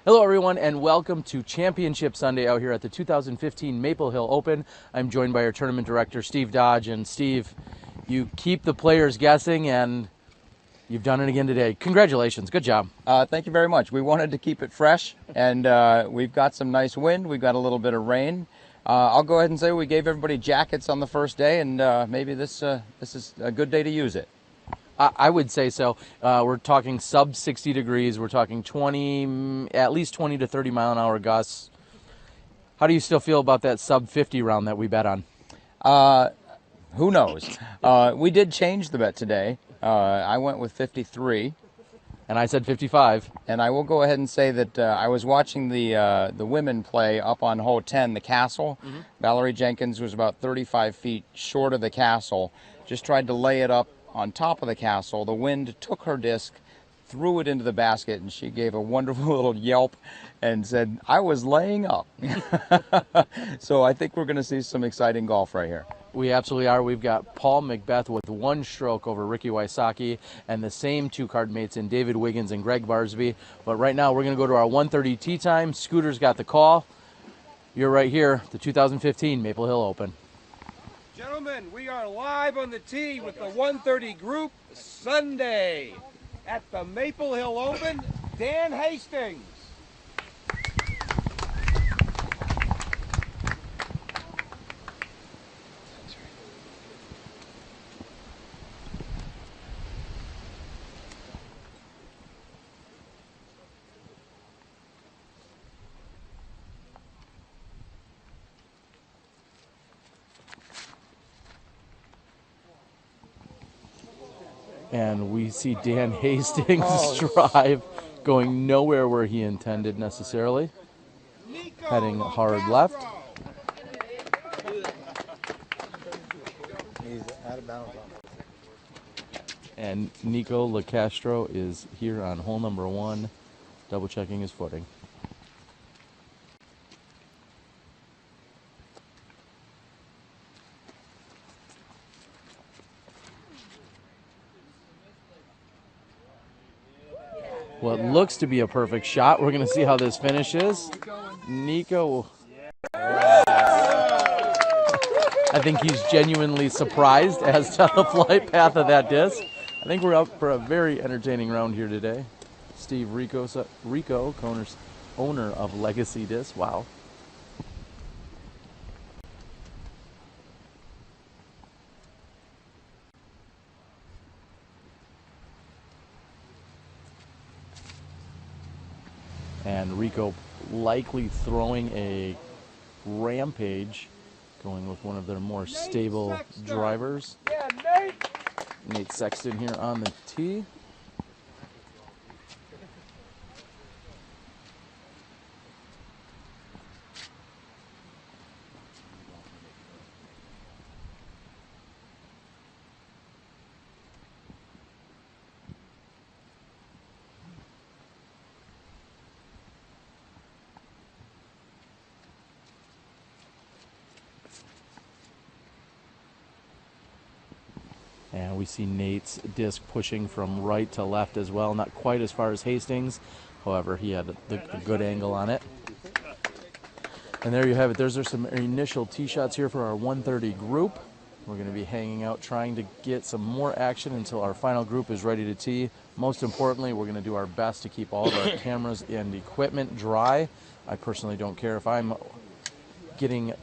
Hello everyone and welcome to Championship Sunday out here at the 2015 Maple Hill Open. I'm joined by our tournament director Steve Dodge, and Steve, you keep the players guessing and you've done it again today. Congratulations, good job. Thank you very much. We wanted to keep it fresh, and we've got some nice wind. We've got a little bit of rain. I'll go ahead and say we gave everybody jackets on the first day, and maybe this is a good day to use it. I would say so. We're talking sub 60 degrees. We're talking at least 20 to 30 mile an hour gusts. How do you still feel about that sub 50 round that we bet on? Who knows? We did change the bet today. I went with 53. And I said 55. And I will go ahead and say that I was watching the women play up on hole 10, the castle. Mm-hmm. Valerie Jenkins was about 35 feet short of the castle. Just tried to lay it up on top of the castle. The wind took her disc, threw it into the basket, and she gave a wonderful little yelp and said, "I was laying up." So I think we're going to see some exciting golf right here. We absolutely are. We've got Paul McBeth with one stroke over Ricky Wysocki, and the same two card mates in David Wiggins and Gregg Barsby. But right now we're going to go to our 1:30 tee time. Scooter's got the call. You're right here, the 2015 Maple Hill Open. Gentlemen, we are live on the tee with the 1:30 group Sunday at the Maple Hill Open. Dan Hastings. And we see Dan Hastings drive going nowhere where he intended necessarily. Heading hard left. He's out of bounds. And Nico LaCastro is here on hole number 1, double checking his footing. What looks to be a perfect shot. We're going to see how this finishes. Nico. I think he's genuinely surprised as to the flight path of that disc. I think we're up for a very entertaining round here today. Steve Rico, owner of Legacy Disc. Wow. And Rico likely throwing a rampage, going with one of their more stable drivers. Yeah, Nate Sexton here on the tee. And we see Nate's disc pushing from right to left as well. Not quite as far as Hastings. However, he had the good angle on it. And there you have it. Those are some initial tee shots here for our 1:30 group. We're going to be hanging out trying to get some more action until our final group is ready to tee. Most importantly, we're going to do our best to keep all of our cameras and equipment dry. I personally don't care if I'm getting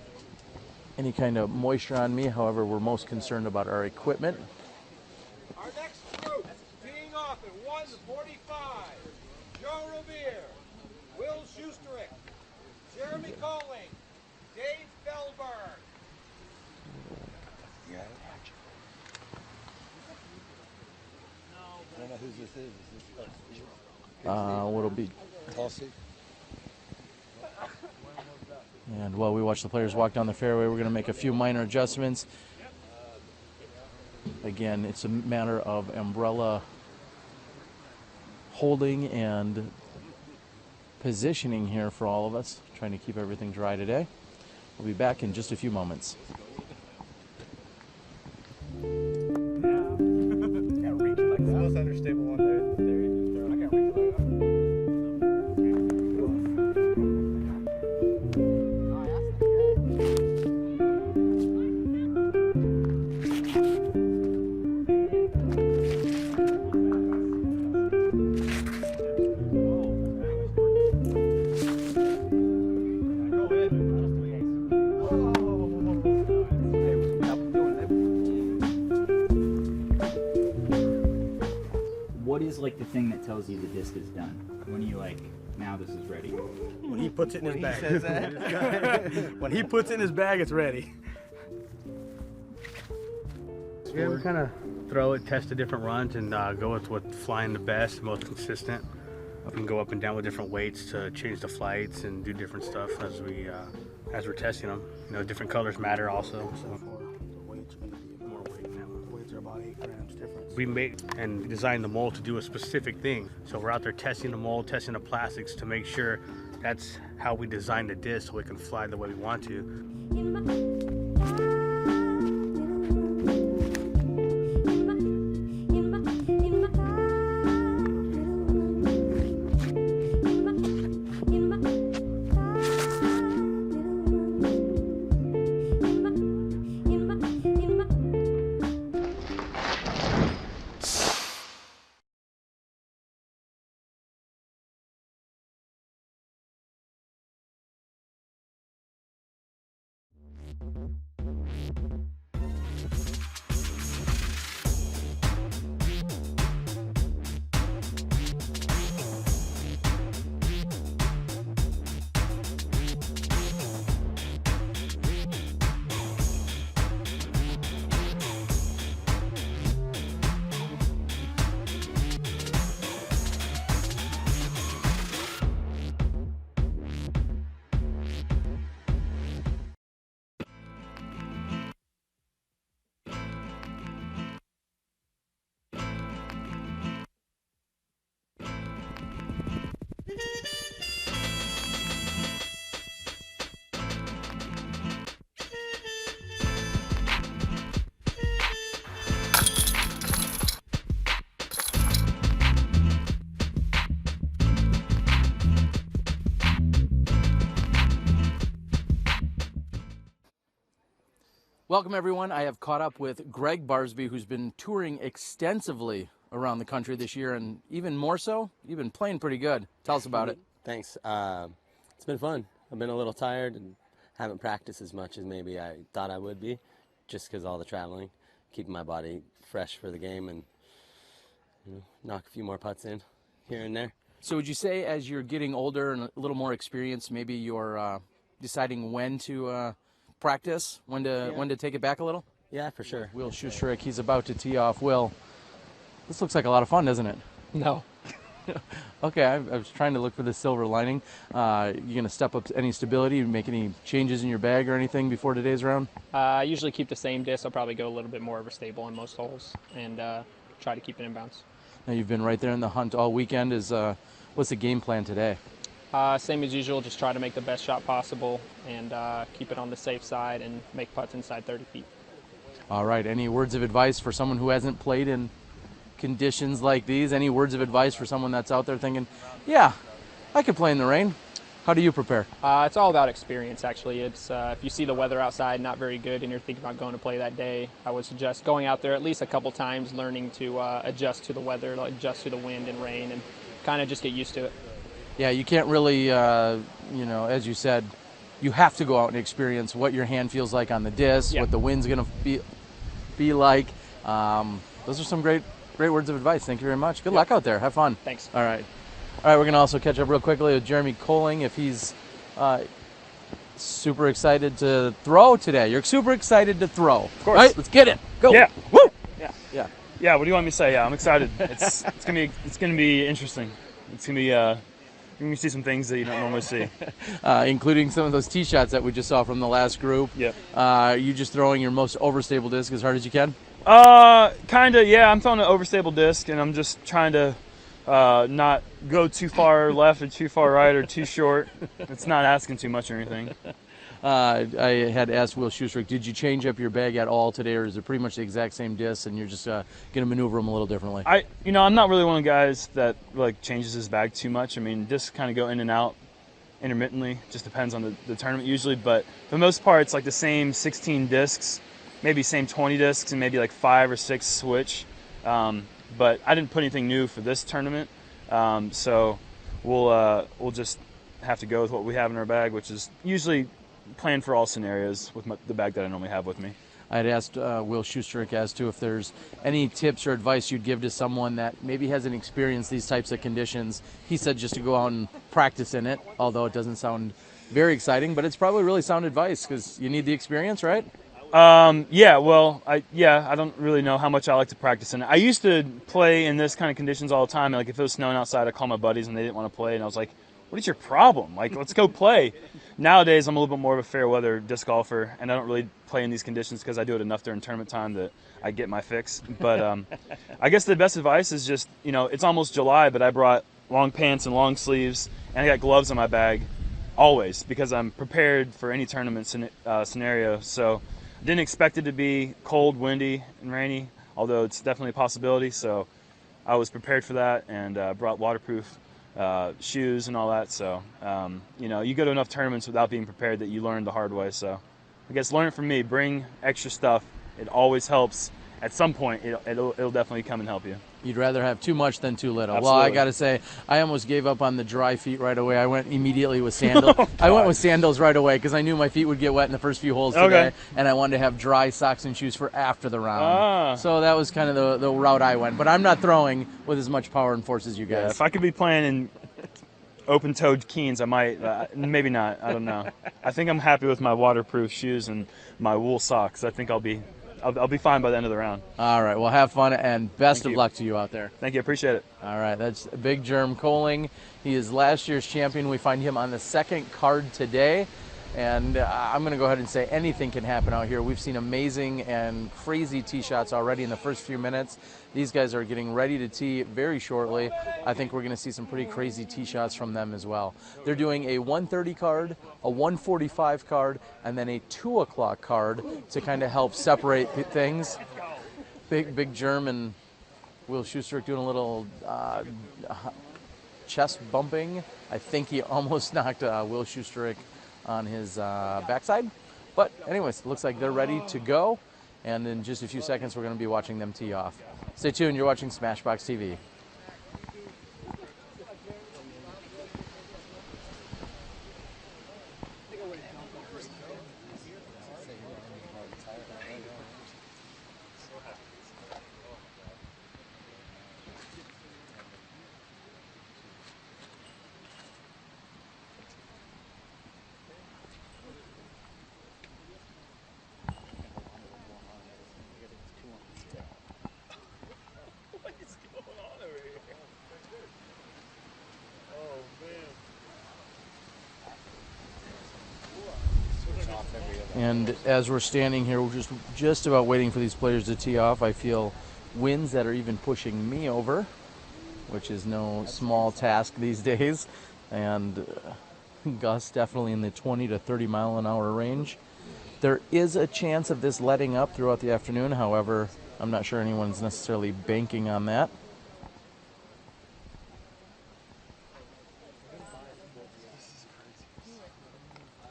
any kind of moisture on me. However, we're most concerned about our equipment. Our next group, teeing off at 1:45. Joe Revere, Will Schusterick, Jeremy Colling, Dave Bellberg. I don't know who this is. Is this What'll be? Tulsi? And while we watch the players walk down the fairway, we're going to make a few minor adjustments. Again, it's a matter of umbrella holding and positioning here for all of us, trying to keep everything dry today. We'll be back in just a few moments. Most understable one there. I can't reach What is like the thing that tells you the disc is done? When you like, now this is ready? When he puts it in his bag. When he puts it in his bag, it's ready. Yeah, we kind of throw it, test the different runs, and go with what's flying the best, most consistent. We can go up and down with different weights to change the flights and do different stuff as we're testing them. You know, different colors matter also. So. Weights are going to be more weight now. Weights are about 8 grams difference. We made and designed the mold to do a specific thing. So we're out there testing the mold, testing the plastics to make sure that's how we design the disc so it can fly the way we want to. Welcome, everyone. I have caught up with Gregg Barsby, who's been touring extensively around the country this year, and even more so, you've been playing pretty good. Tell us about it. Thanks. It's been fun. I've been a little tired and haven't practiced as much as maybe I thought I would be, just because all the traveling, keeping my body fresh for the game, and knock a few more putts in here and there. So would you say as you're getting older and a little more experienced, maybe you're deciding when to practice, when to take it back a little? Yeah, for sure. Will Schustrick, he's about to tee off. Will, this looks like a lot of fun, doesn't it? No. Okay, I was trying to look for the silver lining. You going to step up any stability, make any changes in your bag or anything before today's round? I usually keep the same disc. I'll probably go a little bit more overstable on most holes and try to keep it in bounds. Now you've been right there in the hunt all weekend. What's the game plan today? Same as usual, just try to make the best shot possible and keep it on the safe side and make putts inside 30 feet. All right, any words of advice for someone who hasn't played in conditions like these? Any words of advice for someone that's out there thinking, yeah, I could play in the rain? How do you prepare? It's all about experience, actually. It's if you see the weather outside not very good and you're thinking about going to play that day, I would suggest going out there at least a couple times, learning to adjust to the weather, adjust to the wind and rain, and kind of just get used to it. Yeah, you can't really, as you said, you have to go out and experience what your hand feels like on the disc, what the wind's going to be like. Those are some great words of advice. Thank you very much. Good luck out there. Have fun. Thanks. All right, we're going to also catch up real quickly with Jeremy Colling if he's super excited to throw today. You're super excited to throw. Of course. Right? Let's get it. Go. Yeah. Woo! Yeah, what do you want me to say? Yeah, I'm excited. It's gonna be interesting. It's gonna be you're gonna see some things that you don't normally see. Including some of those tee shots that we just saw from the last group. Yep. You just throwing your most overstable disc as hard as you can? Kinda, yeah. I'm throwing an overstable disc, and I'm just trying to not go too far left or too far right or too short. It's not asking too much or anything. I had asked Will Schustrick, did you change up your bag at all today, or is it pretty much the exact same disc and you're just going to maneuver them a little differently? I'm not really one of the guys that like changes his bag too much. I mean, discs kind of go in and out intermittently. Just depends on the tournament usually, but for the most part, it's like the same 16 discs, maybe same 20 discs, and maybe like 5 or 6 switch. But I didn't put anything new for this tournament, so we'll just have to go with what we have in our bag, which is usually planned for all scenarios with the bag that I normally have with me. I'd asked Will Schustrick as to if there's any tips or advice you'd give to someone that maybe hasn't experienced these types of conditions. He said just to go out and practice in it, although it doesn't sound very exciting, but it's probably really sound advice because you need the experience, right? Yeah, well, I don't really know how much I like to practice in it. I used to play in this kind of conditions all the time. Like if it was snowing outside, I'd call my buddies and they didn't want to play, and I was like, what is your problem? Like, let's go play. Nowadays, I'm a little bit more of a fair weather disc golfer, and I don't really play in these conditions because I do it enough during tournament time that I get my fix. But I guess the best advice is just, it's almost July, but I brought long pants and long sleeves, and I got gloves in my bag always because I'm prepared for any tournament scenario. So I didn't expect it to be cold, windy, and rainy, although it's definitely a possibility. So I was prepared for that and brought waterproof shoes and all that. So, you go to enough tournaments without being prepared that you learn the hard way. So I guess learn it from me. Bring extra stuff. It always helps. At some point, it'll definitely come and help you. You'd rather have too much than too little. Absolutely. Well, I got to say, I almost gave up on the dry feet right away. I went immediately with sandals. I went with sandals right away because I knew my feet would get wet in the first few holes today, and I wanted to have dry socks and shoes for after the round. So that was kind of the route I went. But I'm not throwing with as much power and force as you guys. Yeah, if I could be playing in open-toed Keens, I might. Maybe not. I don't know. I think I'm happy with my waterproof shoes and my wool socks. I think I'll be fine by the end of the round. All right. Well, have fun and best of luck to you out there. Thank you. Appreciate it. All right. That's Big Germ Coling. He is last year's champion. We find him on the second card today. And I'm going to go ahead and say anything can happen out here. We've seen amazing and crazy tee shots already in the first few minutes. These guys are getting ready to tee very shortly. I think we're going to see some pretty crazy tee shots from them as well. They're doing a 1:30 card, a 1:45 card, and then a 2 o'clock card to kind of help separate things. Big Germ and Will Schustrick doing a little chest bumping. I think he almost knocked Will Schustrick on his backside. But anyways, it looks like they're ready to go. And in just a few seconds, we're going to be watching them tee off. Stay tuned. You're watching SmashBoxxTV. And as we're standing here, we're just about waiting for these players to tee off. I feel winds that are even pushing me over, which is no small task these days. And gusts definitely in the 20 to 30 mile an hour range. There is a chance of this letting up throughout the afternoon. However, I'm not sure anyone's necessarily banking on that.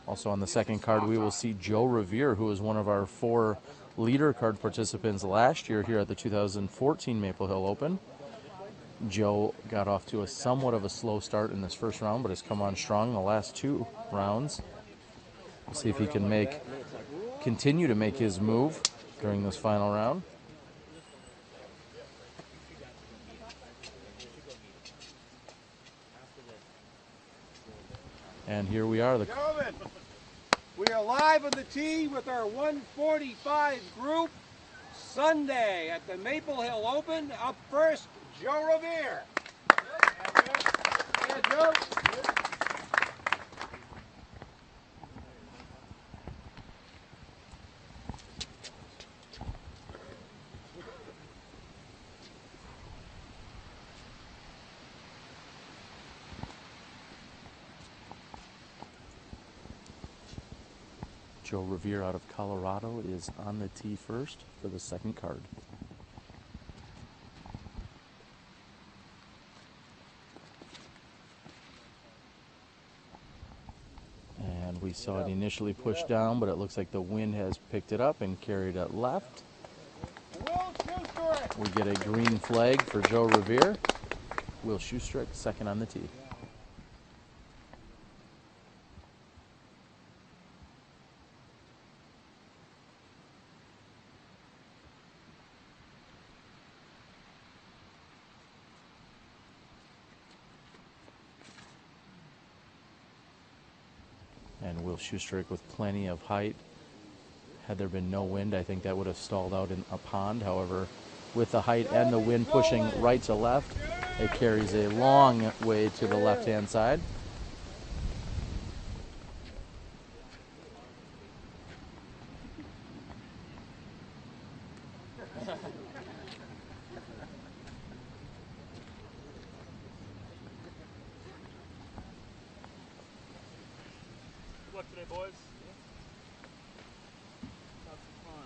Also on the second card, we will see Joe Revere, who was one of our 4 leader card participants last year here at the 2014 Maple Hill Open. Joe got off to somewhat of a slow start in this first round, but has come on strong in the last 2 rounds. We'll see if he can continue to make his move during this final round. And here we are. Gentlemen, we are live on the tee with our 145 group Sunday at the Maple Hill Open. Up first, Joe Revere. Yeah, Joe. Joe Revere out of Colorado is on the tee first for the second card. And we saw it initially pushed down, but it looks like the wind has picked it up and carried it left. We get a green flag for Joe Revere. Will Schustrick second on the tee. And Will Schustrick with plenty of height. Had there been no wind, I think that would have stalled out in a pond. However, with the height and the wind pushing right to left, it carries a long way to the left-hand side. Good luck today, boys. Have some fun.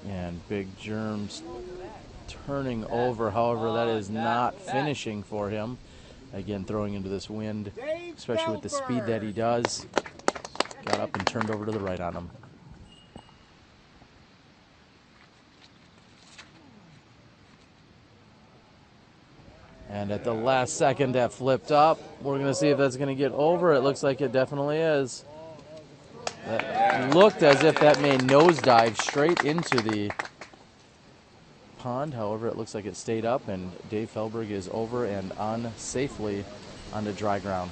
And Big Germs turning over. However, that is not finishing for him. Again, throwing into this wind, especially with the speed that he does. Got up and turned over to the right on him. And at the last second, that flipped up. We're going to see if that's going to get over. It looks like it definitely is. That looked as if that may nosedive straight into the pond. However, it looks like it stayed up, and Dave Felberg is over and on safely onto dry ground.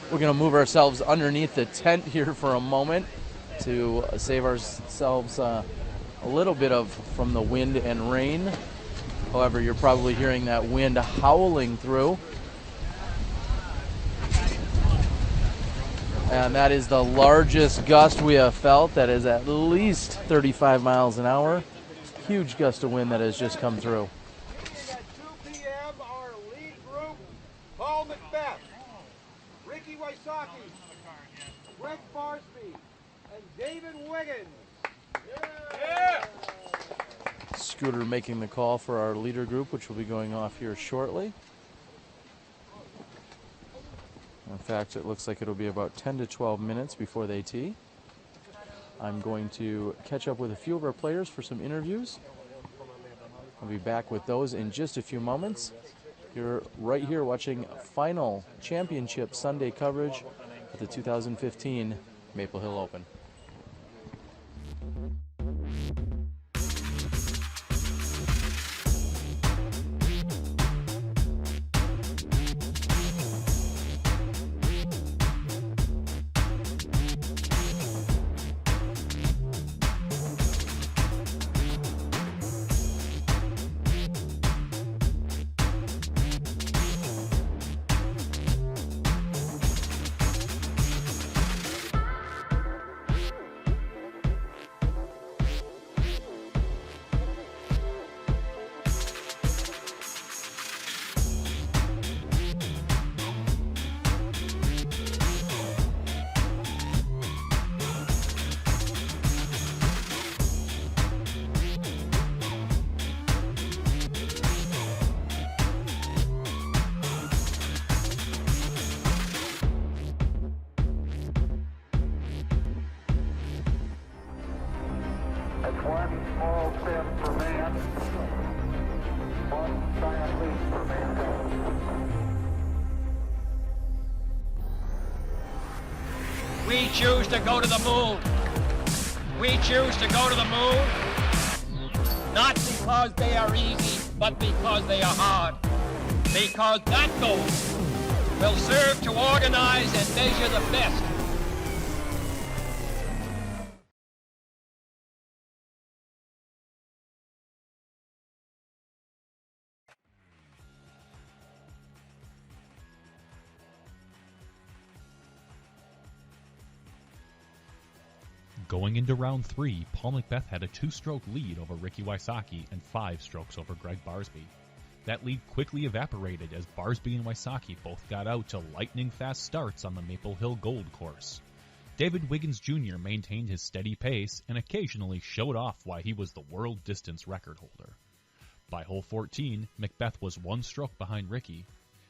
We're going to move ourselves underneath the tent here for a moment to save ourselves a little bit from the wind and rain. However, you're probably hearing that wind howling through. And that is the largest gust we have felt. That is at least 35 miles an hour. Huge gust of wind that has just come through. At 2 p.m., our lead group, Paul McBeth, Ricky Wysocki, Gregg Barsby, and David Wiggins. Yeah! Scooter making the call for our leader group, which will be going off here shortly. In fact, it looks like it'll be about 10 to 12 minutes before they tee. I'm going to catch up with a few of our players for some interviews. I'll be back with those in just a few moments. You're right here watching final championship Sunday coverage of the 2015 Maple Hill Open. One small step for man, one giant leap for mankind. We choose to go to the moon. We choose to go to the moon, not because they are easy, but because they are hard. Because that goal will serve to organize and measure the best. Going into round 3, Paul McBeth had a 2-stroke lead over Ricky Wysocki and 5 strokes over Gregg Barsby. That lead quickly evaporated as Barsby and Wysocki both got out to lightning-fast starts on the Maple Hill Gold course. David Wiggins Jr. maintained his steady pace and occasionally showed off why he was the world distance record holder. By hole 14, McBeth was 1 stroke behind Ricky.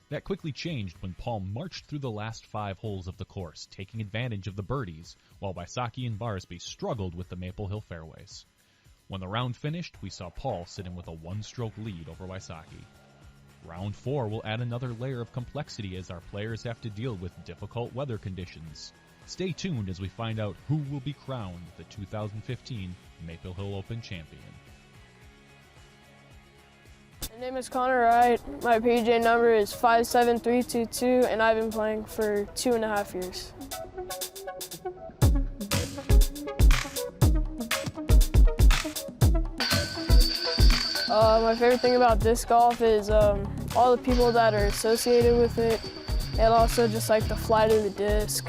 That quickly changed when Paul marched through the last 5 holes of the course, taking advantage of the birdies, while Wysocki and Barsby struggled with the Maple Hill fairways. When the round finished, we saw Paul sitting with a 1-stroke lead over Wysocki. Round 4 will add another layer of complexity as our players have to deal with difficult weather conditions. Stay tuned as we find out who will be crowned the 2015 Maple Hill Open champion. My name is Connor Wright. My PJ number is 57322, and I've been playing for 2.5 years. My favorite thing about disc golf is all the people that are associated with it, and also just like the flight of the disc.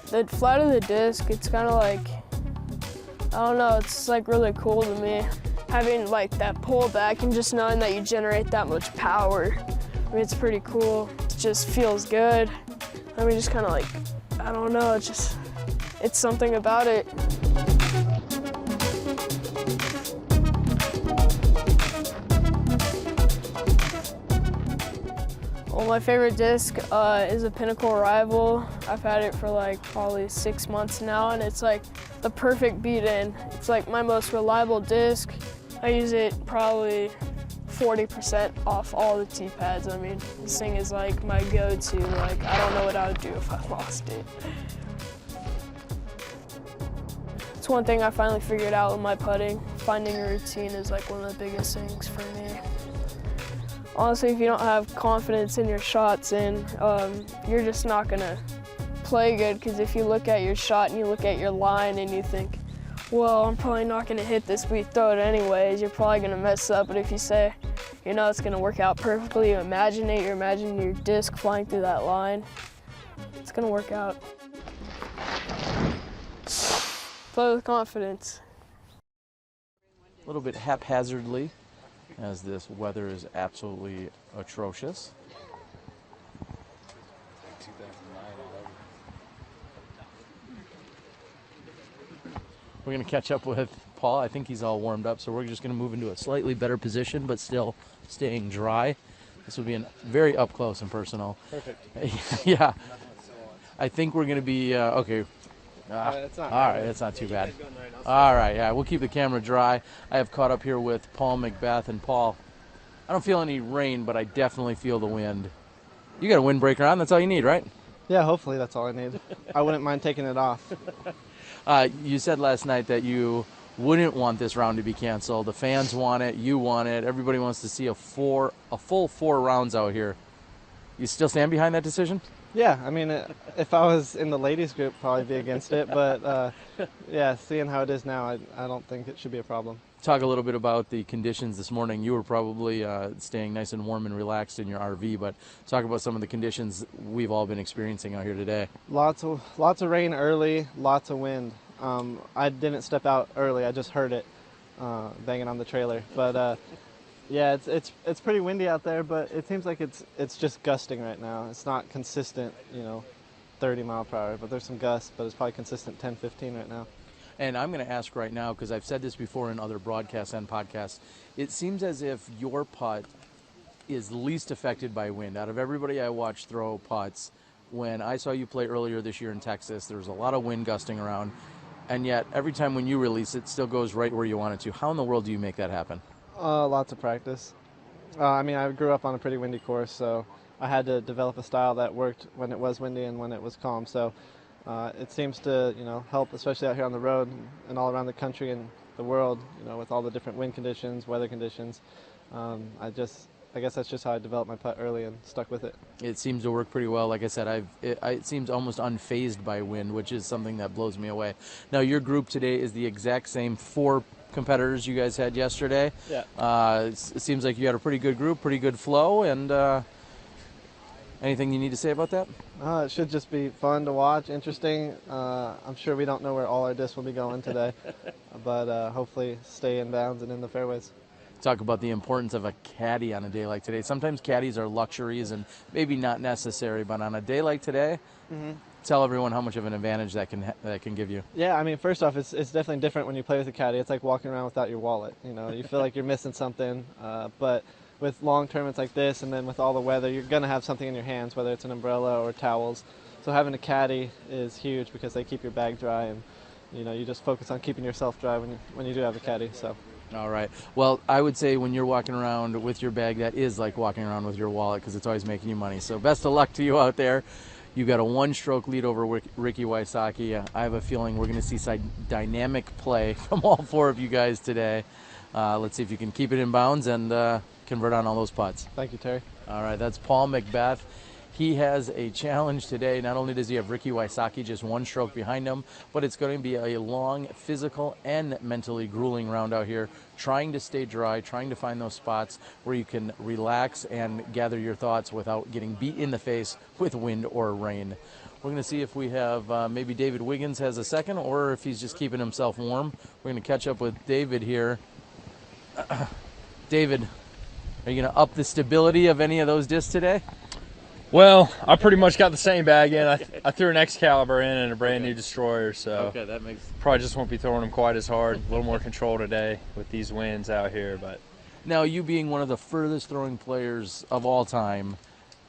The flight of the disc, it's kind of like, I don't know, it's like really cool to me. Having like that pullback and just knowing that you generate that much power, I mean, it's pretty cool. It just feels good. I mean, just kind of like, I don't know, it's something about it. Well, my favorite disc is a Pinnacle Rival. I've had it for like probably 6 months now, and it's like the perfect beat-in. It's like my most reliable disc. I use it probably 40% off all the tee pads. I mean, this thing is like my go-to. Like, I don't know what I would do if I lost it. It's one thing I finally figured out with my putting. Finding a routine is like one of the biggest things for me. Honestly, if you don't have confidence in your shots, and you're just not gonna play good, because if you look at your shot and you look at your line and you think, well, I'm probably not gonna hit this, but you throw it anyways, you're probably gonna mess up. But if you say, you know, it's gonna work out perfectly, you imagine it, you imagine your disc flying through that line, it's gonna work out. Play with confidence. A little bit haphazardly, as this weather is absolutely atrocious. We're going to catch up with Paul. I think he's all warmed up, so we're just going to move into a slightly better position, but still staying dry. This will be a very up close and personal. Perfect. Yeah. I think we're going to be, okay. It's not all right, it's not too bad. All right, yeah, we'll keep the camera dry. I have caught up here with Paul McBeth. And Paul, I don't feel any rain, but I definitely feel the wind. You got a windbreaker on, that's all you need, right? Yeah, hopefully that's all I need. I wouldn't mind taking it off. You said last night that you wouldn't want this round to be canceled. The fans want it, you want it, everybody wants to see a full 4 rounds out here. You still stand behind that decision? Yeah, I mean, if I was in the ladies group, probably be against it. But yeah, seeing how it is now, I don't think it should be a problem. Talk a little bit about the conditions this morning. You were probably staying nice and warm and relaxed in your RV, but talk about some of the conditions we've all been experiencing out here today. Lots of rain early, lots of wind. I didn't step out early. I just heard it banging on the trailer. But yeah, it's pretty windy out there, but it seems like it's just gusting right now. It's not consistent, 30 mile per hour, but there's some gusts, but it's probably consistent 10, 15 right now. And I'm going to ask right now, because I've said this before in other broadcasts and podcasts, it seems as if your putt is least affected by wind. Out of everybody I watch throw putts, when I saw you play earlier this year in Texas, there was a lot of wind gusting around, and yet every time when you release it still goes right where you want it to. How in the world do you make that happen? Lots of practice. I mean, I grew up on a pretty windy course, so I had to develop a style that worked when it was windy and when it was calm. So it seems to, help, especially out here on the road and all around the country and the world, with all the different wind conditions, weather conditions. I guess that's just how I developed my putt early and stuck with it. It seems to work pretty well. Like I said, it seems almost unfazed by wind, which is something that blows me away. Now, your group today is the exact same 4 competitors you guys had yesterday. Yeah. It seems like you had a pretty good group, pretty good flow, and anything you need to say about that? It should just be fun to watch, interesting. I'm sure we don't know where all our discs will be going today, but hopefully stay in bounds and in the fairways. Talk about the importance of a caddy on a day like today. Sometimes caddies are luxuries and maybe not necessary, but on a day like today, tell everyone how much of an advantage that can give you. Yeah, I mean, first off, it's definitely different when you play with a caddy. It's like walking around without your wallet. You feel like you're missing something, but with long tournaments like this, and then with all the weather, you're going to have something in your hands, whether it's an umbrella or towels. So having a caddy is huge because they keep your bag dry, and you just focus on keeping yourself dry when you do have a caddy. So. All right. Well, I would say when you're walking around with your bag, that is like walking around with your wallet, because it's always making you money. So best of luck to you out there. You got a 1-stroke lead over Ricky Wysocki. I have a feeling we're going to see some dynamic play from all 4 of you guys today. Let's see if you can keep it in bounds and convert on all those putts. Thank you, Terry. All right, that's Paul McBeth. He has a challenge today. Not only does he have Ricky Wysocki just 1 stroke behind him, but it's going to be a long, physical, and mentally grueling round out here, trying to stay dry, trying to find those spots where you can relax and gather your thoughts without getting beat in the face with wind or rain. We're going to see if we have maybe David Wiggins has a second, or if he's just keeping himself warm. We're going to catch up with David here. David, are you going to up the stability of any of those discs today? Well, I pretty much got the same bag in. I threw an Excalibur in and a brand new Destroyer, so that makes probably just won't be throwing them quite as hard. A little more control today with these winds out here. But now, you being one of the furthest throwing players of all time,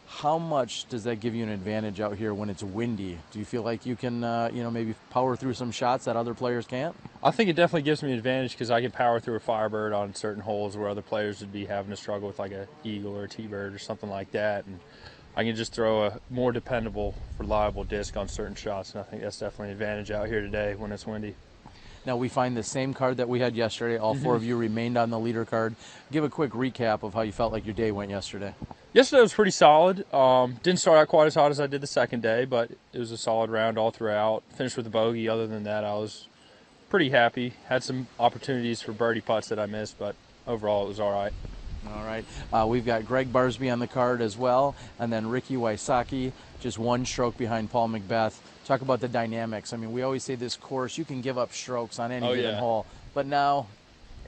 how much does that give you an advantage out here when it's windy? Do you feel like you can, maybe power through some shots that other players can't? I think it definitely gives me an advantage because I can power through a Firebird on certain holes where other players would be having to struggle with like a Eagle or a T-Bird or something like that. And I can just throw a more dependable, reliable disc on certain shots, and I think that's definitely an advantage out here today when it's windy. Now, we find the same card that we had yesterday. All 4 of you remained on the leader card. Give a quick recap of how you felt like your day went yesterday. Yesterday was pretty solid. Didn't start out quite as hot as I did the second day, but it was a solid round all throughout. Finished with a bogey. Other than that, I was pretty happy. Had some opportunities for birdie putts that I missed, but overall it was all right. All right. We've got Gregg Barsby on the card as well, and then Ricky Wysocki, just 1 stroke behind Paul McBeth. Talk about the dynamics. I mean, we always say this course, you can give up strokes on any given hole, but now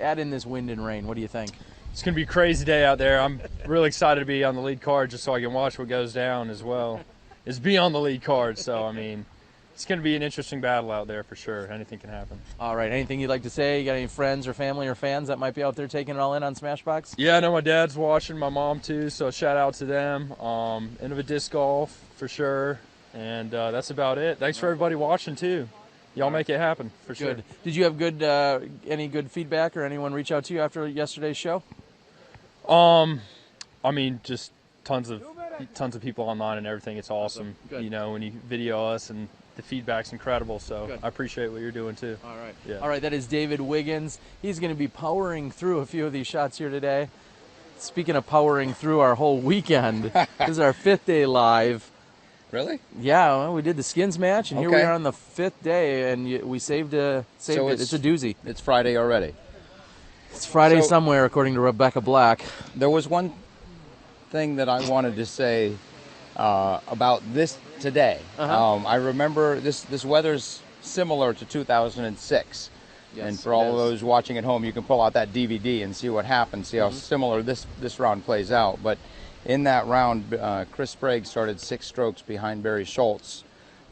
add in this wind and rain. What do you think? It's going to be a crazy day out there. I'm really excited to be on the lead card just so I can watch what goes down as well. It's be on the lead card, so, I mean, it's going to be an interesting battle out there for sure. Anything can happen. All right. Anything you'd like to say? You got any friends or family or fans that might be out there taking it all in on SmashBoxx? Yeah, I know my dad's watching, my mom too, so shout out to them. Innova Disc Golf for sure, and that's about it. Thanks for everybody watching too. Y'all make it happen for sure. Good. Did you have any good feedback or anyone reach out to you after yesterday's show? I mean, just tons of people online and everything. It's awesome. Good. You know, when you video us, and the feedback's incredible, so Good. I appreciate what you're doing too. All right. Yeah. All right, that is David Wiggins. He's going to be powering through a few of these shots here today. Speaking of powering through our whole weekend, this is our 5th day live. Really? Yeah, well, we did the skins match, and here we are on the 5th day, and we saved it. It's a doozy. It's Friday already. It's Friday somewhere, according to Rebecca Black. There was one thing that I wanted to say about this today. I remember this weather's similar to 2006. Yes, and for all of those watching at home, you can pull out that DVD and see what happened, see how similar this round plays out. But in that round, Chris Sprague started 6 strokes behind Barry Schultz.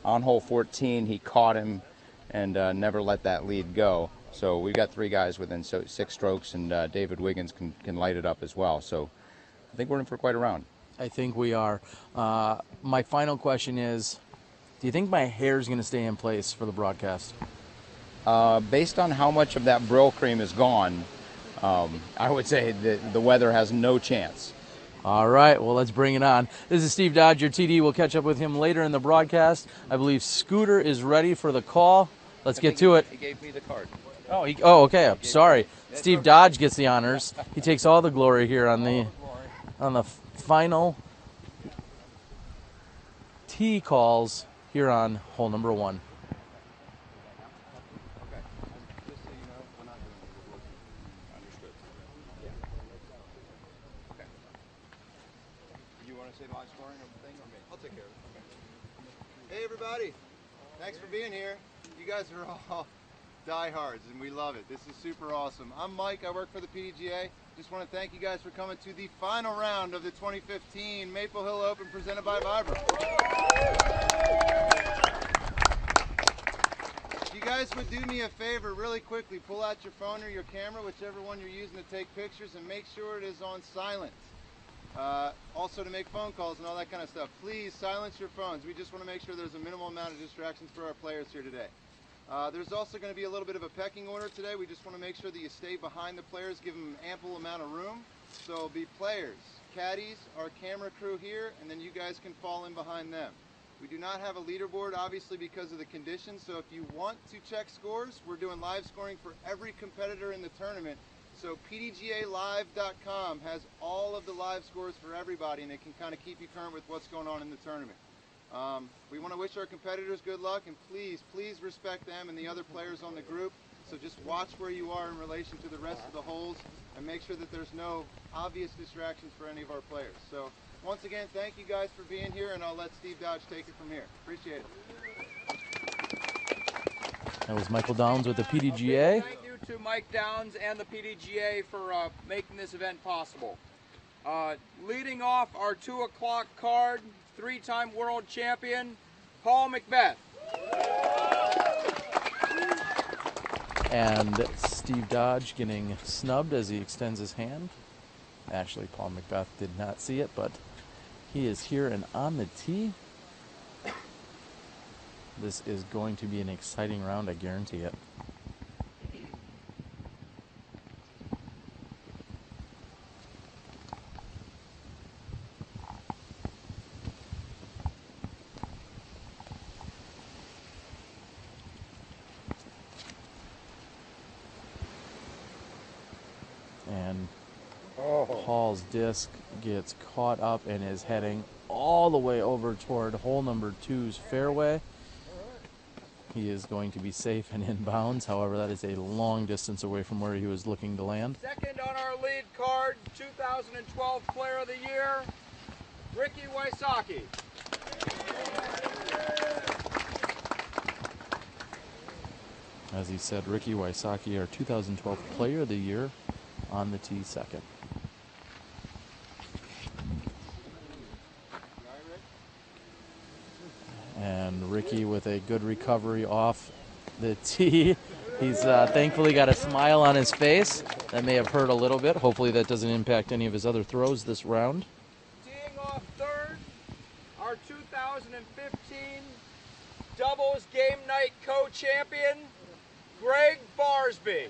On hole 14, he caught him and never let that lead go. So we got 3 guys within 6 strokes, and David Wiggins can light it up as well. So I think we're in for quite a round. I think we are. My final question is, do you think my hair is going to stay in place for the broadcast? Based on how much of that Brill cream is gone, I would say that the weather has no chance. All right, well, let's bring it on. This is Steve Dodge, your TD. We'll catch up with him later in the broadcast. I believe Scooter is ready for the call. Let's get to it. He gave me the card. Oh, okay. I'm sorry. Steve Dodge gets the honors. He takes all the glory here on the final tee calls here on hole number 1. Hey everybody, thanks for being here. You guys are all diehards and we love it. This is super awesome. I'm Mike, I work for the PDGA. Just want to thank you guys for coming to the final round of the 2015 Maple Hill Open presented by Vibra. If you guys would do me a favor really quickly, pull out your phone or your camera, whichever one you're using to take pictures, and make sure it is on silent. Also to make phone calls and all that kind of stuff. Please silence your phones. We just want to make sure there's a minimal amount of distractions for our players here today. There's also going to be a little bit of a pecking order today. We just want to make sure that you stay behind the players, give them an ample amount of room. So it'll be players, caddies, our camera crew here, and then you guys can fall in behind them. We do not have a leaderboard, obviously, because of the conditions. So if you want to check scores, we're doing live scoring for every competitor in the tournament. So pdgalive.com has all of the live scores for everybody, and it can kind of keep you current with what's going on in the tournament. We want to wish our competitors good luck, and please respect them and the other players on the group. So just watch where you are in relation to the rest of the holes, and make sure that there's no obvious distractions for any of our players. So once again, thank you guys for being here, and I'll let Steve Dodge take it from here. Appreciate it. That was Michael Downs with the PDGA. Thank you to Mike Downs and the PDGA for making this event possible. Leading off our 2 o'clock card, 3-time world champion, Paul McBeth. And Steve Dodge getting snubbed as he extends his hand. Actually, Paul McBeth did not see it, but he is here and on the tee. This is going to be an exciting round, I guarantee it. And Paul's disc gets caught up and is heading all the way over toward hole number 2's fairway. He is going to be safe and in bounds. However, that is a long distance away from where he was looking to land. Second on our lead card, 2012 Player of the Year, Ricky Wysocki. As he said, Ricky Wysocki, our 2012 Player of the Year, on the tee second. And Ricky with a good recovery off the tee. He's thankfully got a smile on his face. That may have hurt a little bit. Hopefully that doesn't impact any of his other throws this round. Teeing off third, our 2015 Doubles Game Night Co-Champion, Gregg Barsby.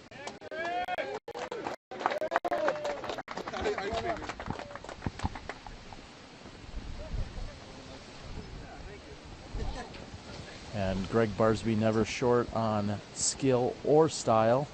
And Gregg Barsby never short on skill or style.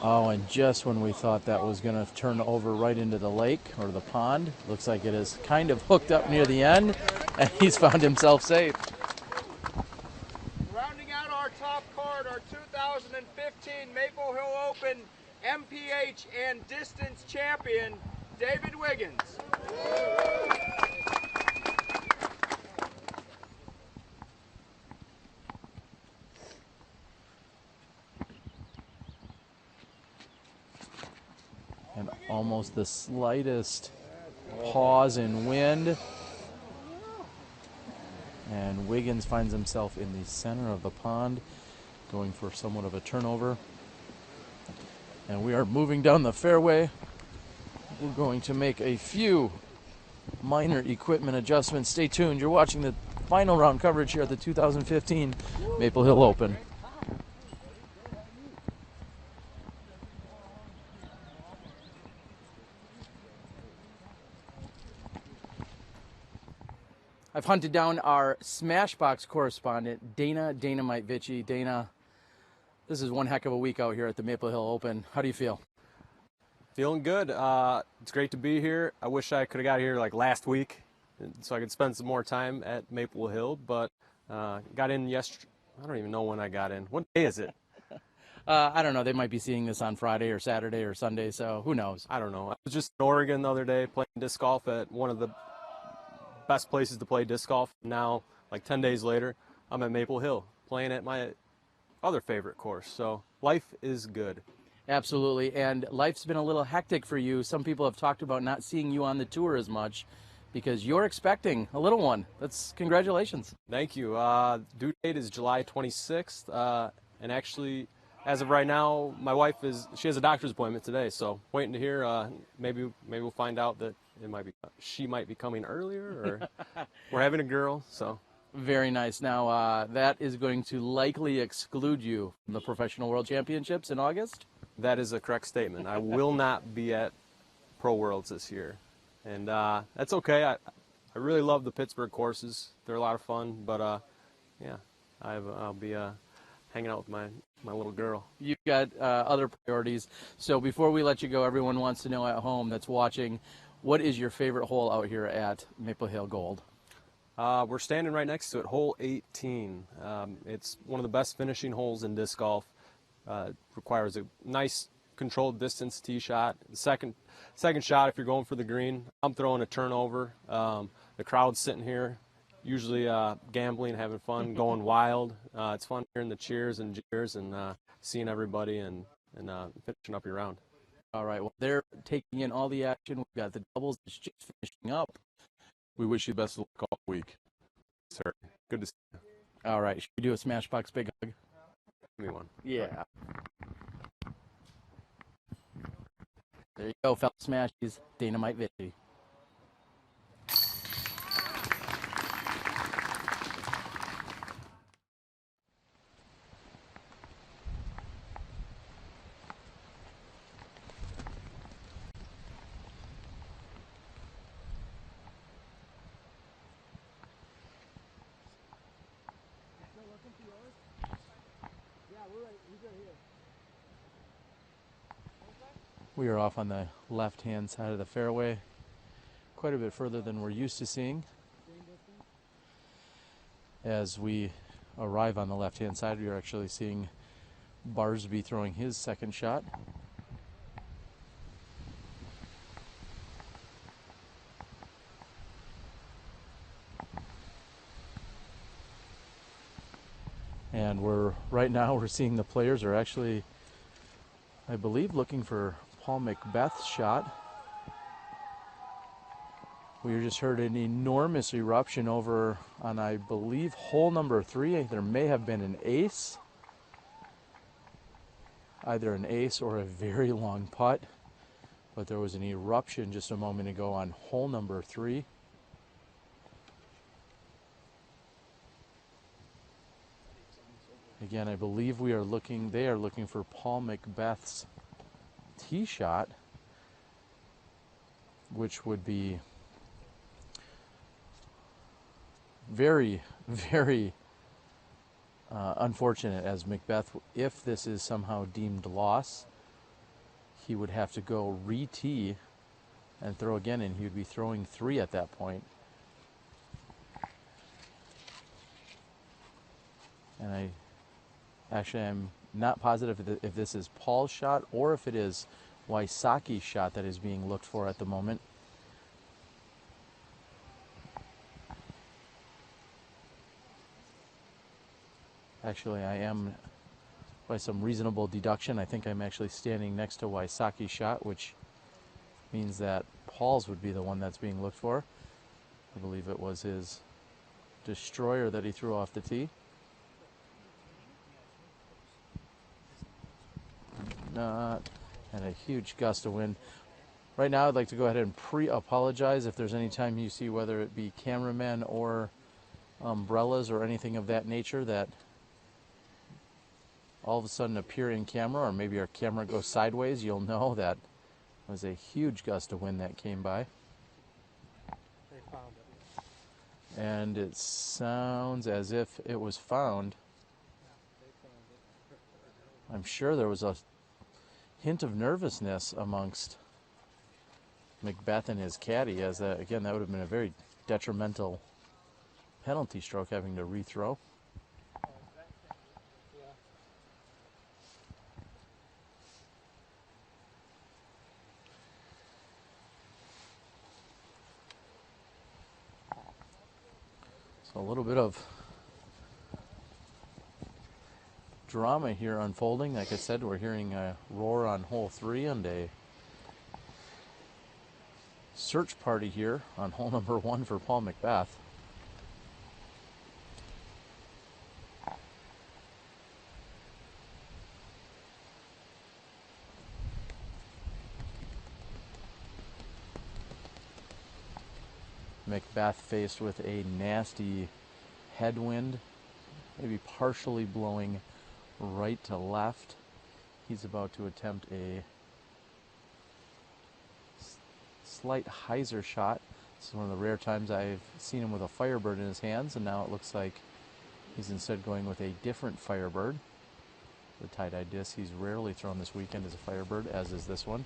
Oh, and just when we thought that was going to turn over right into the lake or the pond, looks like it is kind of hooked up near the end, and he's found himself safe. Rounding out our top card, our 2015 Maple Hill Open MPH and distance champion, David Wiggins. And almost the slightest pause in wind. And Wiggins finds himself in the center of the pond, going for somewhat of a turnover. And we are moving down the fairway. We're going to make a few minor equipment adjustments. Stay tuned. You're watching the final round coverage here at the 2015 Maple Hill Open. I've hunted down our Smashbox correspondent, Dana Dynamite Vitchie. Dana, this is one heck of a week out here at the Maple Hill Open. How do you feel? Feeling good. It's great to be here. I wish I could have got here like last week so I could spend some more time at Maple Hill, but got in yesterday. I don't even know when I got in. What day is it? I don't know. They might be seeing this on Friday or Saturday or Sunday, so who knows? I don't know. I was just in Oregon the other day playing disc golf at one of the best places to play disc golf. Now, like 10 days later, I'm at Maple Hill playing at my other favorite course. So life is good. Absolutely. And life's been a little hectic for you. Some people have talked about not seeing you on the tour as much because you're expecting a little one. That's congratulations. Thank you. Due date is July 26th. And actually, as of right now, my wife she has a doctor's appointment today. So waiting to hear, maybe we'll find out that she might be coming earlier, or we're having a girl. So very nice. Now that is going to likely exclude you from the Professional World Championships in August. That is a correct statement. I will not be at Pro Worlds this year, and that's okay. I really love the Pittsburgh courses. They're a lot of fun, but yeah, I'll be hanging out with my little girl. You've got other priorities. So before we let you go, everyone wants to know at home that's watching, what is your favorite hole out here at Maple Hill Gold? We're standing right next to it, hole 18. It's one of the best finishing holes in disc golf. Requires a nice controlled distance tee shot. The second shot, if you're going for the green, I'm throwing a turnover. The crowd's sitting here, usually gambling, having fun, going wild. It's fun hearing the cheers and jeers and seeing everybody and finishing up your round. All right, well, they're taking in all the action. We've got the doubles that's just finishing up. We wish you best of luck all week. Sir, good to see you. All right, should we do a Smashbox big hug? Give me one. Yeah. There you go, fellow Smashies. Dynamite Victory. We are off on the left-hand side of the fairway, quite a bit further than we're used to seeing. As we arrive on the left-hand side, we are actually seeing Barsby throwing his second shot. And right now we're seeing the players are actually, I believe, looking for Paul McBeth's shot. We just heard an enormous eruption over on, I believe, hole number 3. There may have been an ace. Either an ace or a very long putt. But there was an eruption just a moment ago on hole number 3. Again, I believe they are looking for Paul McBeth's tee shot, which would be very, very unfortunate, as McBeth, if this is somehow deemed loss, he would have to go re-tee and throw again, and he would be throwing 3 at that point. And I'm not positive if this is Paul's shot or if it is Wysocki's shot that is being looked for at the moment. Actually, I am, by some reasonable deduction, I think I'm actually standing next to Wysocki's shot, which means that Paul's would be the one that's being looked for. I believe it was his destroyer that he threw off the tee. Not, and a huge gust of wind. Right now, I'd like to go ahead and pre-apologize if there's any time you see, whether it be cameramen or umbrellas or anything of that nature, that all of a sudden appear in camera, or maybe our camera goes sideways. You'll know that it was a huge gust of wind that came by. They found it. And it sounds as if it was found. I'm sure there was a hint of nervousness amongst McBeth and his caddy, as again, that would have been a very detrimental penalty stroke, having to rethrow. So a little bit of drama here unfolding. Like I said, we're hearing a roar on hole 3 and a search party here on hole number 1 for Paul McBeth. McBeth faced with a nasty headwind, maybe partially blowing right to left. He's about to attempt a slight hyzer shot. This is one of the rare times I've seen him with a Firebird in his hands, and now it looks like he's instead going with a different Firebird. The tie-dye disc he's rarely thrown this weekend is a Firebird, as is this one.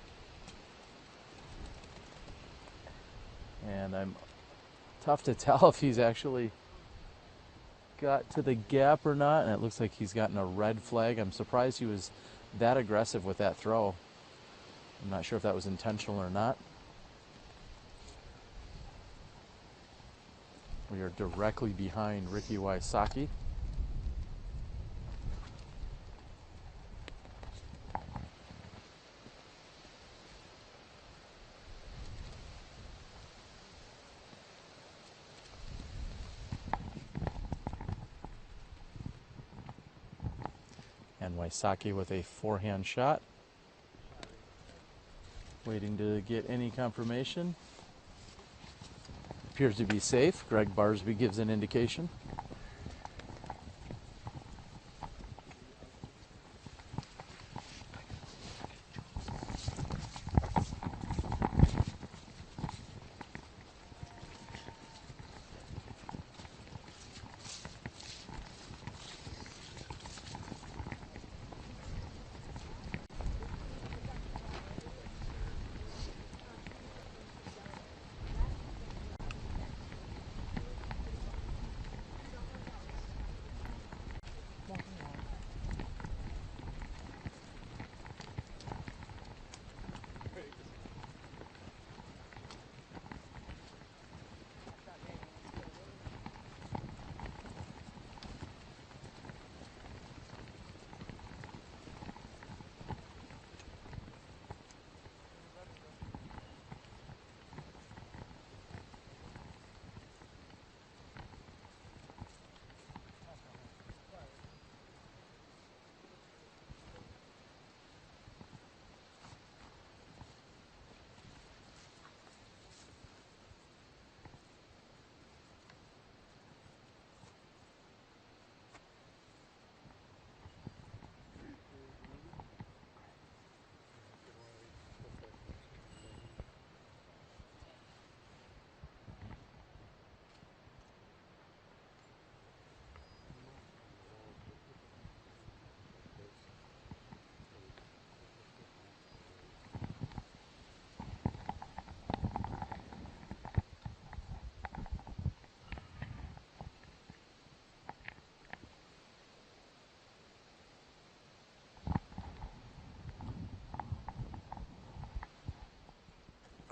And I'm tough to tell if he's actually got to the gap or not, and it looks like he's gotten a red flag. I'm surprised he was that aggressive with that throw. I'm not sure if that was intentional or not. We are directly behind Ricky Wysocki. And Wysocki with a forehand shot. Waiting to get any confirmation. Appears to be safe. Gregg Barsby gives an indication.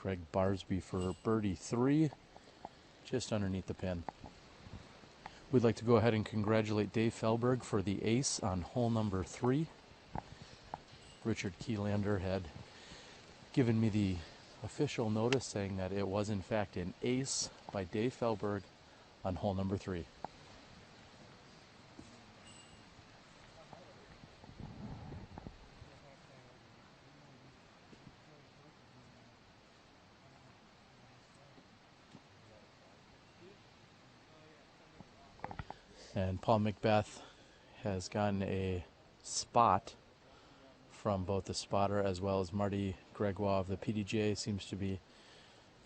Gregg Barsby for birdie 3, just underneath the pin. We'd like to go ahead and congratulate Dave Felberg for the ace on hole number 3. Richard Kielander had given me the official notice saying that it was in fact an ace by Dave Felberg on hole number 3. And Paul McBeth has gotten a spot from both the spotter as well as Marty Gregoire of the PDGA. Seems to be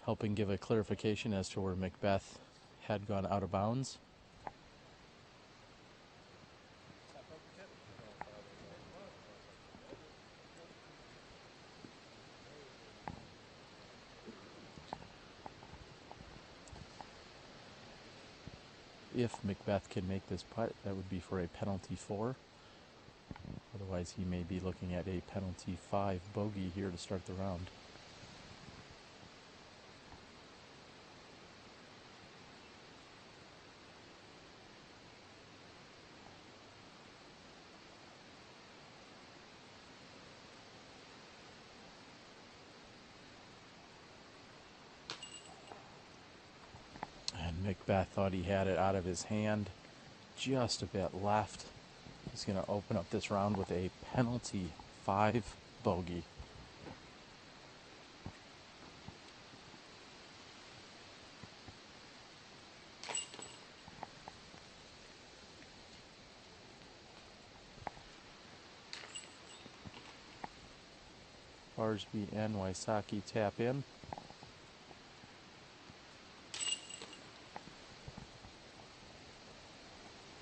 helping give a clarification as to where McBeth had gone out of bounds. If McBeth can make this putt, that would be for a penalty 4. Otherwise, he may be looking at a penalty 5 bogey here to start the round. McBeth thought he had it out of his hand, just a bit left. He's going to open up this round with a penalty 5 bogey. Barsby and Wysocki tap in.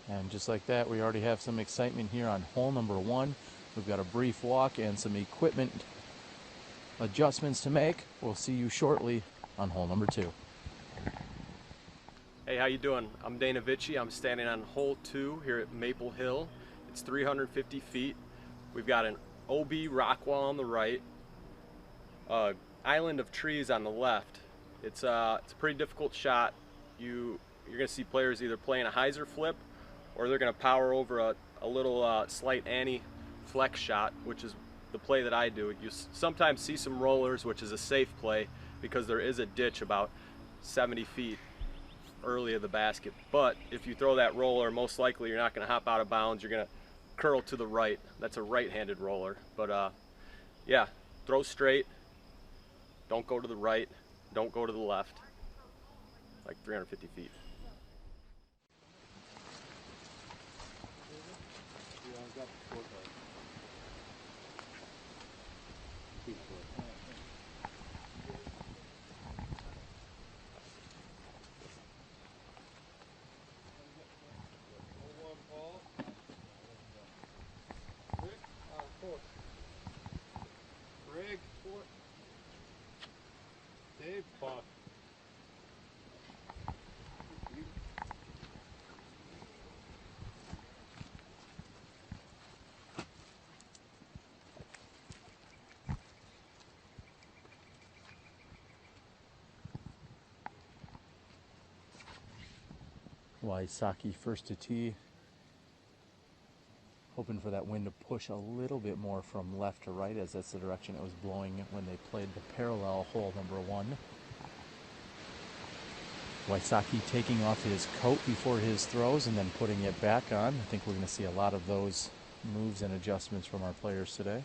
And just like that, we already have some excitement here on hole number 1. We've got a brief walk and some equipment adjustments to make. We'll see you shortly on hole number 2. Hey, how you doing? I'm Dana Vici. I'm standing on hole 2 here at Maple Hill. It's 350 feet. We've got an OB rock wall on the right, island of trees on the left. It's a pretty difficult shot. You're gonna see players either playing a hyzer flip or they're gonna power over a little slight anti-flex shot, which is the play that I do. You sometimes see some rollers, which is a safe play because there is a ditch about 70 feet early of the basket. But if you throw that roller, most likely you're not gonna hop out of bounds. You're gonna curl to the right. That's a right-handed roller. But yeah, throw straight. Don't go to the right. Don't go to the left. Like 350 feet. Gregg, Dave, Bob. Wysocki first to tee. Hoping for that wind to push a little bit more from left to right, as that's the direction it was blowing when they played the parallel hole number 1. Wysocki taking off his coat before his throws and then putting it back on. I think we're going to see a lot of those moves and adjustments from our players today.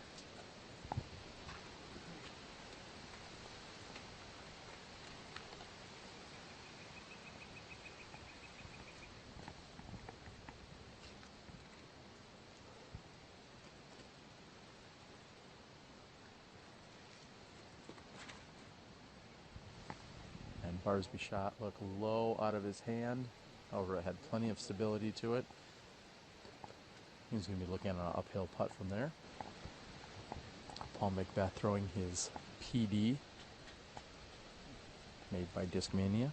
Barsby shot looked low out of his hand. However, it had plenty of stability to it. He's going to be looking at an uphill putt from there. Paul McBeth throwing his PD made by Discmania.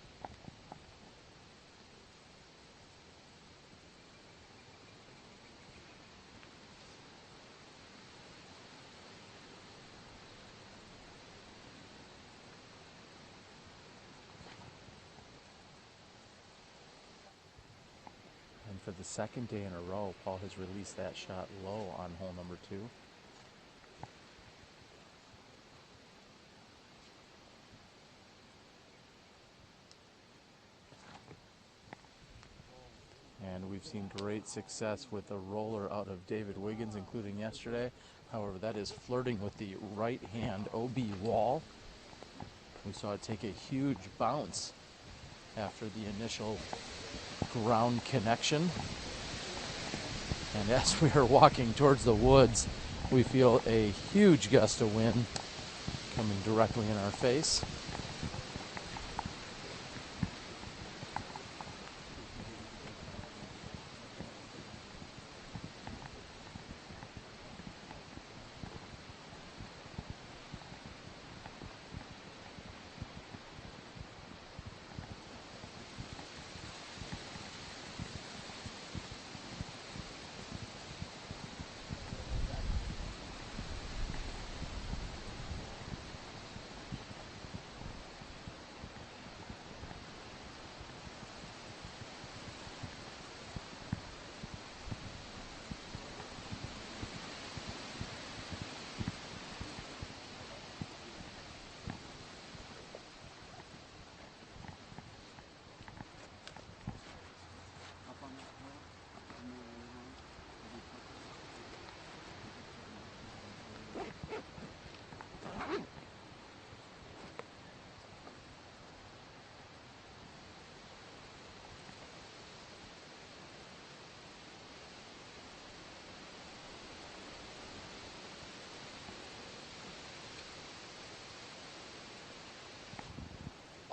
For the second day in a row, Paul has released that shot low on hole number 2. And we've seen great success with the roller out of David Wiggins, including yesterday. However, that is flirting with the right hand OB wall. We saw it take a huge bounce after the initial ground connection, and as we are walking towards the woods, we feel a huge gust of wind coming directly in our face.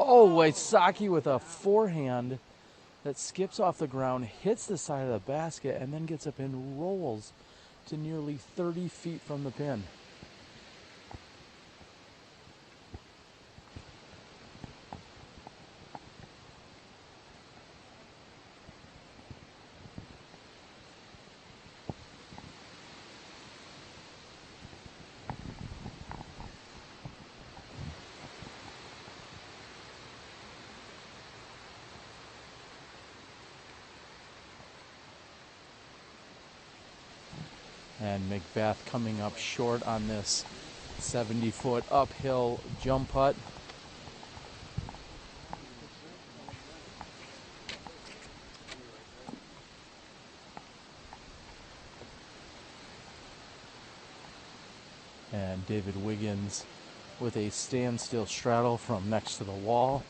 Oh, Wysocki with a forehand that skips off the ground, hits the side of the basket, and then gets up and rolls to nearly 30 feet from the pin. And McBeth coming up short on this 70-foot uphill jump putt. And David Wiggins with a standstill straddle from next to the wall.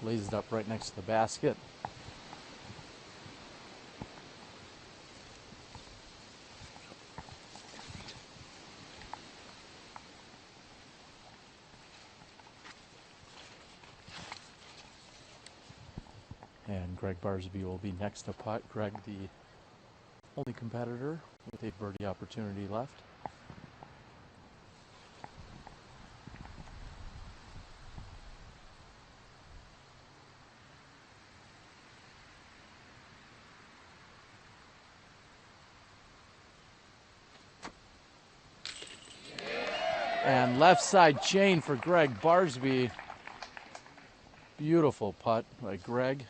Lays it up right next to the basket. And Gregg Barsby will be next to putt. Gregg, the only competitor with a birdie opportunity left. And left side chain for Gregg Barsby. Beautiful putt by Gregg.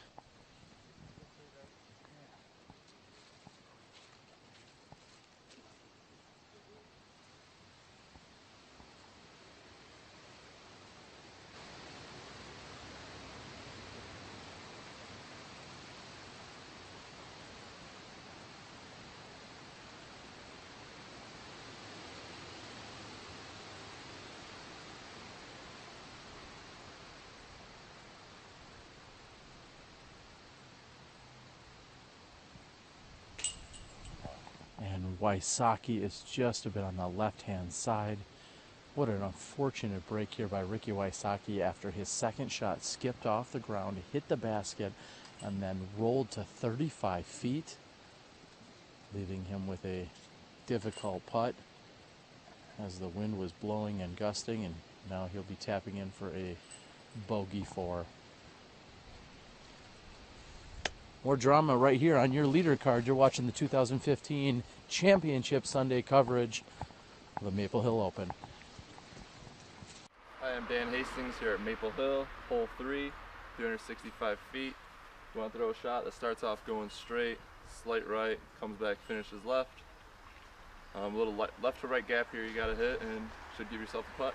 And Wysocki is just a bit on the left-hand side. What an unfortunate break here by Ricky Wysocki after his second shot skipped off the ground, hit the basket, and then rolled to 35 feet, leaving him with a difficult putt as the wind was blowing and gusting, and now he'll be tapping in for a bogey 4. More drama right here on your leader card. You're watching the 2015 Championship Sunday coverage of the Maple Hill Open. Hi, I'm Dan Hastings here at Maple Hill, hole 3, 365 feet. You want to throw a shot that starts off going straight, slight right, comes back, finishes left. A little left to right gap here you got to hit and should give yourself a putt.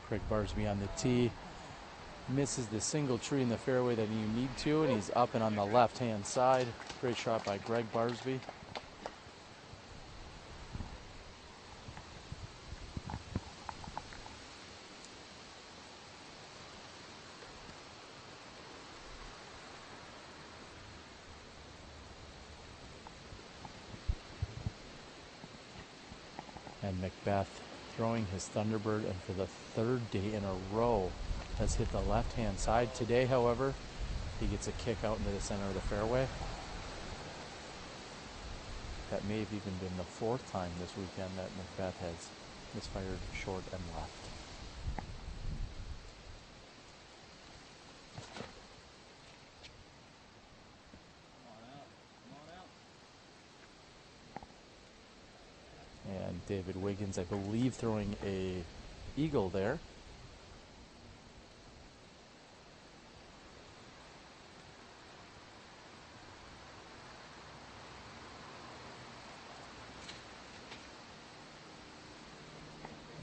Gregg Barsby on the tee. Misses the single tree in the fairway that you need to, and he's up and on the left-hand side. Great shot by Gregg Barsby. And McBeth throwing his Thunderbird, and for the 3rd day in a row has hit the left-hand side. Today, however, he gets a kick out into the center of the fairway. That may have even been the 4th time this weekend that McBeth has misfired short and left. And David Wiggins, I believe, throwing a eagle there.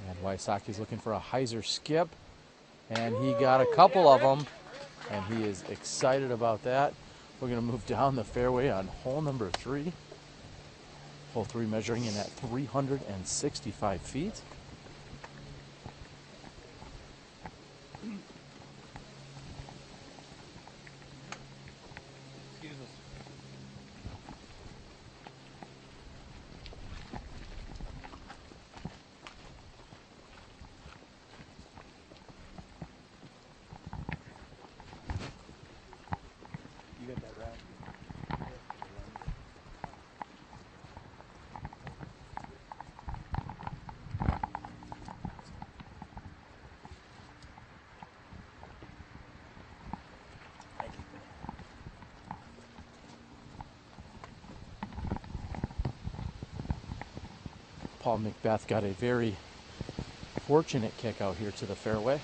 And Wysocki's looking for a hyzer skip, and he got a couple of them, and he is excited about that. We're going to move down the fairway on hole number 3. Hole 3 measuring in at 365 feet. You got that right. Paul McBeth got a very fortunate kick out here to the fairway.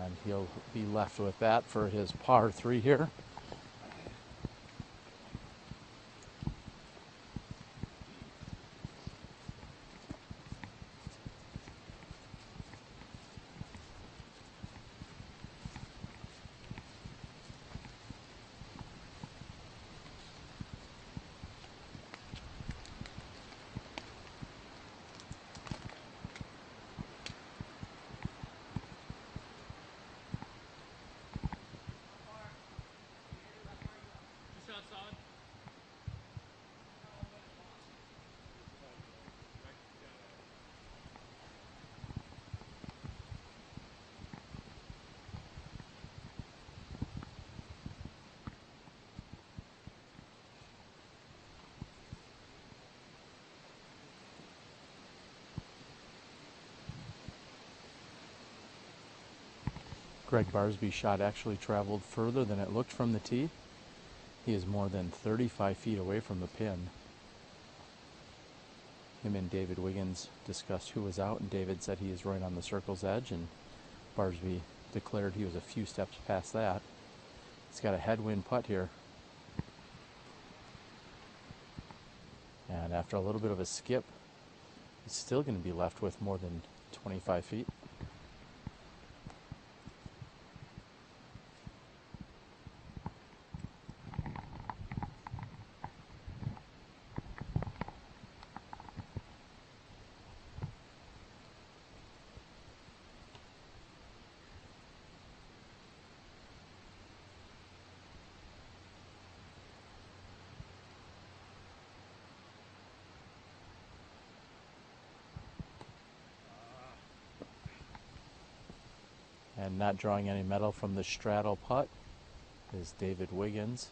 And he'll be left with that for his par 3 here. Gregg Barsby's shot actually traveled further than it looked from the tee. He is more than 35 feet away from the pin. Him and David Wiggins discussed who was out, and David said he is right on the circle's edge, and Barsby declared he was a few steps past that. He's got a headwind putt here. And after a little bit of a skip, he's still going to be left with more than 25 feet. And not drawing any metal from the straddle putt is David Wiggins.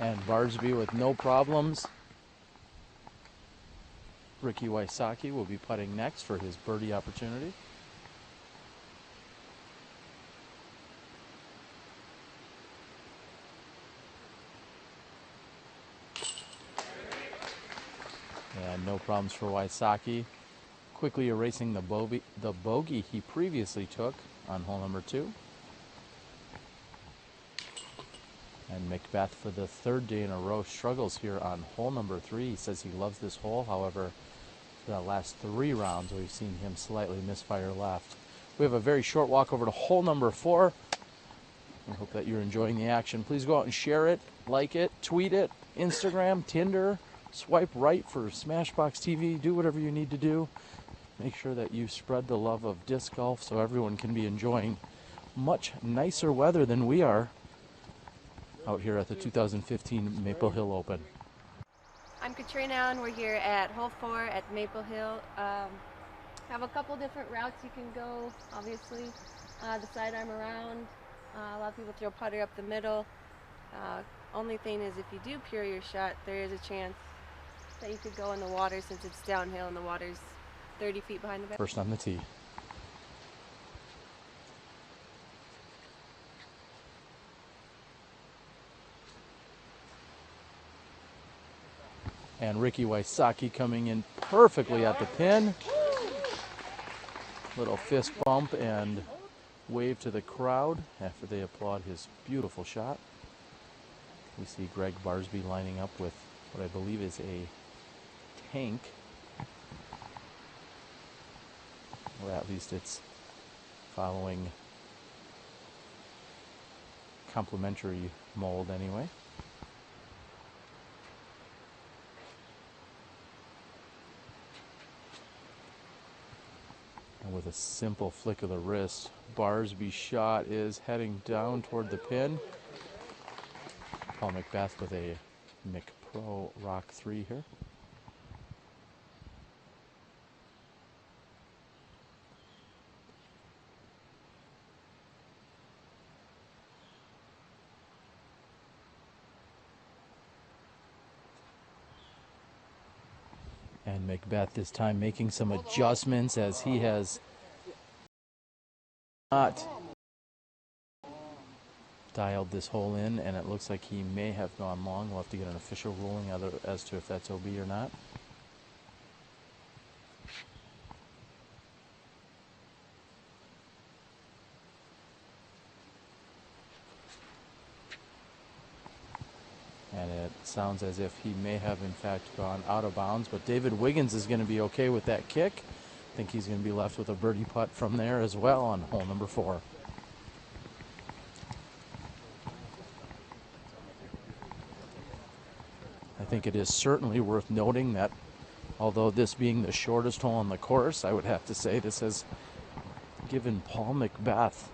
And Barsby with no problems. Ricky Wysocki will be putting next for his birdie opportunity. And no problems for Wysocki. Quickly erasing the bogey he previously took on hole number 2. And McBeth, for the third day in a row, struggles here on hole number 3. He says he loves this hole. However, for the last 3 rounds, we've seen him slightly misfire left. We have a very short walk over to hole number 4. I hope that you're enjoying the action. Please go out and share it, like it, tweet it, Instagram, Tinder, swipe right for SmashBoxxTV. Do whatever you need to do. Make sure that you spread the love of disc golf so everyone can be enjoying much nicer weather than we are out here at the 2015 Maple Hill Open. I'm Katrina and we're here at hole 4 at Maple Hill. Have a couple different routes you can go, obviously. The sidearm around. A lot of people throw putter up the middle. Only thing is if you do pure your shot, there is a chance that you could go in the water since it's downhill and the water's 30 feet behind the bag. First on the tee. And Ricky Wysocki coming in perfectly at the pin. Little fist bump and wave to the crowd after they applaud his beautiful shot. We see Gregg Barsby lining up with what I believe is a tank. Or at least it's following complimentary mold anyway. And with a simple flick of the wrist, Barsby's shot is heading down toward the pin. Paul McBeth with a McPro Rock 3 here. And McBeth this time making some adjustments as he has not dialed this hole in, and it looks like he may have gone long. We'll have to get an official ruling as to if that's OB or not. And it sounds as if he may have in fact gone out of bounds, but David Wiggins is going to be okay with that kick. I think he's going to be left with a birdie putt from there as well on hole number 4. I think it is certainly worth noting that although this being the shortest hole on the course, I would have to say this has given Paul McBeth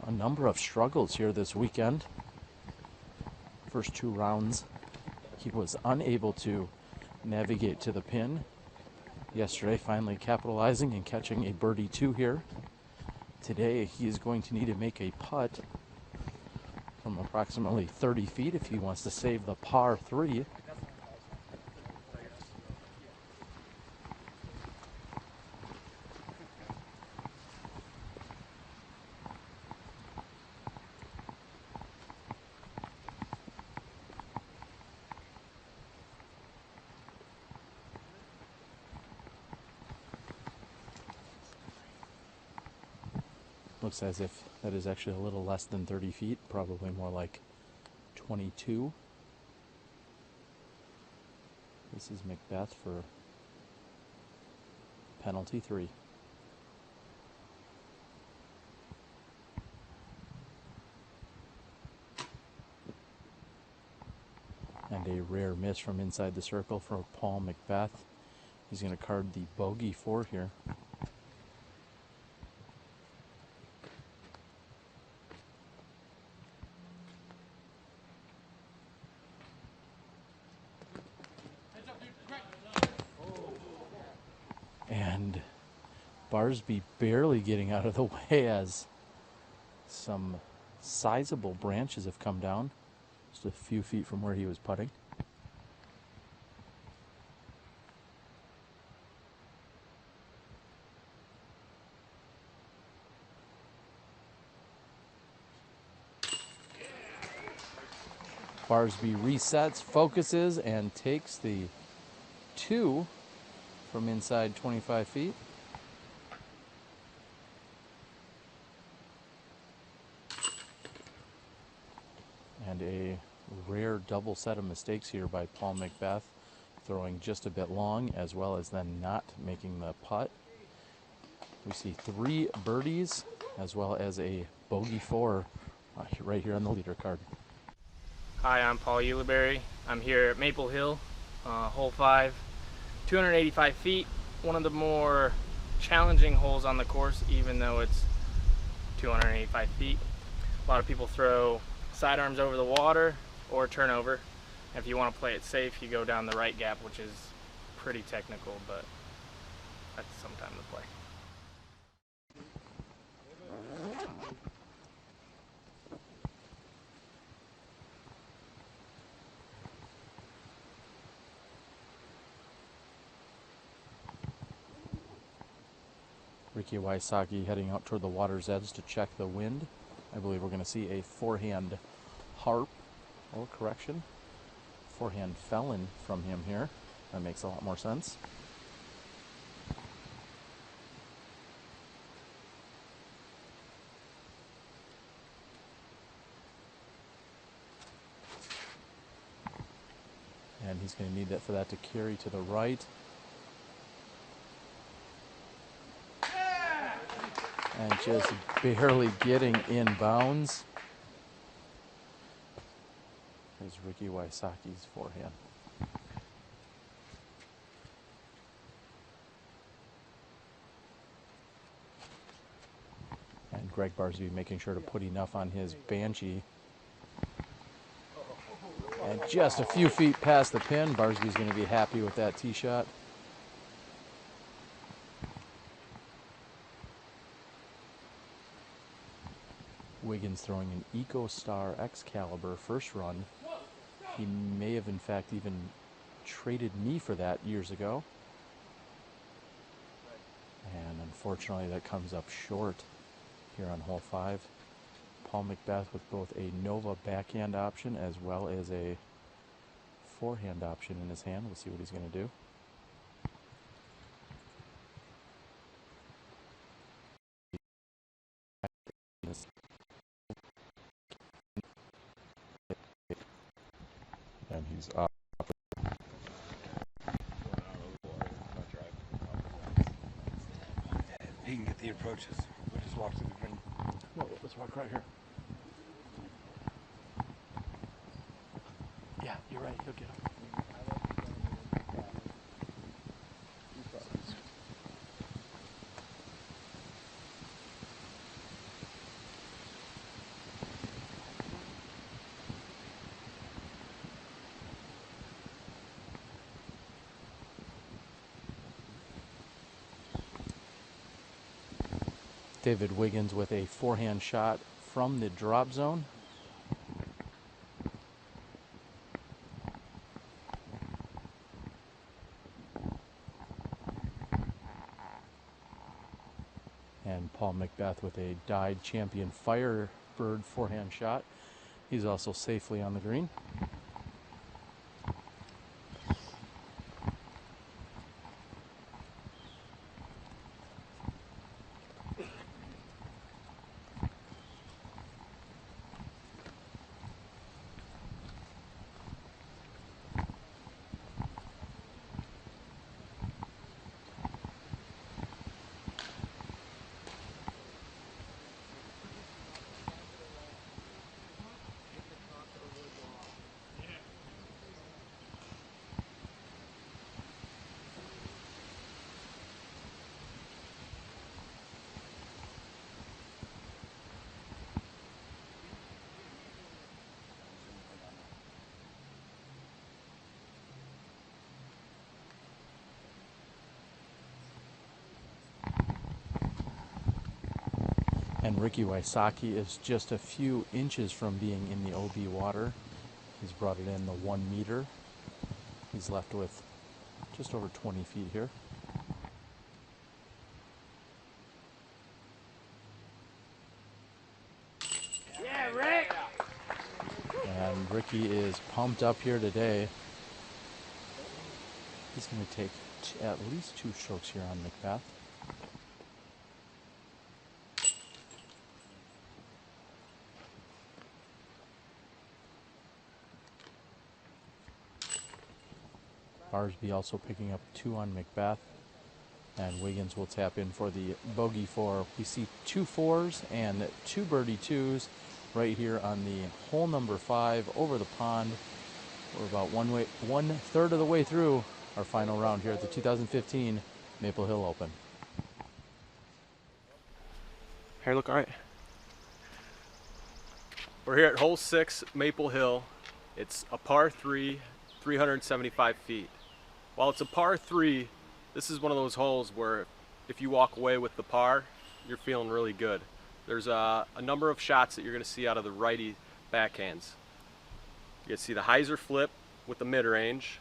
a number of struggles here this weekend. First 2 rounds, he was unable to navigate to the pin. Yesterday, finally capitalizing and catching a birdie 2 here. Today, he is going to need to make a putt from approximately 30 feet if he wants to save the par 3. Looks as if that is actually a little less than 30 feet, probably more like 22. This is McBeth for penalty 3. And a rare miss from inside the circle for Paul McBeth. He's going to card the bogey 4 here. And Barsby barely getting out of the way as some sizable branches have come down just a few feet from where he was putting. Barsby resets, focuses, and takes the 2 from inside 25 feet. And a rare double set of mistakes here by Paul McBeth, throwing just a bit long as well as then not making the putt. We see 3 birdies as well as a bogey 4 right here on the leader card. Hi, I'm Paul Uliberry. I'm here at Maple Hill, hole 5, 285 feet, one of the more challenging holes on the course, even though it's 285 feet. A lot of people throw sidearms over the water or turn over. If you want to play it safe, you go down the right gap, which is pretty technical, but that's some time to play. Ricky Wysocki heading out toward the water's edge to check the wind. I believe we're going to see a forehand harp, or correction, forehand felon from him here. That makes a lot more sense. And he's going to need that for that to carry to the right. And just barely getting in bounds is Ricky Wysocki's forehand. And Gregg Barsby making sure to put enough on his Banshee. And just a few feet past the pin, Barsby's going to be happy with that tee shot. Wiggins throwing an EcoStar Excalibur first run. He may have in fact even traded me for that years ago. And unfortunately that comes up short here on hole 5. Paul McBeth with both a Nova backhand option as well as a forehand option in his hand. We'll see what he's going to do. And he's up. He can get the approaches. We'll just walk through the green. No, let's walk right here. Yeah, you're right. He'll get him. David Wiggins with a forehand shot from the drop zone. And Paul McBeth with a dyed champion Firebird forehand shot. He's also safely on the green. And Ricky Wysocki is just a few inches from being in the OB water. He's brought it in the 1 meter. He's left with just over 20 feet here. Yeah, Rick! And Ricky is pumped up here today. He's going to take at least 2 strokes here on McBeth. Barsby also picking up 2 on McBeth. And Wiggins will tap in for the bogey 4. We see 2 4s and 2 birdie 2s right here on the hole number 5 over the pond. We're about 1/3 of the way through our final round here at the 2015 Maple Hill Open. Hair look all right. We're here at hole 6, Maple Hill. It's a par 3, 375 feet. While it's a par 3, this is one of those holes where if you walk away with the par, you're feeling really good. There's a number of shots that you're going to see out of the righty backhands. You can see the hyzer flip with the mid-range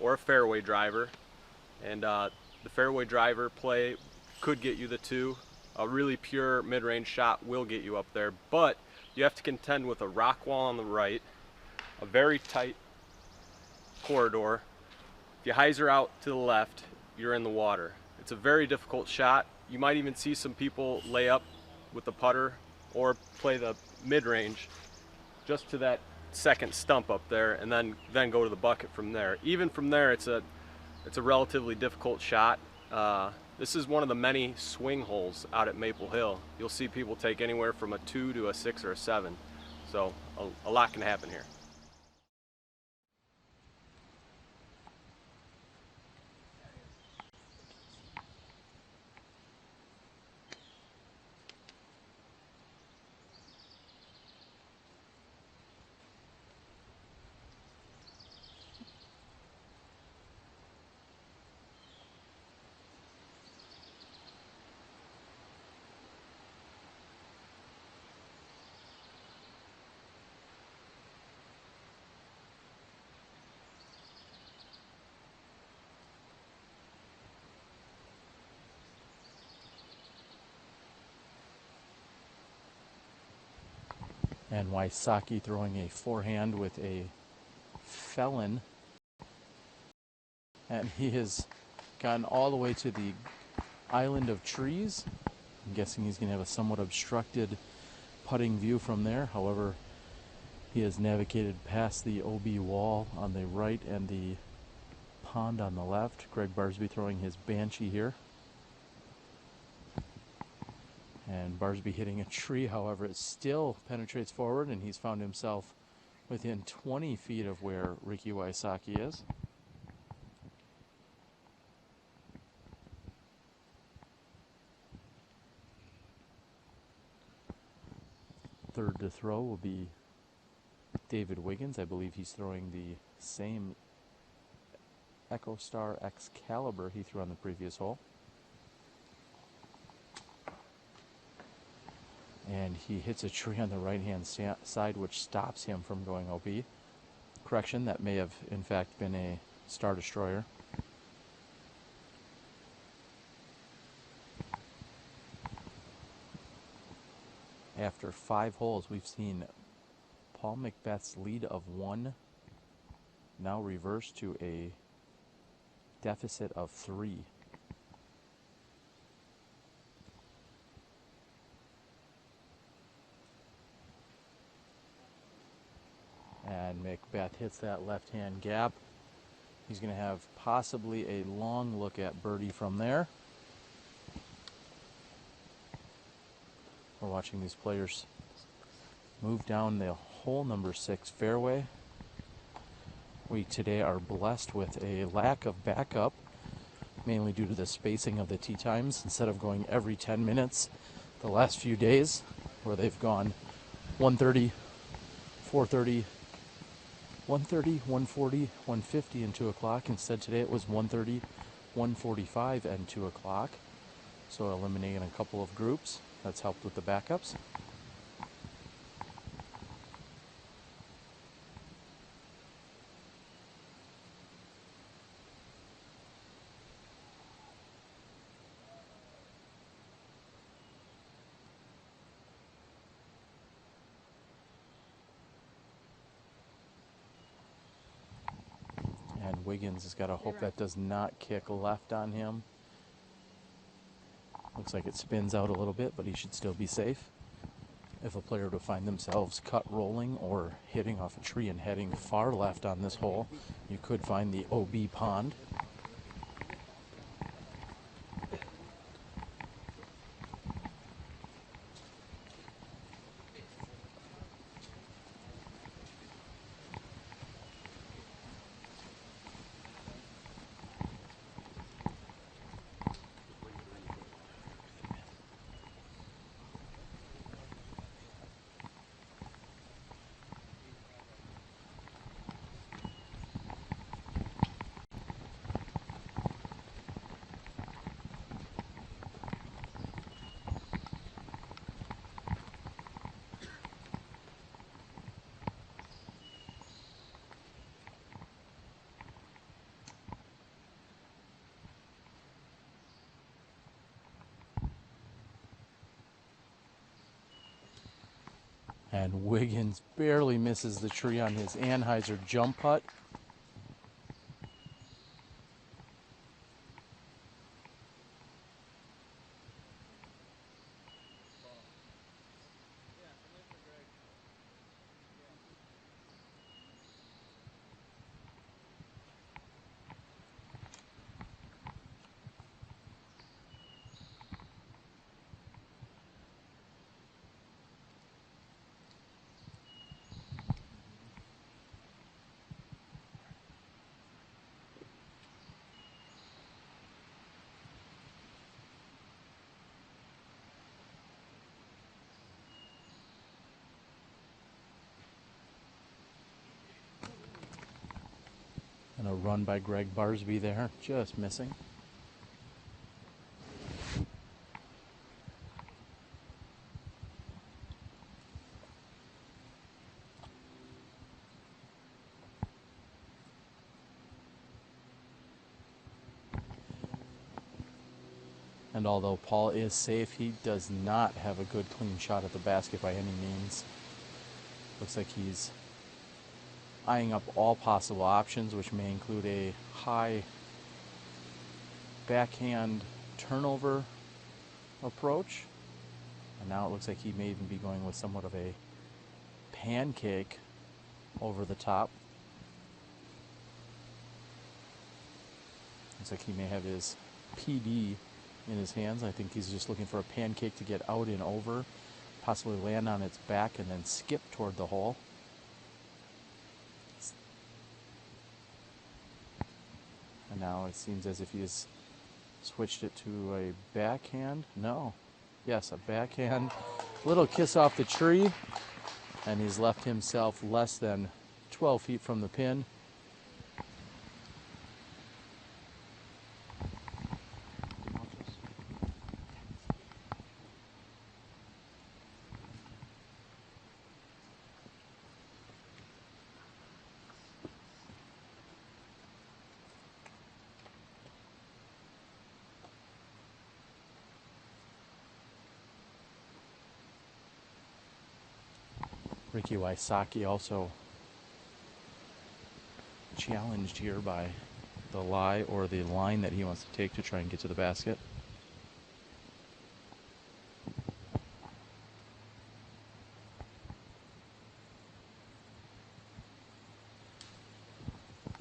or a fairway driver. And the fairway driver play could get you the 2. A really pure mid-range shot will get you up there, but you have to contend with a rock wall on the right, a very tight corridor. If you hyzer out to the left, you're in the water. It's a very difficult shot. You might even see some people lay up with the putter or play the mid-range just to that second stump up there and then go to the bucket from there. Even from there, it's a relatively difficult shot. This is one of the many swing holes out at Maple Hill. You'll see people take anywhere from a 2 to a 6 or a 7. So a lot can happen here. And Wysocki throwing a forehand with a felon. And he has gotten all the way to the island of trees. I'm guessing he's going to have a somewhat obstructed putting view from there. However, he has navigated past the OB wall on the right and the pond on the left. Gregg Barsby throwing his Banshee here. And Barsby hitting a tree, however, it still penetrates forward, and he's found himself within 20 feet of where Ricky Wysocki is. Third to throw will be David Wiggins. I believe he's throwing the same EchoStar Excalibur he threw on the previous hole. And he hits a tree on the right-hand side, which stops him from going OB. Correction, that may have, in fact, been a Star Destroyer. After 5 holes, we've seen Paul McBeth's lead of 1 now reversed to a deficit of 3. And McBeth hits that left-hand gap. He's going to have possibly a long look at birdie from there. We're watching these players move down the hole number 6 fairway. We today are blessed with a lack of backup, mainly due to the spacing of the tee times. Instead of going every 10 minutes the last few days, where they've gone 1:30, 4:30, 1:30, 1:40, 1:50, and 2 o'clock. Instead, today it was 1:30, 1:45, and 2 o'clock. So eliminating a couple of groups. That's helped with the backups. And Wiggins has got to hope that does not kick left on him. Looks like it spins out a little bit, but he should still be safe. If a player would find themselves cut rolling or hitting off a tree and heading far left on this hole, you could find the OB pond. And Wiggins barely misses the tree on his Anheuser jump putt. And a run by Gregg Barsby there, just missing. And although Paul is safe, he does not have a good clean shot at the basket by any means. Looks like he's eyeing up all possible options, which may include a high backhand turnover approach. And now it looks like he may even be going with somewhat of a pancake over the top. Looks like he may have his PD in his hands. I think he's just looking for a pancake to get out and over, possibly land on its back and then skip toward the hole. And now it seems as if he has switched it to a backhand. No. Yes, a backhand. Little kiss off the tree. And he's left himself less than 12 feet from the pin. Ricky Wysocki also challenged here by the lie or the line that he wants to take to try and get to the basket.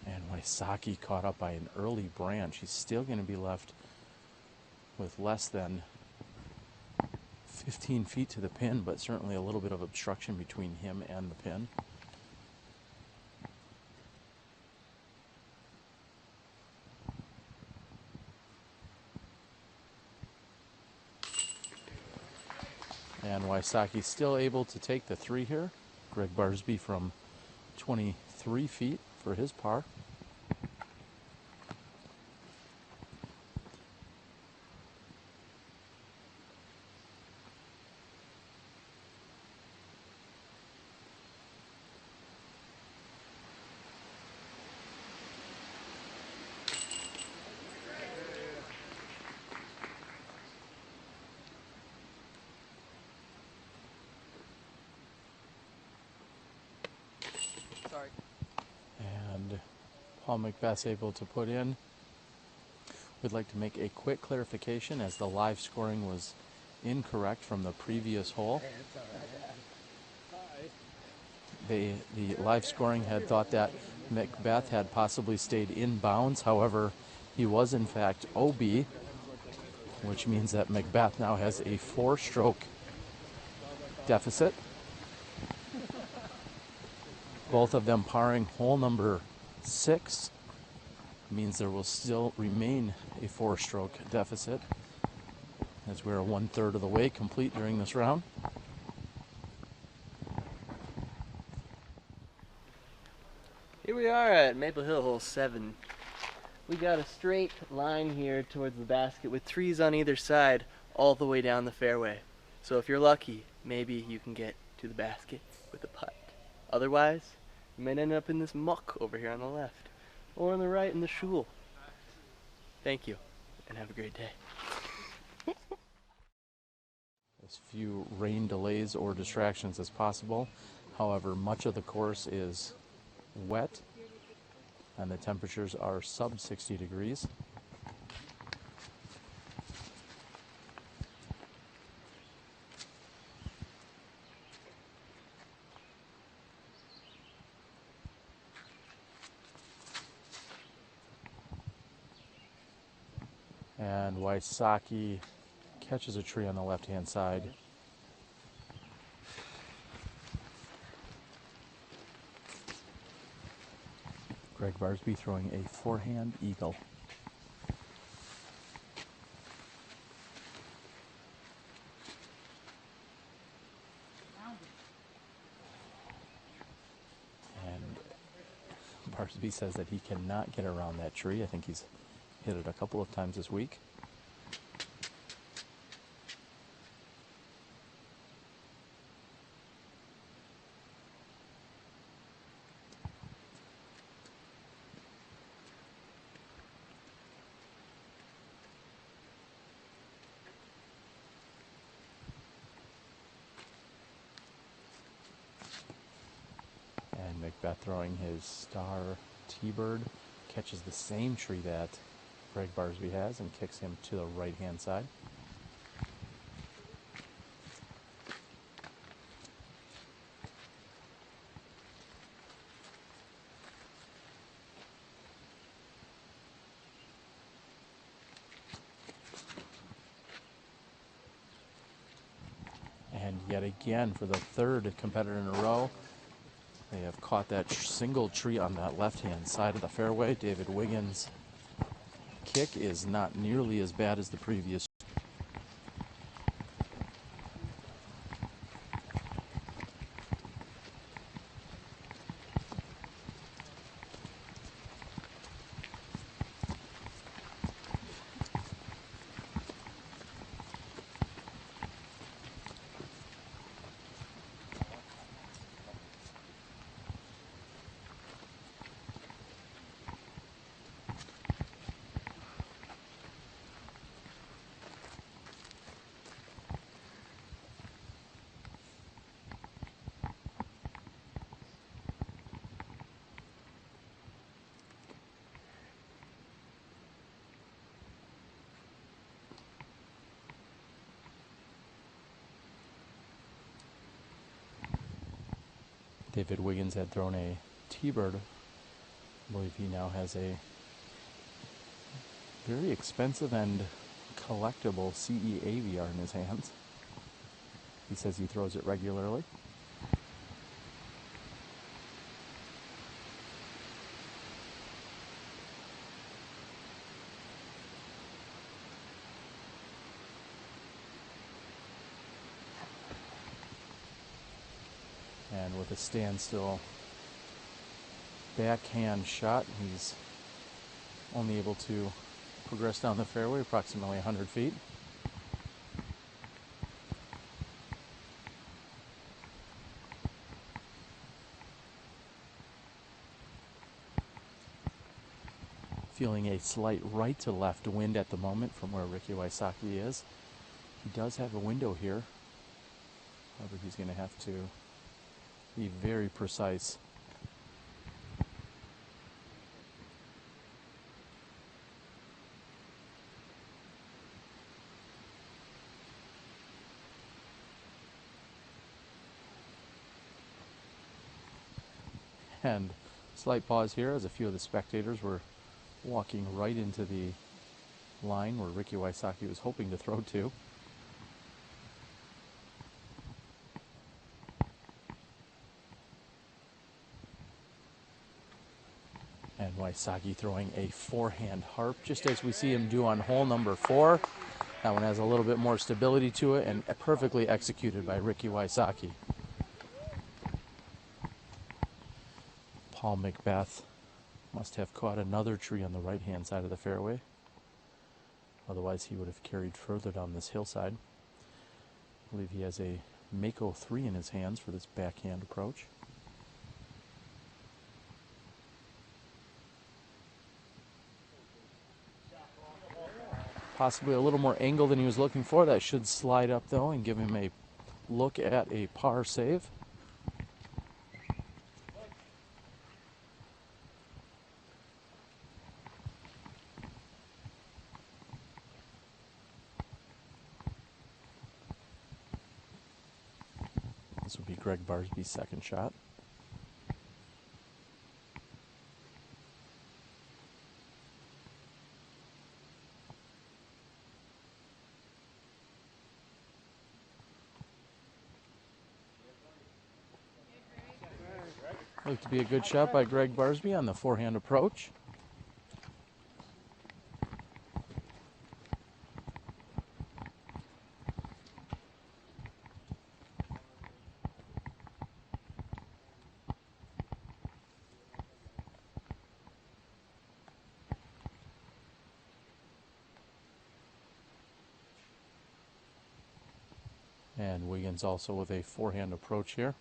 And Wysocki caught up by an early branch. He's still going to be left with less than 15 feet to the pin, but certainly a little bit of obstruction between him and the pin. And Wysocki still able to take the three here. Gregg Barsby from 23 feet for his par. Sorry. And Paul McBeth able to put in. We'd like to make a quick clarification as the live scoring was incorrect from the previous hole. The live scoring had thought that McBeth had possibly stayed in bounds. However, he was in fact OB, which means that McBeth now has a 4-stroke deficit. Both of them parring hole number 6 means there will still remain a 4-stroke deficit, as we're 1/3 of the way complete during this round. Here we are at Maple Hill hole 7. We got a straight line here towards the basket with trees on either side all the way down the fairway. So if you're lucky, maybe you can get to the basket with a putt. Otherwise, you might end up in this muck over here on the left, or on the right in the shul. Thank you, and have a great day. As few rain delays or distractions as possible. However, much of the course is wet, and the temperatures are sub 60 degrees. And Wysocki catches a tree on the left-hand side. Gregg Barsby throwing a forehand eagle. And Barsby says that he cannot get around that tree. I think he's hit it a couple of times this week. And McBeth throwing his star T-bird, catches the same tree that Gregg Barsby has and kicks him to the right-hand side. And yet again, for the third competitor in a row, they have caught that single tree on that left-hand side of the fairway. David Wiggins' kick is not nearly as bad as the previous. David Wiggins had thrown a T-bird. I believe he now has a very expensive and collectible CE AVR in his hands. He says he throws it regularly. And with a standstill backhand shot, he's only able to progress down the fairway approximately 100 feet. Feeling a slight right to left wind at the moment from where Ricky Wysocki is. He does have a window here. However, he's going to have to be very precise. And slight pause here as a few of the spectators were walking right into the line where Ricky Wysocki was hoping to throw to. And Wysocki throwing a forehand harp, just as we see him do on hole number 4. That one has a little bit more stability to it and perfectly executed by Ricky Wysocki. Paul McBeth must have caught another tree on the right-hand side of the fairway. Otherwise, he would have carried further down this hillside. I believe he has a Mako 3 in his hands for this backhand approach. Possibly a little more angle than he was looking for. That should slide up, though, and give him a look at a par save. This would be Gregg Barsby's second shot. Looked to be a good shot by Gregg Barsby on the forehand approach. And Wiggins also with a forehand approach here.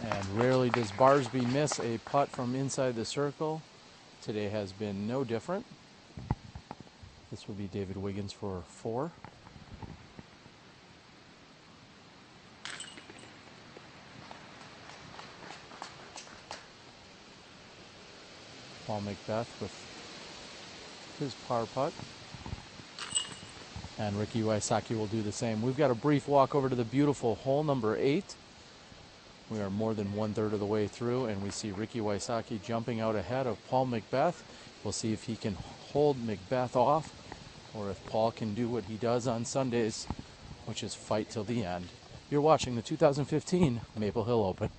And rarely does Barsby miss a putt from inside the circle. Today has been no different. This will be David Wiggins for 4. Paul McBeth with his par putt. And Ricky Wysocki will do the same. We've got a brief walk over to the beautiful hole number 8. We are more than 1/3 of the way through, and we see Ricky Wysocki jumping out ahead of Paul McBeth. We'll see if he can hold McBeth off, or if Paul can do what he does on Sundays, which is fight till the end. You're watching the 2015 Maple Hill Open.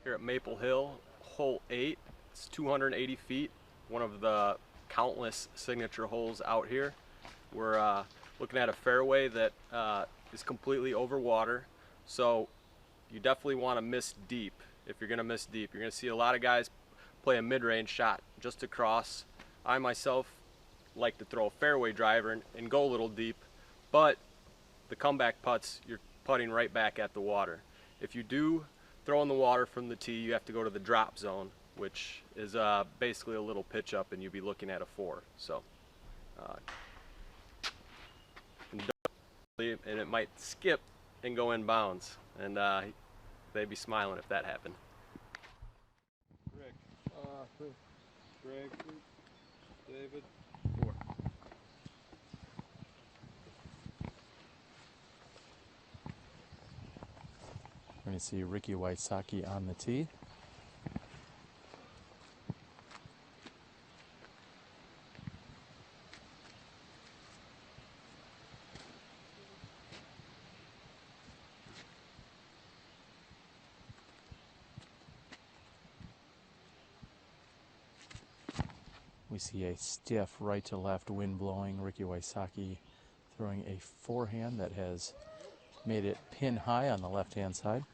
Here at Maple Hill, hole 8. It's 280 feet, one of the countless signature holes out here. We're looking at a fairway that is completely over water. So you definitely want to miss deep. If you're going to miss deep, you're going to see a lot of guys play a mid-range shot just across. I myself like to throw a fairway driver and go a little deep, but the comeback putts, you're putting right back at the water. If you do throw in the water from the tee, you have to go to the drop zone, which is basically a little pitch up, and you'll be looking at a 4. So, and it might skip and go in bounds, and they'd be smiling if that happened. Rick, Greg, David, 4. We're going to see Ricky Wysocki on the tee. We see a stiff right to left wind blowing. Ricky Wysocki throwing a forehand that has made it pin high on the left-hand side.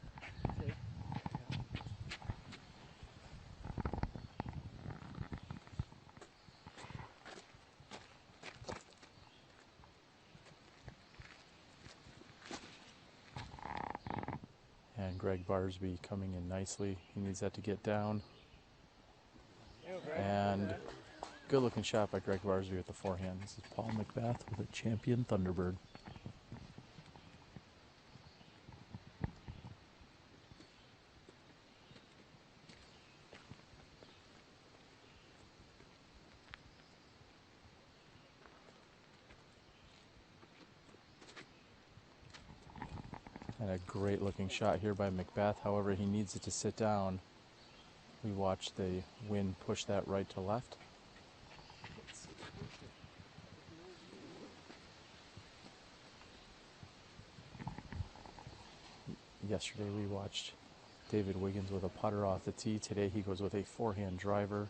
And Gregg Barsby coming in nicely. He needs that to get down. And good looking shot by Gregg Barsby with the forehand. This is Paul McBeth with a champion Thunderbird. And a great looking shot here by McBeth. However, he needs it to sit down. We watch the wind push that right to left. Yesterday we watched David Wiggins with a putter off the tee. Today he goes with a forehand driver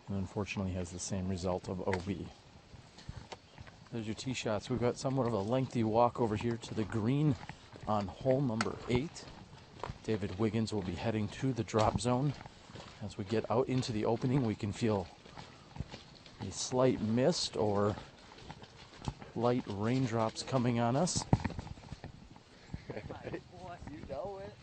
and unfortunately has the same result of OB. There's your tee shots. We've got somewhat of a lengthy walk over here to the green on hole number 8. David Wiggins will be heading to the drop zone. As we get out into the opening, we can feel a slight mist or light raindrops coming on us. You know it.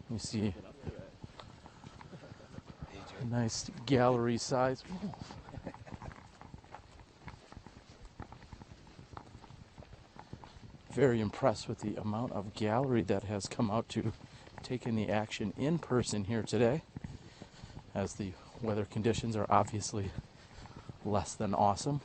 We see a nice gallery size. Very impressed with the amount of gallery that has come out to take in the action in person here today, as the weather conditions are obviously less than awesome.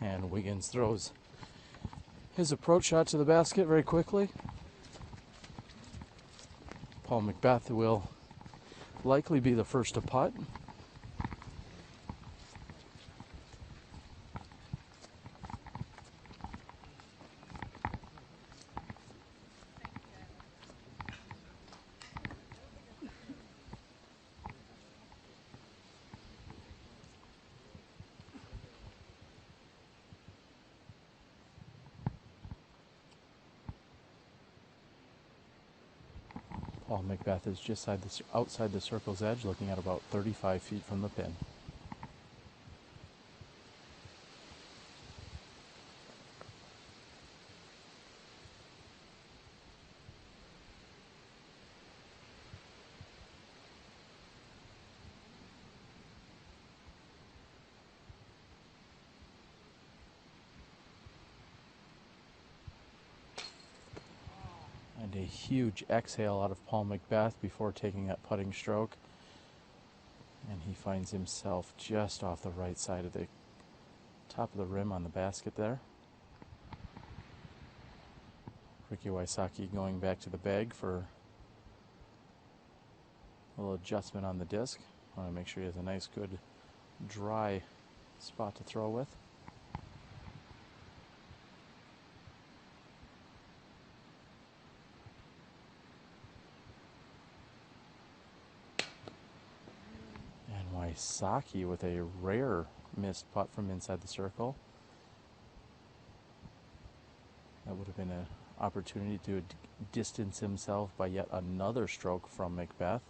And Wiggins throws his approach shot to the basket very quickly. Paul McBeth will likely be the first to putt. Paul McBeth is just outside the circle's edge, looking at about 35 feet from the pin. And a huge exhale out of Paul McBeth before taking that putting stroke. And he finds himself just off the right side of the top of the rim on the basket there. Ricky Wysocki going back to the bag for a little adjustment on the disc. I want to make sure he has a nice, good, dry spot to throw with. Wysocki with a rare missed putt from inside the circle. That would have been an opportunity to distance himself by yet another stroke from McBeth.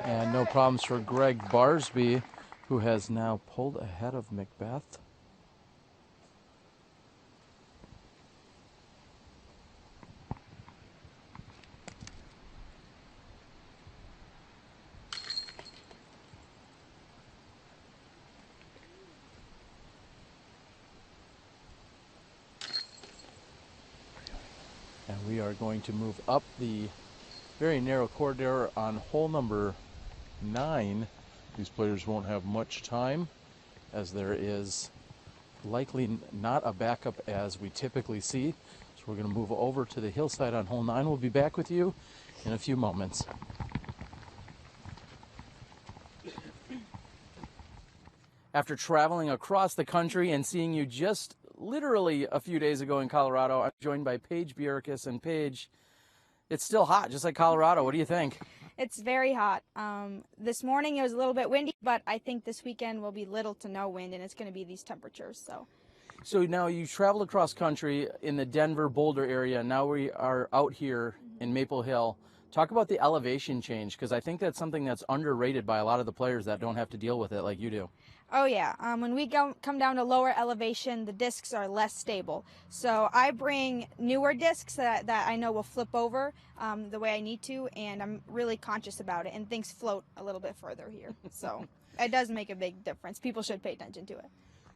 And no problems for Gregg Barsby, who has now pulled ahead of McBeth. And we are going to move up the very narrow corridor on hole number 9. These players won't have much time, as there is likely not a backup as we typically see. So we're going to move over to the hillside on hole 9. We'll be back with you in a few moments. After traveling across the country and seeing you just literally a few days ago in Colorado, I'm joined by Paige Bjerkes. And Paige, it's still hot, just like Colorado. What do you think? It's very hot. This morning it was a little bit windy, but I think this weekend will be little to no wind, and it's going to be these temperatures. So now you traveled across country in the Denver, Boulder area. Now we are out here in Maple Hill. Talk about the elevation change, because I think that's something that's underrated by a lot of the players that don't have to deal with it like you do. Oh yeah, when we come down to lower elevation, the discs are less stable. So I bring newer discs that I know will flip over the way I need to, and I'm really conscious about it, and things float a little bit further here. So it does make a big difference. People should pay attention to it.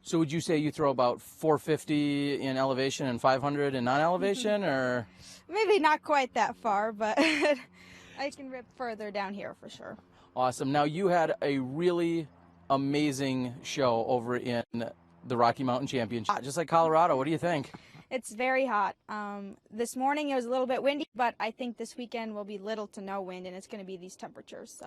So would you say you throw about 450 in elevation and 500 in non-elevation, or? Maybe not quite that far, but I can rip further down here for sure. Awesome. Now you had a really amazing show over in the Rocky Mountain Championship, just like Colorado. What do you think? It's very hot. This morning it was a little bit windy, but I think this weekend will be little to no wind, and it's going to be these temperatures.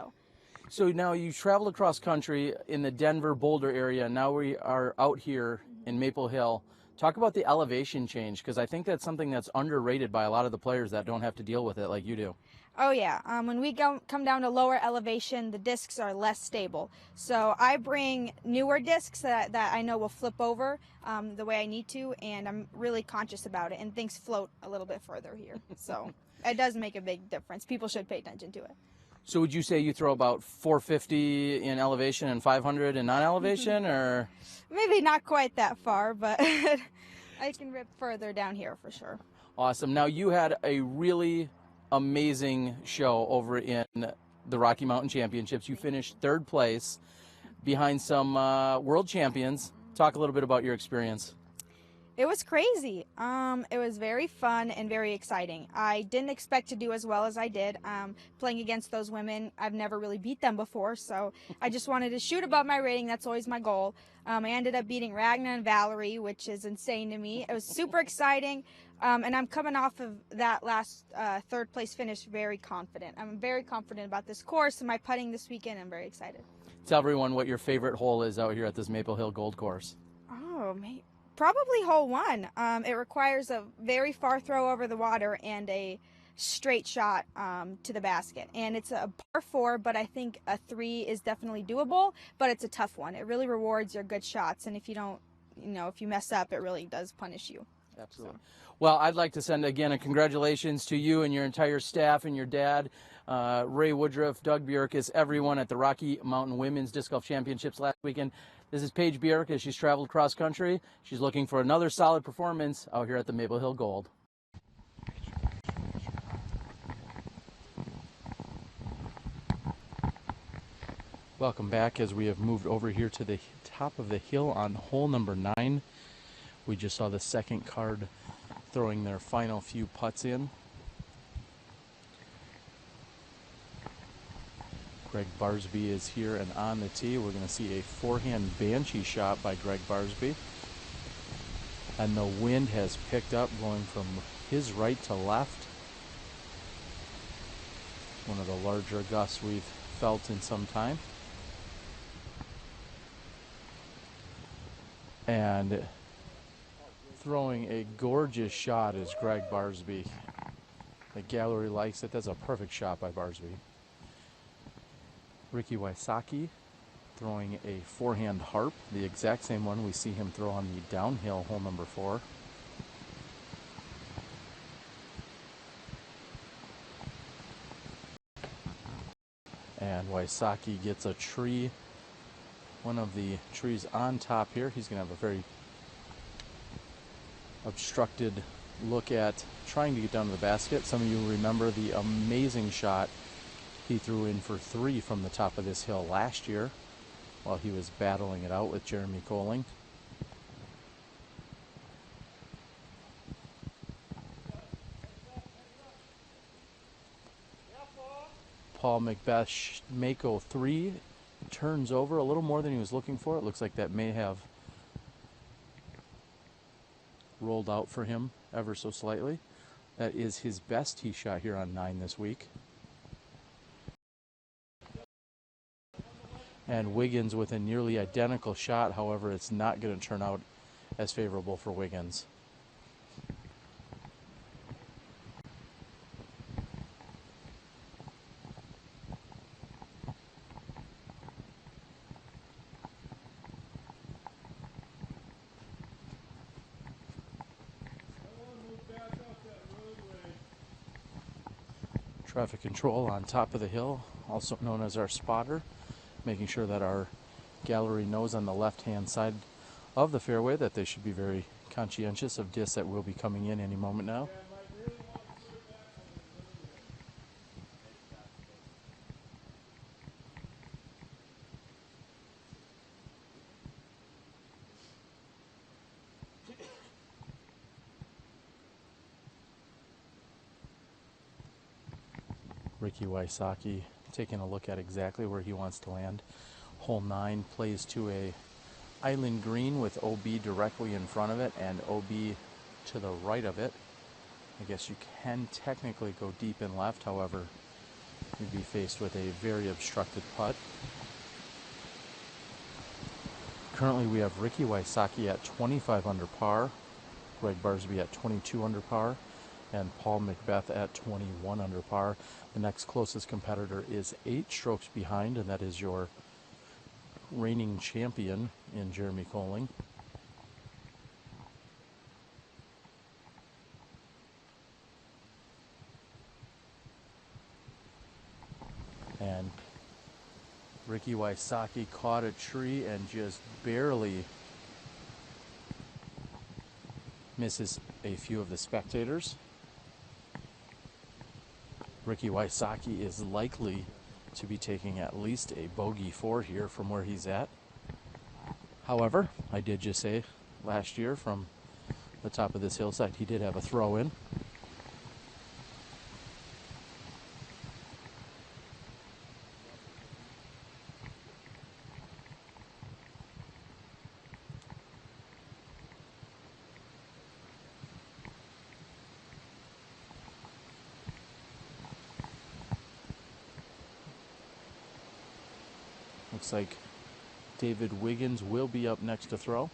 So now you traveled across country in the Denver, Boulder area. Now we are out here in Maple Hill. Talk about the elevation change, because I think that's something that's underrated by a lot of the players that don't have to deal with it like you do. Oh yeah, when we come down to lower elevation, the discs are less stable. So I bring newer discs that I know will flip over the way I need to, and I'm really conscious about it, and things float a little bit further here. So it does make a big difference. People should pay attention to it. So would you say you throw about 450 in elevation and 500 in non-elevation, or? Maybe not quite that far, but I can rip further down here for sure. Awesome. Now you had a really amazing show over in the Rocky Mountain Championships. You finished 3rd place behind some world champions. Talk a little bit about your experience. It was crazy. It was very fun and very exciting. I didn't expect to do as well as I did. Playing against those women, I've never really beat them before, so I just wanted to shoot above my rating. That's always my goal. I ended up beating Ragna and Valerie, which is insane to me. It was super exciting, and I'm coming off of that last 3rd place finish very confident. I'm very confident about this course and my putting this weekend. I'm very excited. Tell everyone what your favorite hole is out here at this Maple Hill Gold Course. Oh, probably hole 1. It requires a very far throw over the water and a straight shot to the basket. And it's a par 4, but I think a 3 is definitely doable, but it's a tough one. It really rewards your good shots, and if you don't, if you mess up, it really does punish you. Absolutely. Well, I'd like to send again a congratulations to you and your entire staff and your dad, Ray Woodruff, Doug Bjerkes, everyone at the Rocky Mountain Women's Disc Golf Championships last weekend. This is Paige Bjerkes. She's traveled cross country. She's looking for another solid performance out here at the Maple Hill Gold. Welcome back as we have moved over here to the top of the hill on hole number 9. We just saw the second card throwing their final few putts in. Gregg Barsby is here and on the tee. We're going to see a forehand banshee shot by Gregg Barsby. And the wind has picked up, going from his right to left. One of the larger gusts we've felt in some time. And throwing a gorgeous shot is Gregg Barsby. The gallery likes it. That's a perfect shot by Barsby. Ricky Wysocki throwing a forehand harp, the exact same one we see him throw on the downhill hole number 4. And Wysocki gets a tree, one of the trees on top here. He's going to have a very obstructed look at trying to get down to the basket. Some of you remember the amazing shot he threw in for 3 from the top of this hill last year while he was battling it out with Jeremy Coling. Paul McBeth, Mako 3, turns over a little more than he was looking for. It looks like that may have rolled out for him ever so slightly. That is his best tee shot here on 9 this week. And Wiggins with a nearly identical shot. However, it's not going to turn out as favorable for Wiggins. Traffic control on top of the hill, also known as our spotter, making sure that our gallery knows on the left-hand side of the fairway that they should be very conscientious of discs that will be coming in any moment now. Ricky Wysocki taking a look at exactly where he wants to land. Hole 9 plays to a island green with OB directly in front of it and OB to the right of it. I guess you can technically go deep and left, however, you'd be faced with a very obstructed putt. Currently we have Ricky Wysocki at 25 under par, Gregg Barsby at 22 under par, and Paul McBeth at 21 under par. The next closest competitor is 8 strokes behind, and that is your reigning champion in Jeremy Colling. And Ricky Wysocki caught a tree and just barely misses a few of the spectators. Ricky Wysocki is likely to be taking at least a bogey 4 here from where he's at. However, I did just say last year from the top of this hillside he did have a throw in. Looks like David Wiggins will be up next to throw.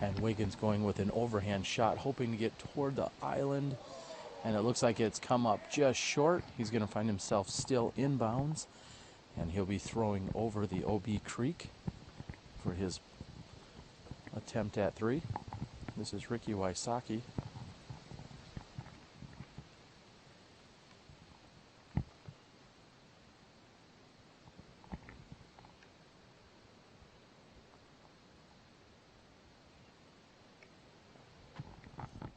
And Wiggins going with an overhand shot, hoping to get toward the island. And it looks like it's come up just short. He's going to find himself still inbounds. And he'll be throwing over the OB Creek for his attempt at 3. This is Ricky Wysocki.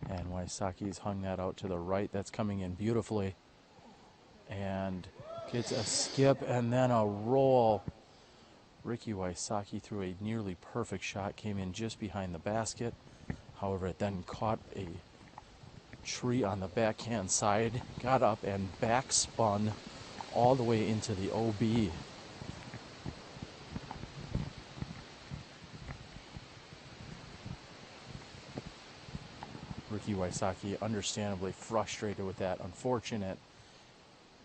And Wysocki's hung that out to the right. That's coming in beautifully. And gets a skip and then a roll. Ricky Wysocki threw a nearly perfect shot, came in just behind the basket. However, it then caught a tree on the backhand side, got up and back spun all the way into the OB. Ricky Wysocki understandably frustrated with that unfortunate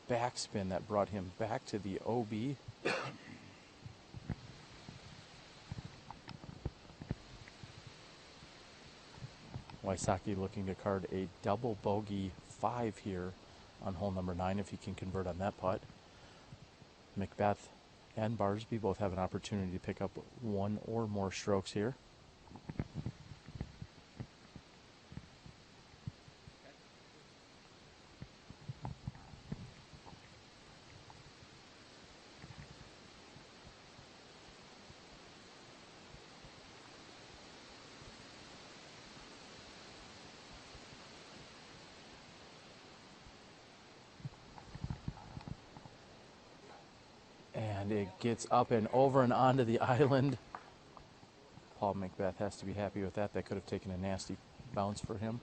backspin that brought him back to the OB. Wysocki looking to card a double bogey 5 here on hole number 9 if he can convert on that putt. McBeth and Barsby both have an opportunity to pick up 1 or more strokes here. And it gets up and over and onto the island. Paul McBeth has to be happy with that. That could have taken a nasty bounce for him.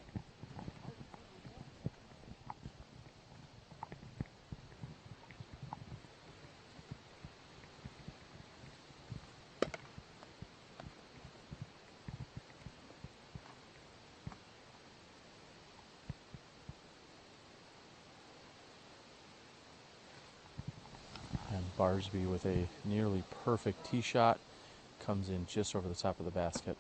Barsby with a nearly perfect tee shot comes in just over the top of the basket.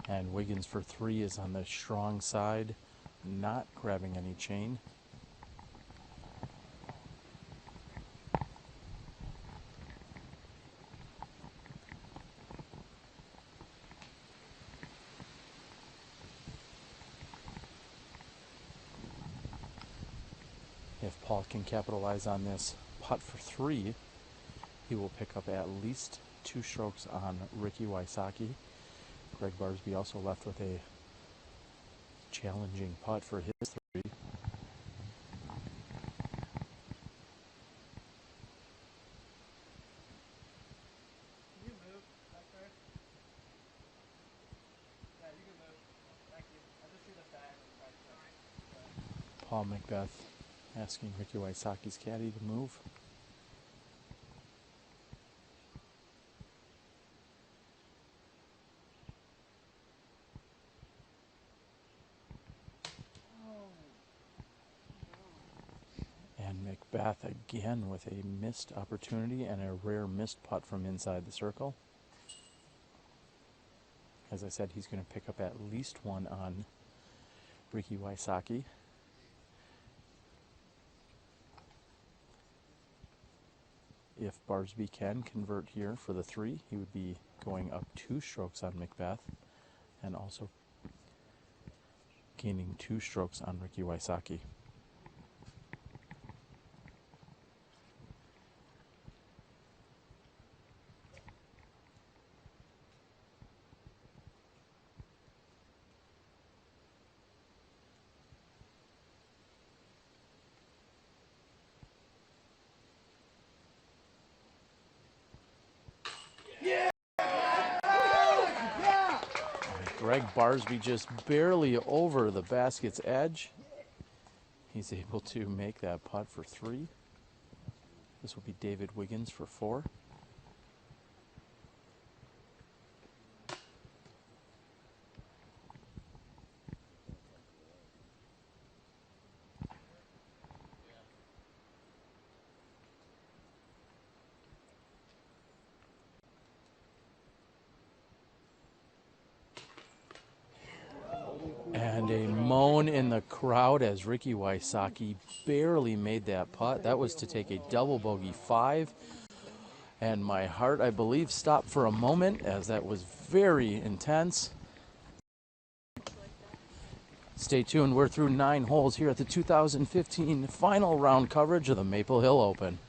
And Wiggins for three is on the strong side, not grabbing any chain. If Paul can capitalize on this putt for three, he will pick up at least 2 strokes on Ricky Wysocki. Gregg Barsby also left with a challenging putt for his three. Can you move back there? Yeah, you can move. Thank you. I just see the bag on the Paul McBeth asking Ricky Wysocki's caddy to move. And McBeth again with a missed opportunity and a rare missed putt from inside the circle. As I said, he's going to pick up at least one on Ricky Wysocki. If Barsby can convert here for the three, he would be going up 2 strokes on McBeth and also gaining 2 strokes on Ricky Wysocki. Gregg Barsby just barely over the basket's edge. He's able to make that putt for 3. This will be David Wiggins for 4. And a moan in the crowd as Ricky Wysocki barely made that putt. That was to take a double bogey 5. And my heart, I believe, stopped for a moment as that was very intense. Stay tuned. We're through 9 holes here at the 2015 final round coverage of the Maple Hill Open.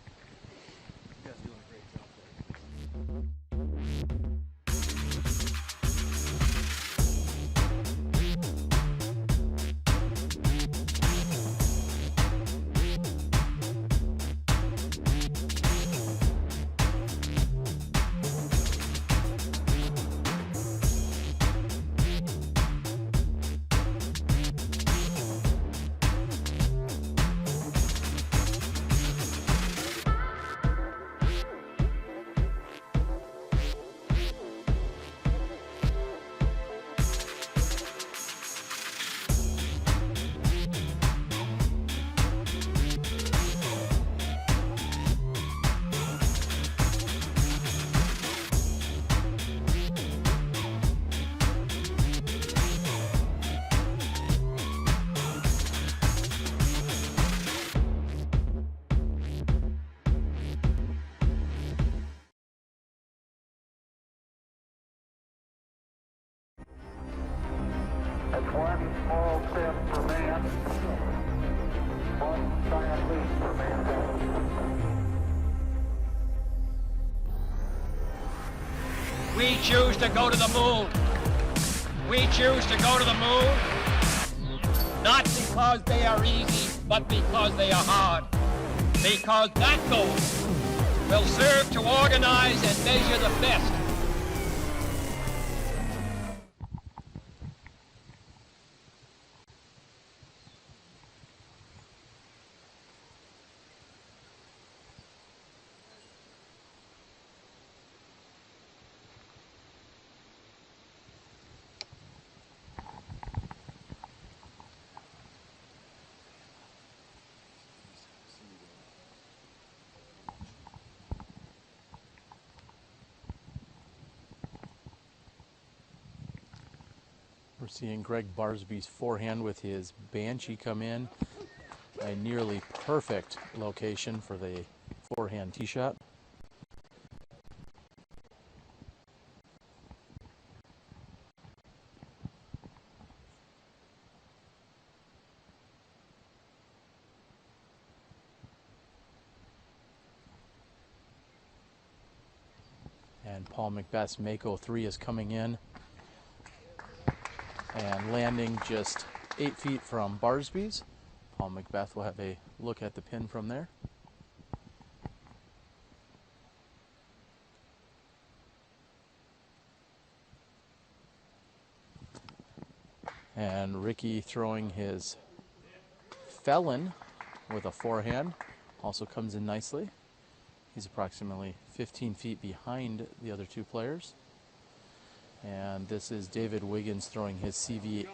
We choose to go to the moon. We choose to go to the moon, not because they are easy, but because they are hard. Because that goal will serve to organize and measure the best. We're seeing Gregg Barsby's forehand with his Banshee come in. A nearly perfect location for the forehand tee shot. And Paul McBeth's Mako 3 is coming in and landing just 8 feet from Barsby's. Paul McBeth will have a look at the pin from there. And Ricky throwing his Felon with a forehand also comes in nicely. He's approximately 15 feet behind the other two players. And this is David Wiggins throwing his CEAVR.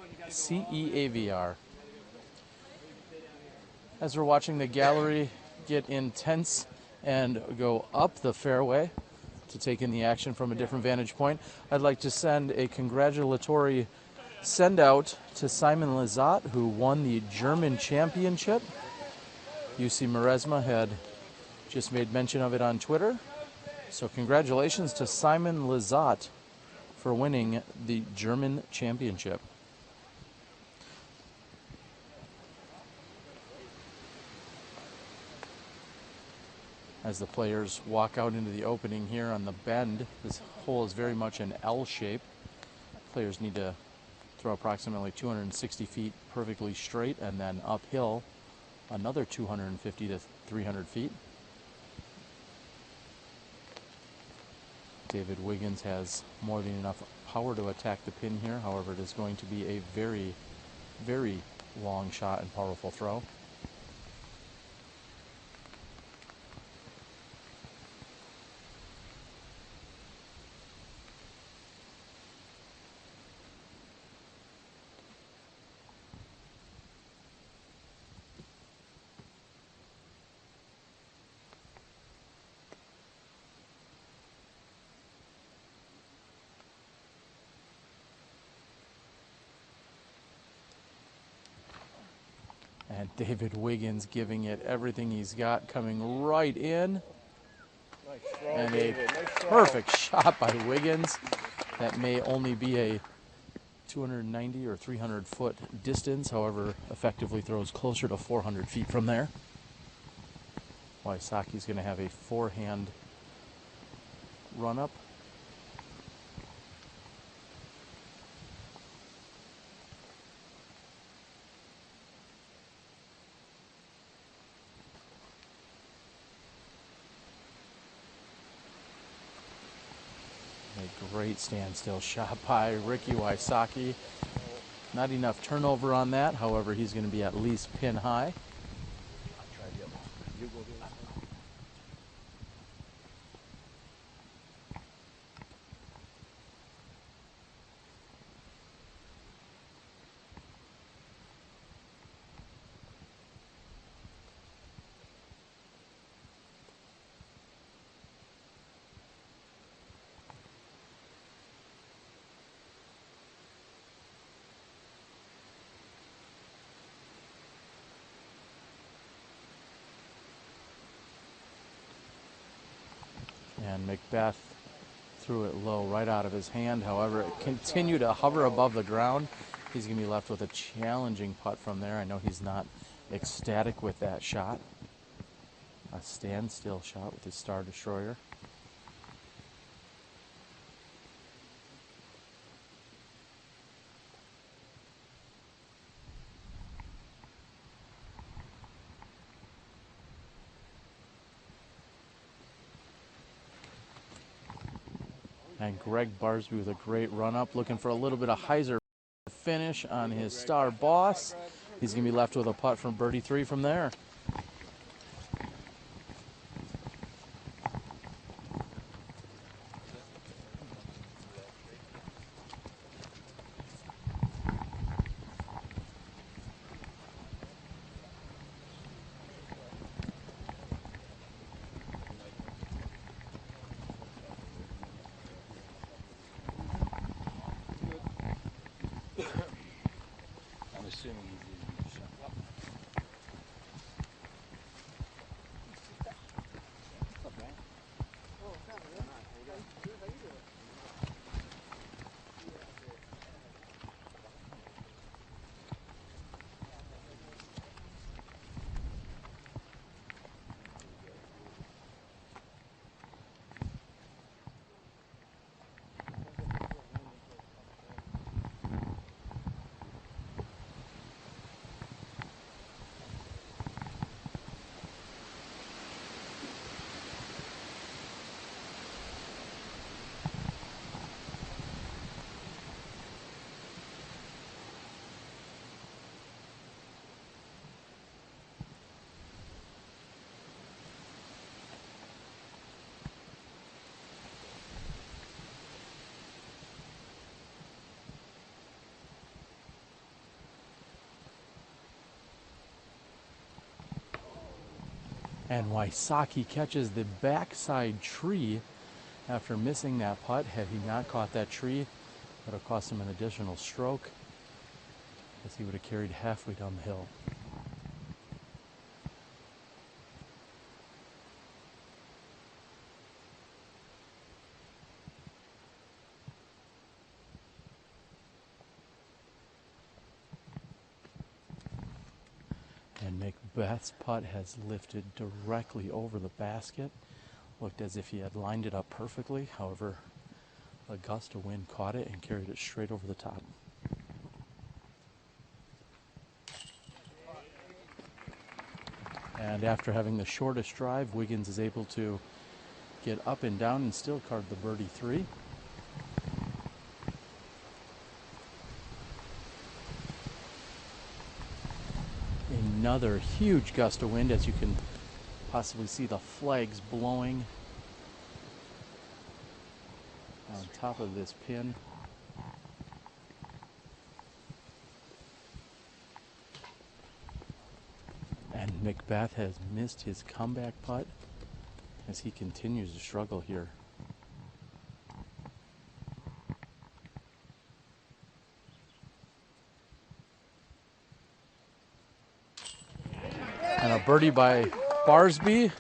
As we're watching the gallery get intense and go up the fairway to take in the action from a different vantage point, I'd like to send a congratulatory send out to Simon Lizotte, who won the German championship. UC Maresma had just made mention of it on Twitter. So congratulations to Simon Lizotte for winning the German championship. As the players walk out into the opening here on the bend, this hole is very much an L shape. Players need to throw approximately 260 feet perfectly straight and then uphill another 250 to 300 feet. David Wiggins has more than enough power to attack the pin here. However, it is going to be a very, very long shot and powerful throw. And David Wiggins giving it everything he's got, coming right in. Nice throw, And David. a Nice throw. perfect shot by Wiggins. That may only be a 290 or 300 foot distance, however, effectively throws closer to 400 feet from there. Wysocki's going to have a forehand run up. A great standstill shot by Ricky Wysocki. Not enough turnover on that, however, he's going to be at least pin high. And McBeth threw it low right out of his hand. However, it continued to hover above the ground. He's going to be left with a challenging putt from there. I know he's not ecstatic with that shot. A standstill shot with his Star Destroyer. And Gregg Barsby with a great run up, looking for a little bit of hyzer finish on his star boss. He's going to be left with a putt from birdie 3 from there. I'm assuming he's using the shot. And Wysocki catches the backside tree after missing that putt. Had he not caught that tree, it would have cost him an additional stroke, as he would have carried halfway down the hill. And McBeth's putt has lifted directly over the basket. Looked as if he had lined it up perfectly. However, a gust of wind caught it and carried it straight over the top. And after having the shortest drive, Wiggins is able to get up and down and still card the birdie 3. Another huge gust of wind, as you can possibly see the flags blowing on top of this pin. And McBeth has missed his comeback putt as he continues to struggle here. And a birdie by Barsby,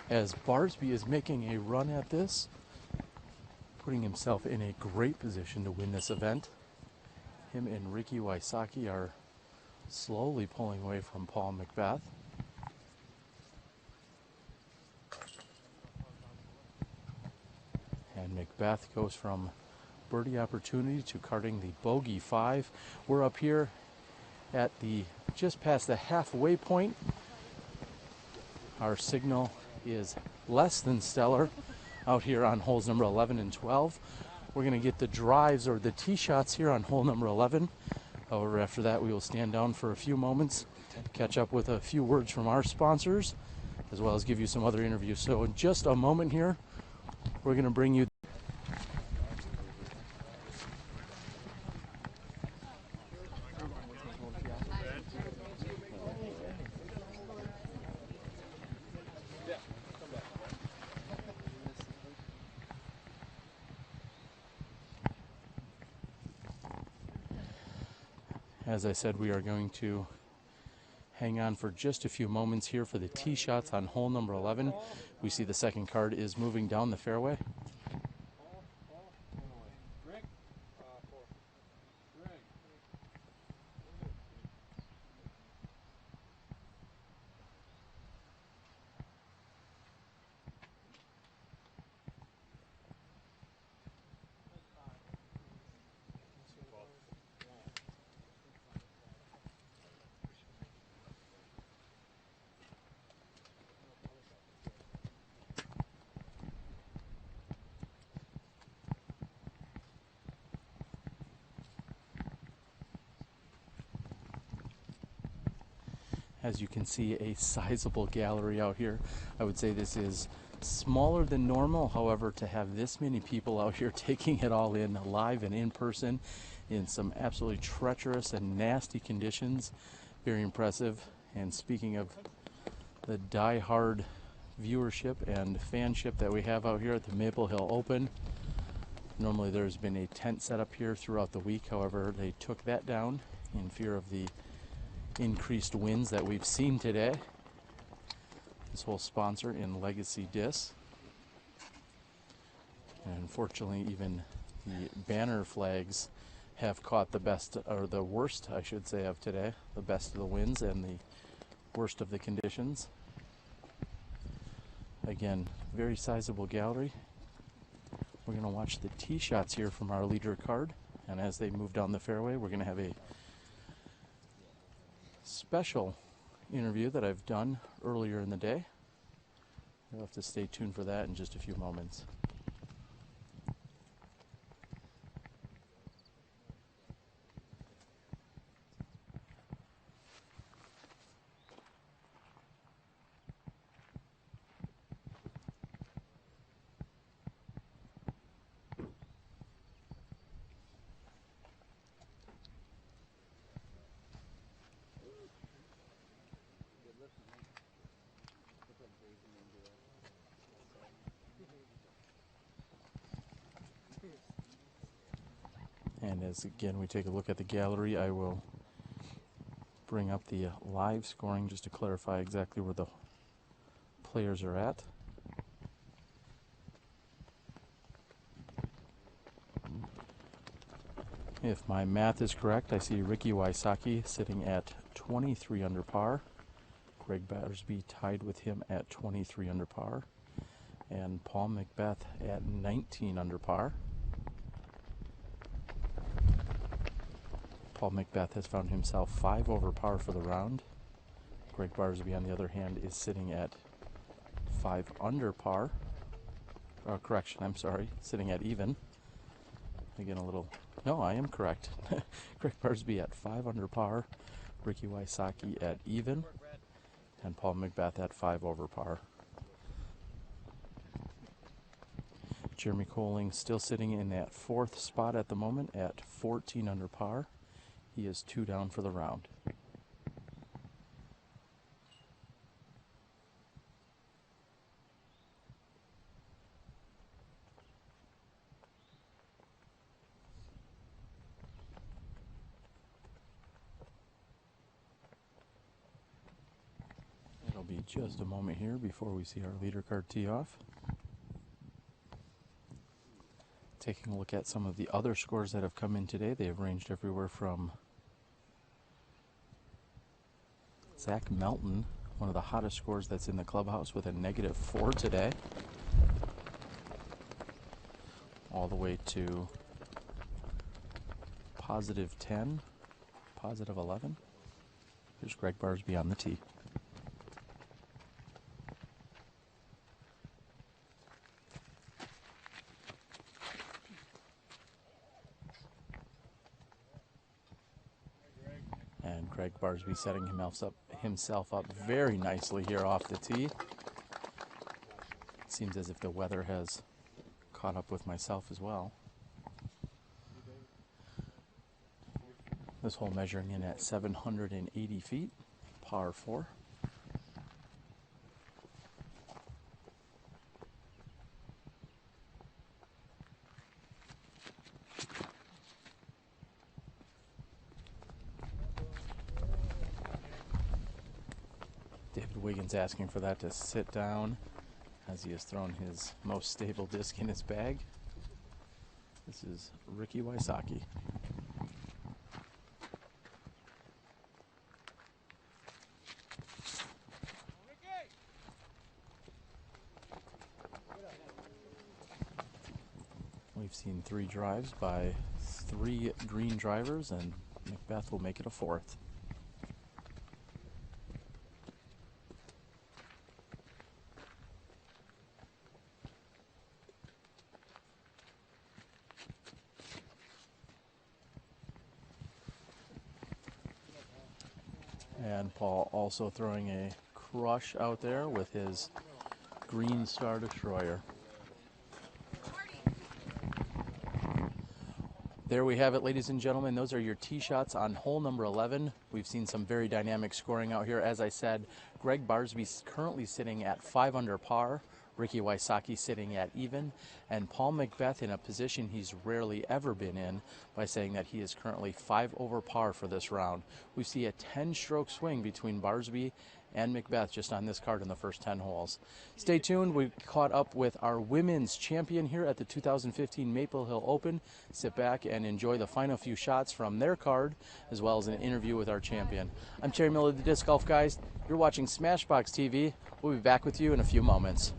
as Barsby is making a run at this, putting himself in a great position to win this event. Him and Ricky Wysocki are slowly pulling away from Paul McBeth. And McBeth goes from birdie opportunity to carding the bogey 5. We're up here at the just past the halfway point. Our signal is less than stellar out here on holes number 11 and 12. We're going to get the drives or the tee shots here on hole number 11. However, after that, we will stand down for a few moments, catch up with a few words from our sponsors, as well as give you some other interviews. So in just a moment here, we're going to bring you As I said, we are going to hang on for just a few moments here for the tee shots on hole number 11. We see the second card is moving down the fairway. As you can see, a sizable gallery out here. I would say this is smaller than normal. However, to have this many people out here taking it all in live and in person in some absolutely treacherous and nasty conditions, very impressive. And speaking of the die-hard viewership and fanship that we have out here at the Maple Hill Open, normally there's been a tent set up here throughout the week. However, they took that down in fear of the increased winds that we've seen today. This whole sponsor in Legacy Discs. And unfortunately, even the banner flags have caught the best, or the worst, I should say, of today. The best of the winds and the worst of the conditions. Again, very sizable gallery. We're going to watch the tee shots here from our leader card. And as they move down the fairway, we're going to have a special interview that I've done earlier in the day. You'll have to stay tuned for that in just a few moments. And as again we take a look at the gallery, I will bring up the live scoring just to clarify exactly where the players are at. If my math is correct, I see Ricky Wysocki sitting at 23 under par. Gregg Barsby tied with him at 23 under par. And Paul McBeth at 19 under par. Paul McBeth has found himself 5 over par for the round. Gregg Barsby, on the other hand, is sitting at 5 under par. Correction, I'm sorry, sitting at even. Again, a little... No, I am correct. Gregg Barsby at 5 under par, Ricky Wysocki at even, and Paul McBeth at 5 over par. Jeremy Coling still sitting in that 4th spot at the moment at 14 under par. He is 2 down for the round. It'll be just a moment here before we see our leader card tee off. Taking a look at some of the other scores that have come in today, they have ranged everywhere from Zach Melton, one of the hottest scores that's in the clubhouse, with a -4 today, all the way to +10, +11. Here's Gregg Barsby on the tee. And Gregg Barsby setting himself up very nicely here off the tee. It seems as if the weather has caught up with myself as well. This hole measuring in at 780 feet, par 4. David Wiggins asking for that to sit down as he has thrown his most stable disc in his bag. This is Ricky Wysocki. We've seen 3 drives by 3 green drivers, and McBeth will make it a 4th. And Paul also throwing a crush out there with his Green Star Destroyer. There we have it, ladies and gentlemen. Those are your tee shots on hole number 11. We've seen some very dynamic scoring out here. As I said, Gregg Barsby currently sitting at 5 under par. Ricky Wysocki sitting at even, and Paul McBeth in a position he's rarely ever been in by saying that he is currently 5 over par for this round. We see a 10-stroke swing between Barsby and McBeth just on this card in the first 10 holes. Stay tuned. We caught up with our women's champion here at the 2015 Maple Hill Open. Sit back and enjoy the final few shots from their card, as well as an interview with our champion. I'm Terry Miller, the Disc Golf Guys. You're watching SmashBoxxTV. We'll be back with you in a few moments.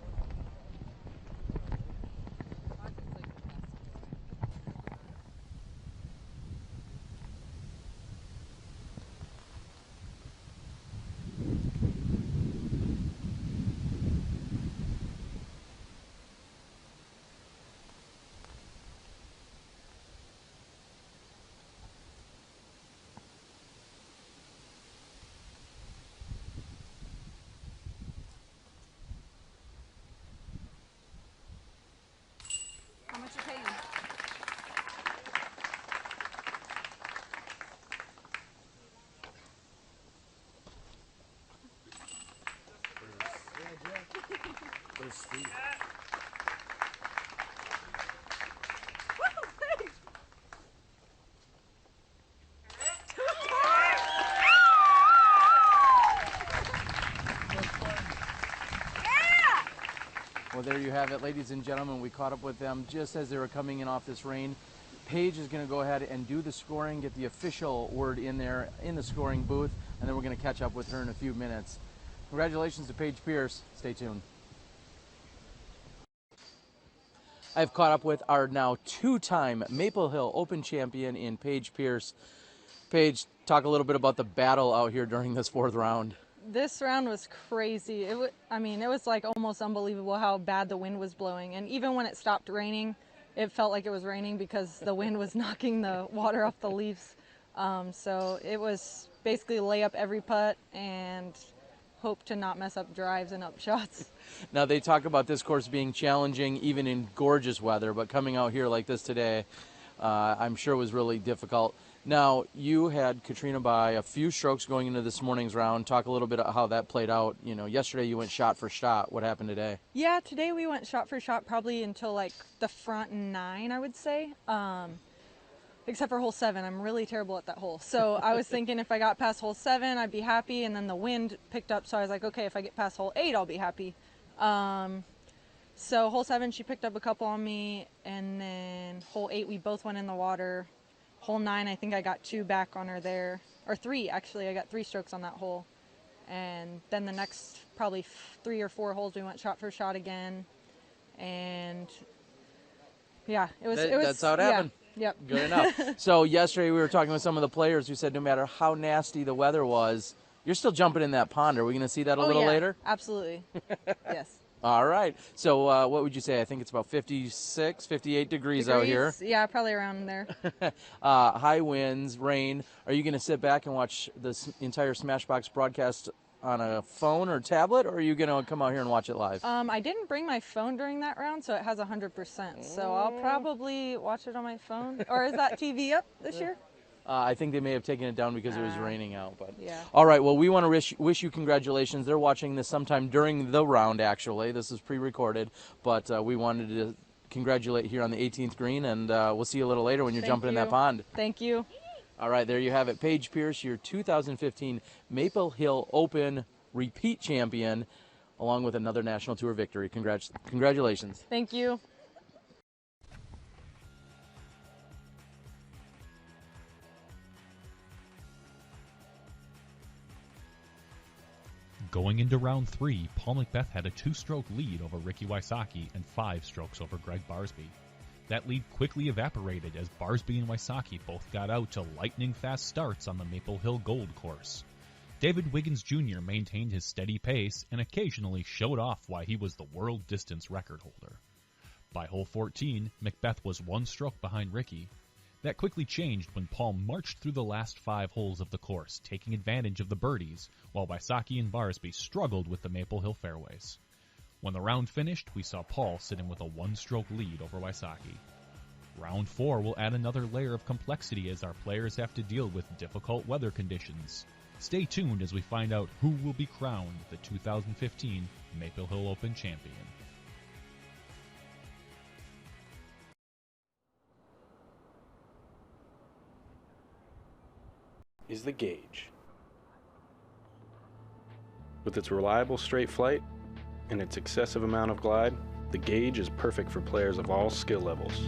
How much you paying? Where's Steve? Well, there you have it, ladies and gentlemen. We caught up with them just as they were coming in off this rain. Paige is going to go ahead and do the scoring, get the official word in there in the scoring booth, and then we're going to catch up with her in a few minutes. Congratulations to Paige Pierce. Stay tuned. I've caught up with our now two-time Maple Hill Open champion in Paige Pierce. Paige, talk a little bit about the battle out here during this fourth round. This round was crazy. It was like almost unbelievable how bad the wind was blowing. And even when it stopped raining, it felt like it was raining because the wind was knocking the water off the leaves. So it was basically lay up every putt and hope to not mess up drives and up shots. Now, they talk about this course being challenging even in gorgeous weather, but coming out here like this today, I'm sure was really difficult. Now, you had Katrina by a few strokes going into this morning's round. Talk a little bit about how that played out. You know, yesterday you went shot for shot. What happened today? Yeah, today we went shot for shot probably until like the front 9, I would say. Except for hole 7. I'm really terrible at that hole. So I was thinking if I got past hole 7, I'd be happy. And then the wind picked up. So I was like, okay, if I get past hole 8, I'll be happy. So hole 7, she picked up a couple on me. And then hole 8, we both went in the water. Hole 9, I think I got 2 back on her there. Or 3, actually. I got 3 strokes on that hole. And then the next probably 3 or 4 holes, we went shot for shot again. And yeah, it was. That's how it happened. Yeah, yep. Good enough. So yesterday we were talking with some of the players who said no matter how nasty the weather was, you're still jumping in that pond. Are we going to see that a little later? Absolutely. Yes. All right. So what would you say? I think it's about 56, 58 degrees out here. Yeah, probably around there. High winds, rain. Are you going to sit back and watch this entire Smashbox broadcast on a phone or tablet, or are you going to come out here and watch it live? I didn't bring my phone during that round, so it has 100%. So I'll probably watch it on my phone. Or is that TV up this year? I think they may have taken it down because it was raining out. But yeah. All right, well, we want to wish you congratulations. They're watching this sometime during the round, actually. This is pre-recorded, but we wanted to congratulate here on the 18th green, and we'll see you a little later when you're jumping in that pond. Thank you. All right, there you have it. Paige Pierce, your 2015 Maple Hill Open repeat champion, along with another National Tour victory. Congratulations. Thank you. Going into round 3, Paul McBeth had a 2-stroke lead over Ricky Wysocki and 5 strokes over Gregg Barsby. That lead quickly evaporated as Barsby and Wysocki both got out to lightning-fast starts on the Maple Hill Gold course. David Wiggins Jr. maintained his steady pace and occasionally showed off why he was the world distance record holder. By hole 14, McBeth was 1 stroke behind Ricky. That quickly changed when Paul marched through the last 5 holes of the course, taking advantage of the birdies, while Wysocki and Barsby struggled with the Maple Hill fairways. When the round finished, we saw Paul sitting with a 1-stroke lead over Wysocki. Round 4 will add another layer of complexity as our players have to deal with difficult weather conditions. Stay tuned as we find out who will be crowned the 2015 Maple Hill Open champion. Is the gauge. With its reliable straight flight and its excessive amount of glide, the gauge is perfect for players of all skill levels.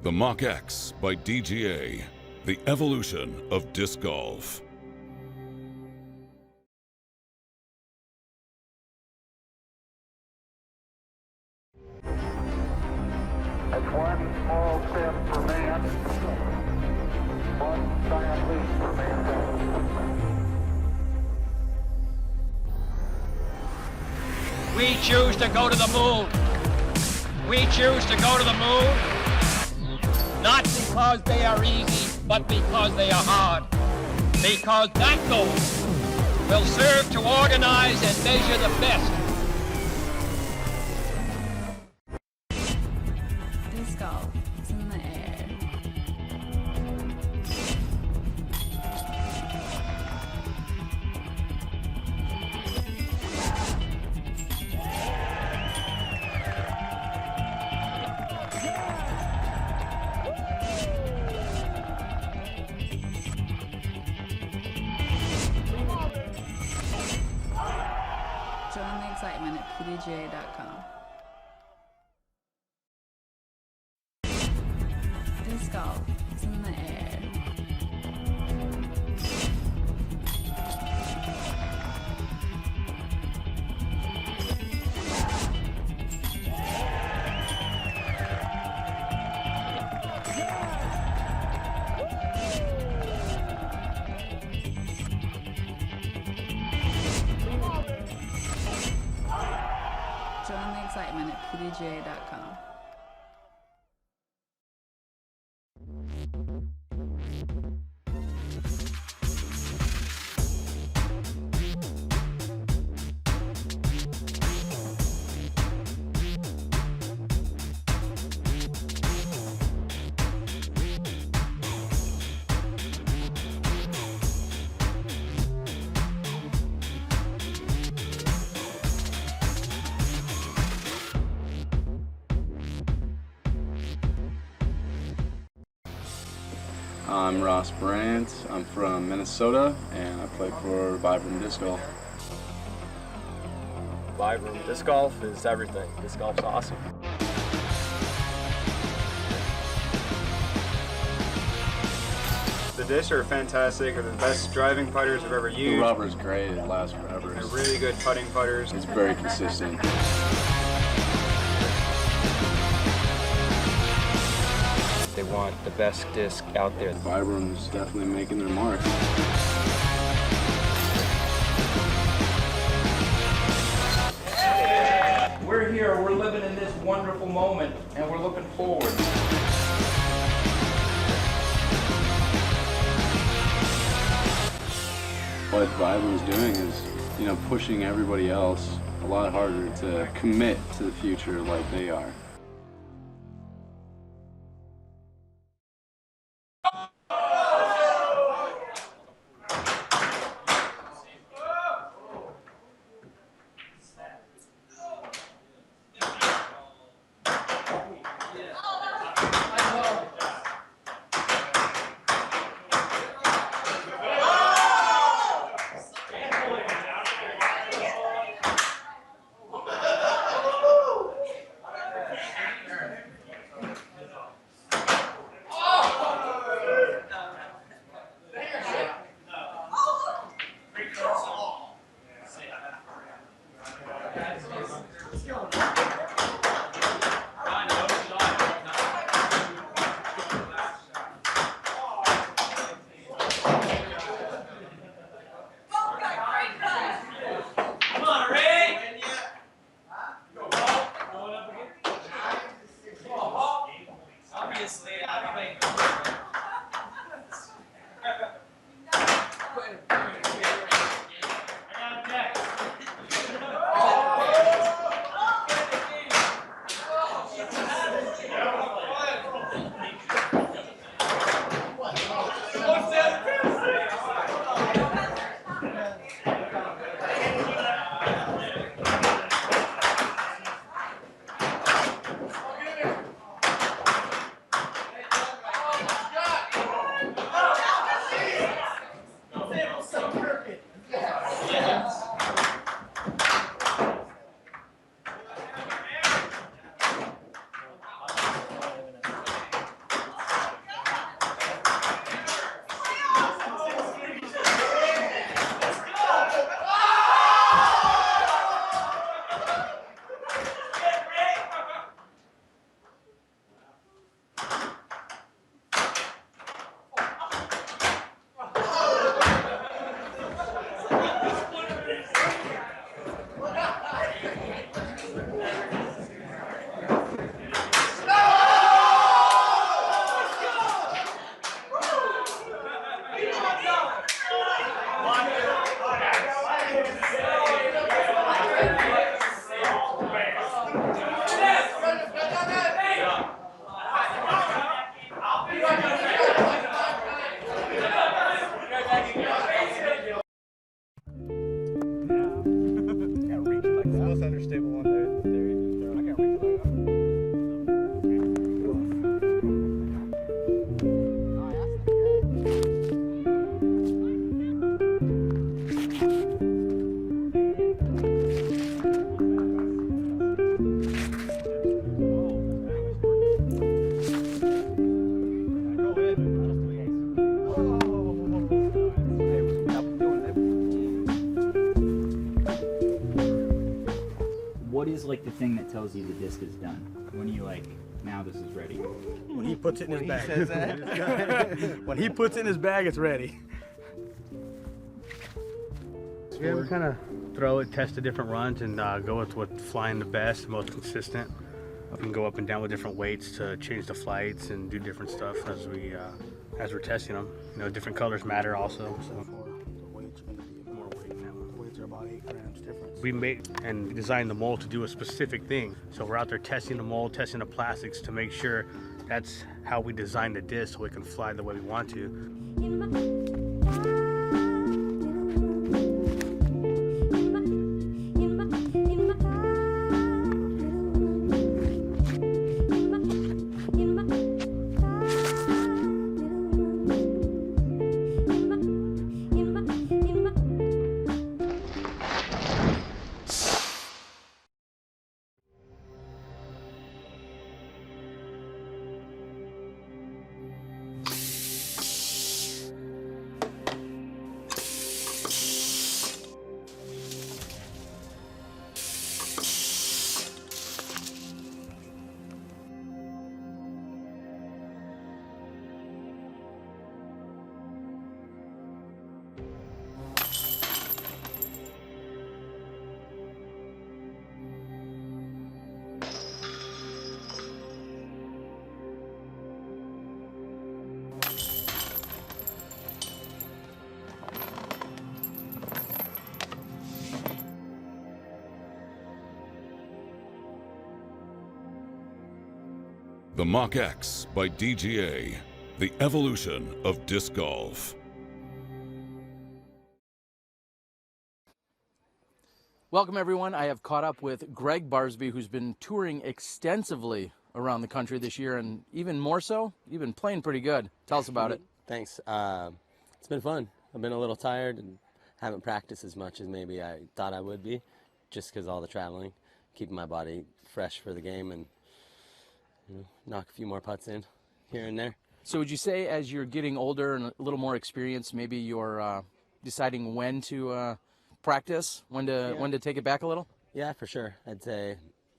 The Mach X by DGA, the evolution of disc golf. That's one small step for man, one giant leap for mankind. We choose to go to the moon. We choose to go to the moon, not because they are easy, but because they are hard. Because that goal will serve to organize and measure the best. Disc golf is in the air. Join the excitement at pdga.com. Disc golf is in the air. Join the excitement at pdga.com. I'm Ross Brandt. I'm from Minnesota, and I play for Vibram Disc Golf. Vibram Disc Golf is everything. Disc golf's awesome. The discs are fantastic. They're the best driving putters I've ever used. The rubber's great. It lasts forever. They're really good putting putters. It's very consistent. They want the best disc out there. Vibram's definitely making their mark. We're here, we're living in this wonderful moment, and we're looking forward. What Vibram's doing is, pushing everybody else a lot harder to commit to the future like they are. stable one there. I can't wait to light up. What is like the thing that tells you the disc is done? When are you like, now this is ready? When he puts it in his bag. says that? When he puts it in his bag, it's ready. So we have to kind of throw it, test the different runs, and go with what's flying the best, most consistent. We can go up and down with different weights to change the flights and do different stuff as we're testing them. You know, different colors matter also. So. About 8 grams difference. We made and designed the mold to do a specific thing. So we're out there testing the mold, testing the plastics to make sure that's how we design the disc so it can fly the way we want to. The Mach X by DGA, the evolution of disc golf. Welcome, everyone. I have caught up with Gregg Barsby, who's been touring extensively around the country this year, and even more so, you've been playing pretty good. Tell us about it. Thanks. It's been fun. I've been a little tired and haven't practiced as much as maybe I thought I would be, just because all the traveling, keeping my body fresh for the game and knock a few more putts in here and there. So would you say as you're getting older and a little more experienced, maybe you're deciding when to practice, when to take it back a little? Yeah, for sure. I'd say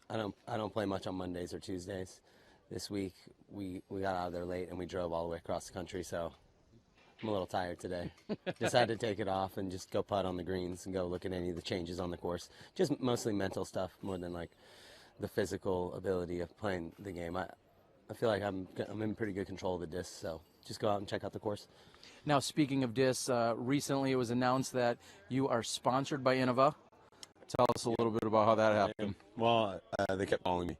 I don't play much on Mondays or Tuesdays. This week we got out of there late and we drove all the way across the country, so I'm a little tired today. Decided to take it off and just go putt on the greens and go look at any of the changes on the course. Just mostly mental stuff more than like the physical ability of playing the game. I feel like I'm in pretty good control of the disc, so just go out and check out the course. Now, speaking of discs, recently it was announced that you are sponsored by Innova. Tell us a little bit about how that happened. Well, they kept calling me.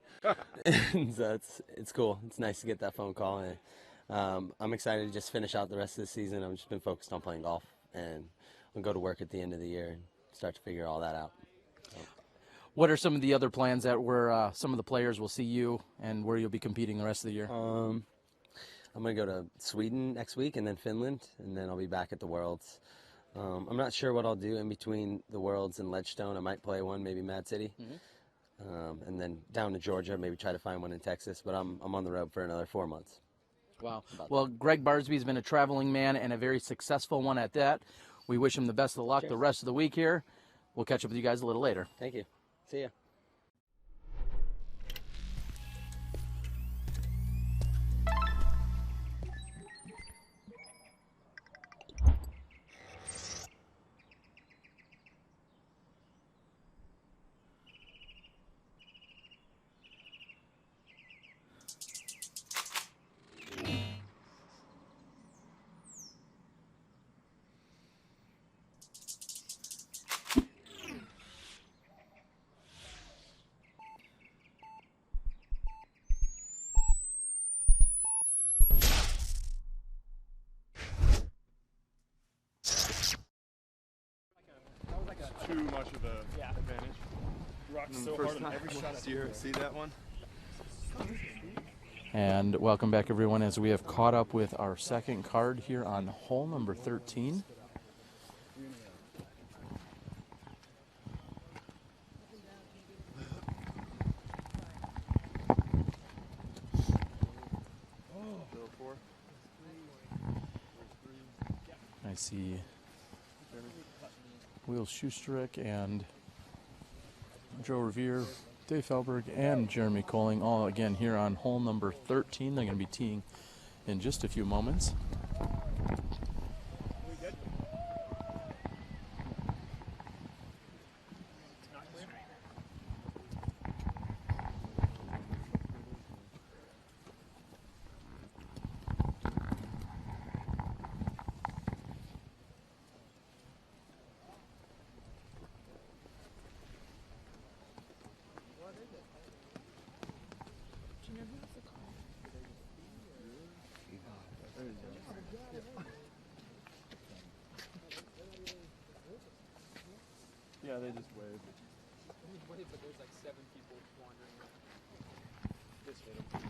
So it's cool. It's nice to get that phone call. And I'm excited to just finish out the rest of the season. I've just been focused on playing golf, and I'll go to work at the end of the year and start to figure all that out. So. What are some of the other plans that where some of the players will see you and where you'll be competing the rest of the year? I'm going to go to Sweden next week and then Finland, and then I'll be back at the Worlds. I'm not sure what I'll do in between the Worlds and Ledgestone. I might play one, maybe Mad City, and then down to Georgia, maybe try to find one in Texas, but I'm on the road for another 4 months. Wow. Well, Gregg Barsby has been a traveling man and a very successful one at that. We wish him the best of luck the rest of the week here. We'll catch up with you guys a little later. Thank you. See ya. Too much of an advantage. rocked so hard on every shot. Do you see that one? And welcome back, everyone, as we have caught up with our second card here on hole number 13. I see Will Schusterich and Joe Revere, Dave Felberg, and Jeremy Colling, all again here on hole number 13. They're going to be teeing in just a few moments. Yeah, they just wave. Wait, but there's like 7 people wandering around. Just hit them.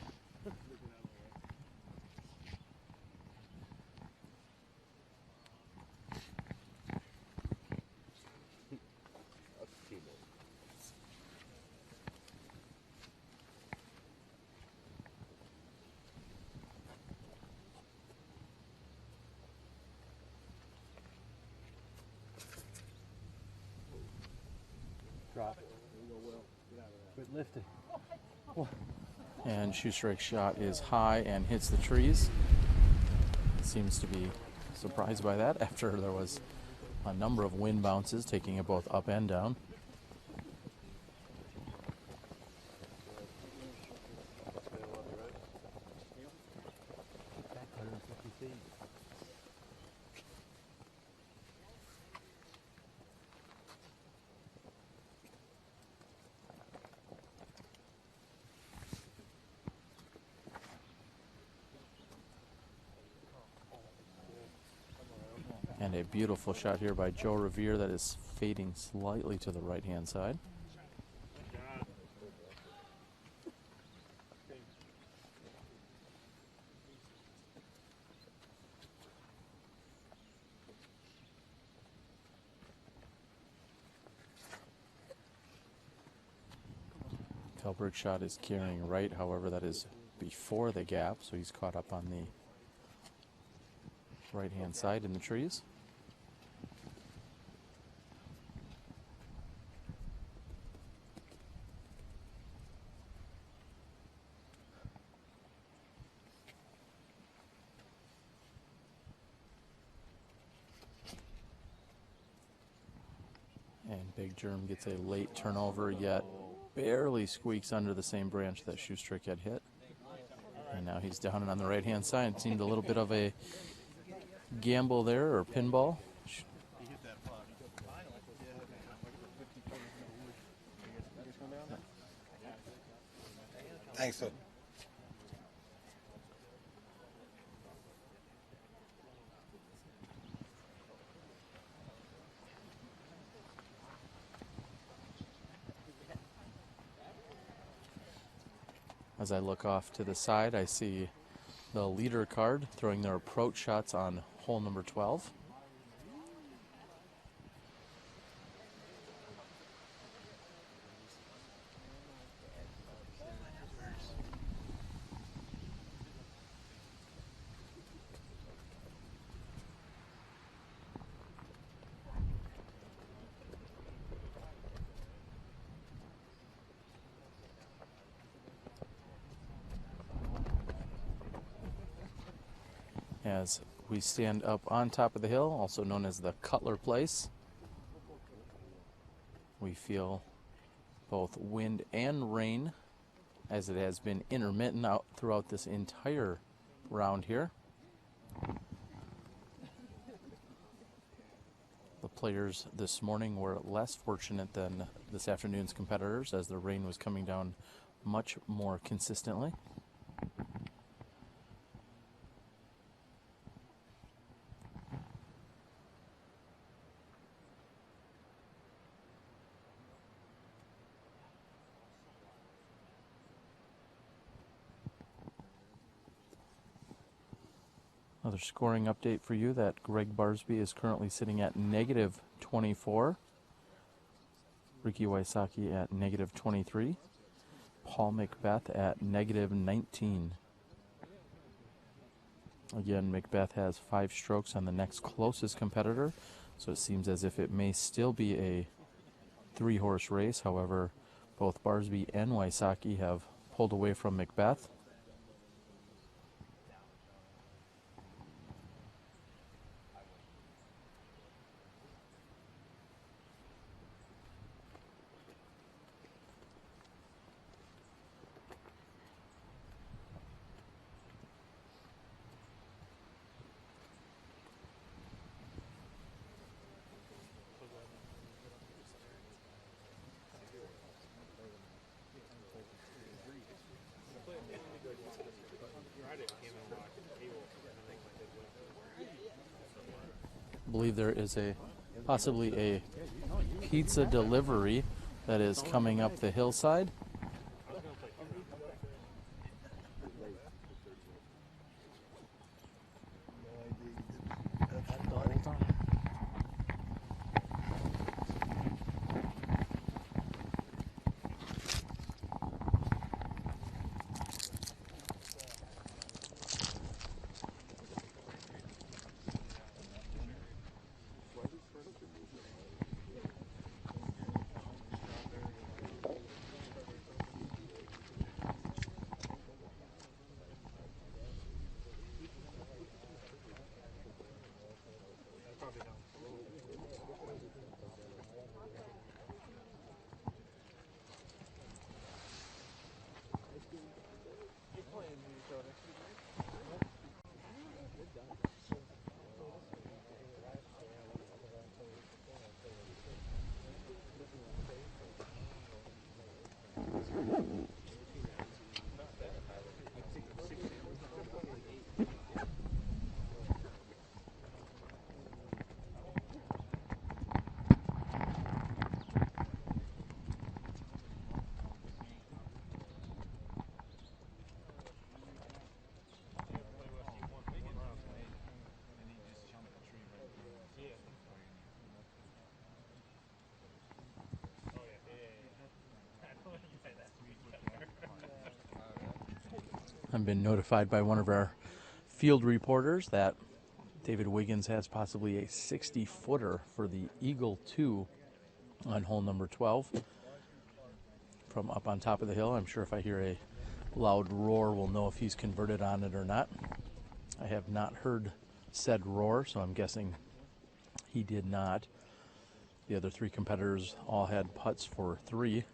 Drop. Quit lifting. And Schusterich's shot is high and hits the trees. Seems to be surprised by that after there was a number of wind bounces taking it both up and down. And a beautiful shot here by Joe Revere that is fading slightly to the right-hand side. Felberg's shot is carrying right, however, that is before the gap, so he's caught up on the right-hand side in the trees. And Big Germ gets a late turnover, yet barely squeaks under the same branch that Schusterich had hit. And now he's down and on the right-hand side. It seemed a little bit of a gamble there, or pinball. Thanks, sir. As I look off to the side, I see the leader card throwing their approach shots on hole number 12. As we stand up on top of the hill, also known as the Cutler Place, we feel both wind and rain, as it has been intermittent out throughout this entire round here. The players this morning were less fortunate than this afternoon's competitors, as the rain was coming down much more consistently. Another scoring update for you that Gregg Barsby is currently sitting at -24. Ricky Wysocki at -23. Paul McBeth at -19. Again, McBeth has 5 strokes on the next closest competitor, so it seems as if it may still be a 3-horse race. However, both Barsby and Wysocki have pulled away from McBeth. I believe there is possibly a pizza delivery that is coming up the hillside. I've been notified by one of our field reporters that David Wiggins has possibly a 60-footer for the Eagle 2 on hole number 12 from up on top of the hill. I'm sure if I hear a loud roar, we'll know if he's converted on it or not. I have not heard said roar, so I'm guessing he did not. The other 3 competitors all had putts for 3.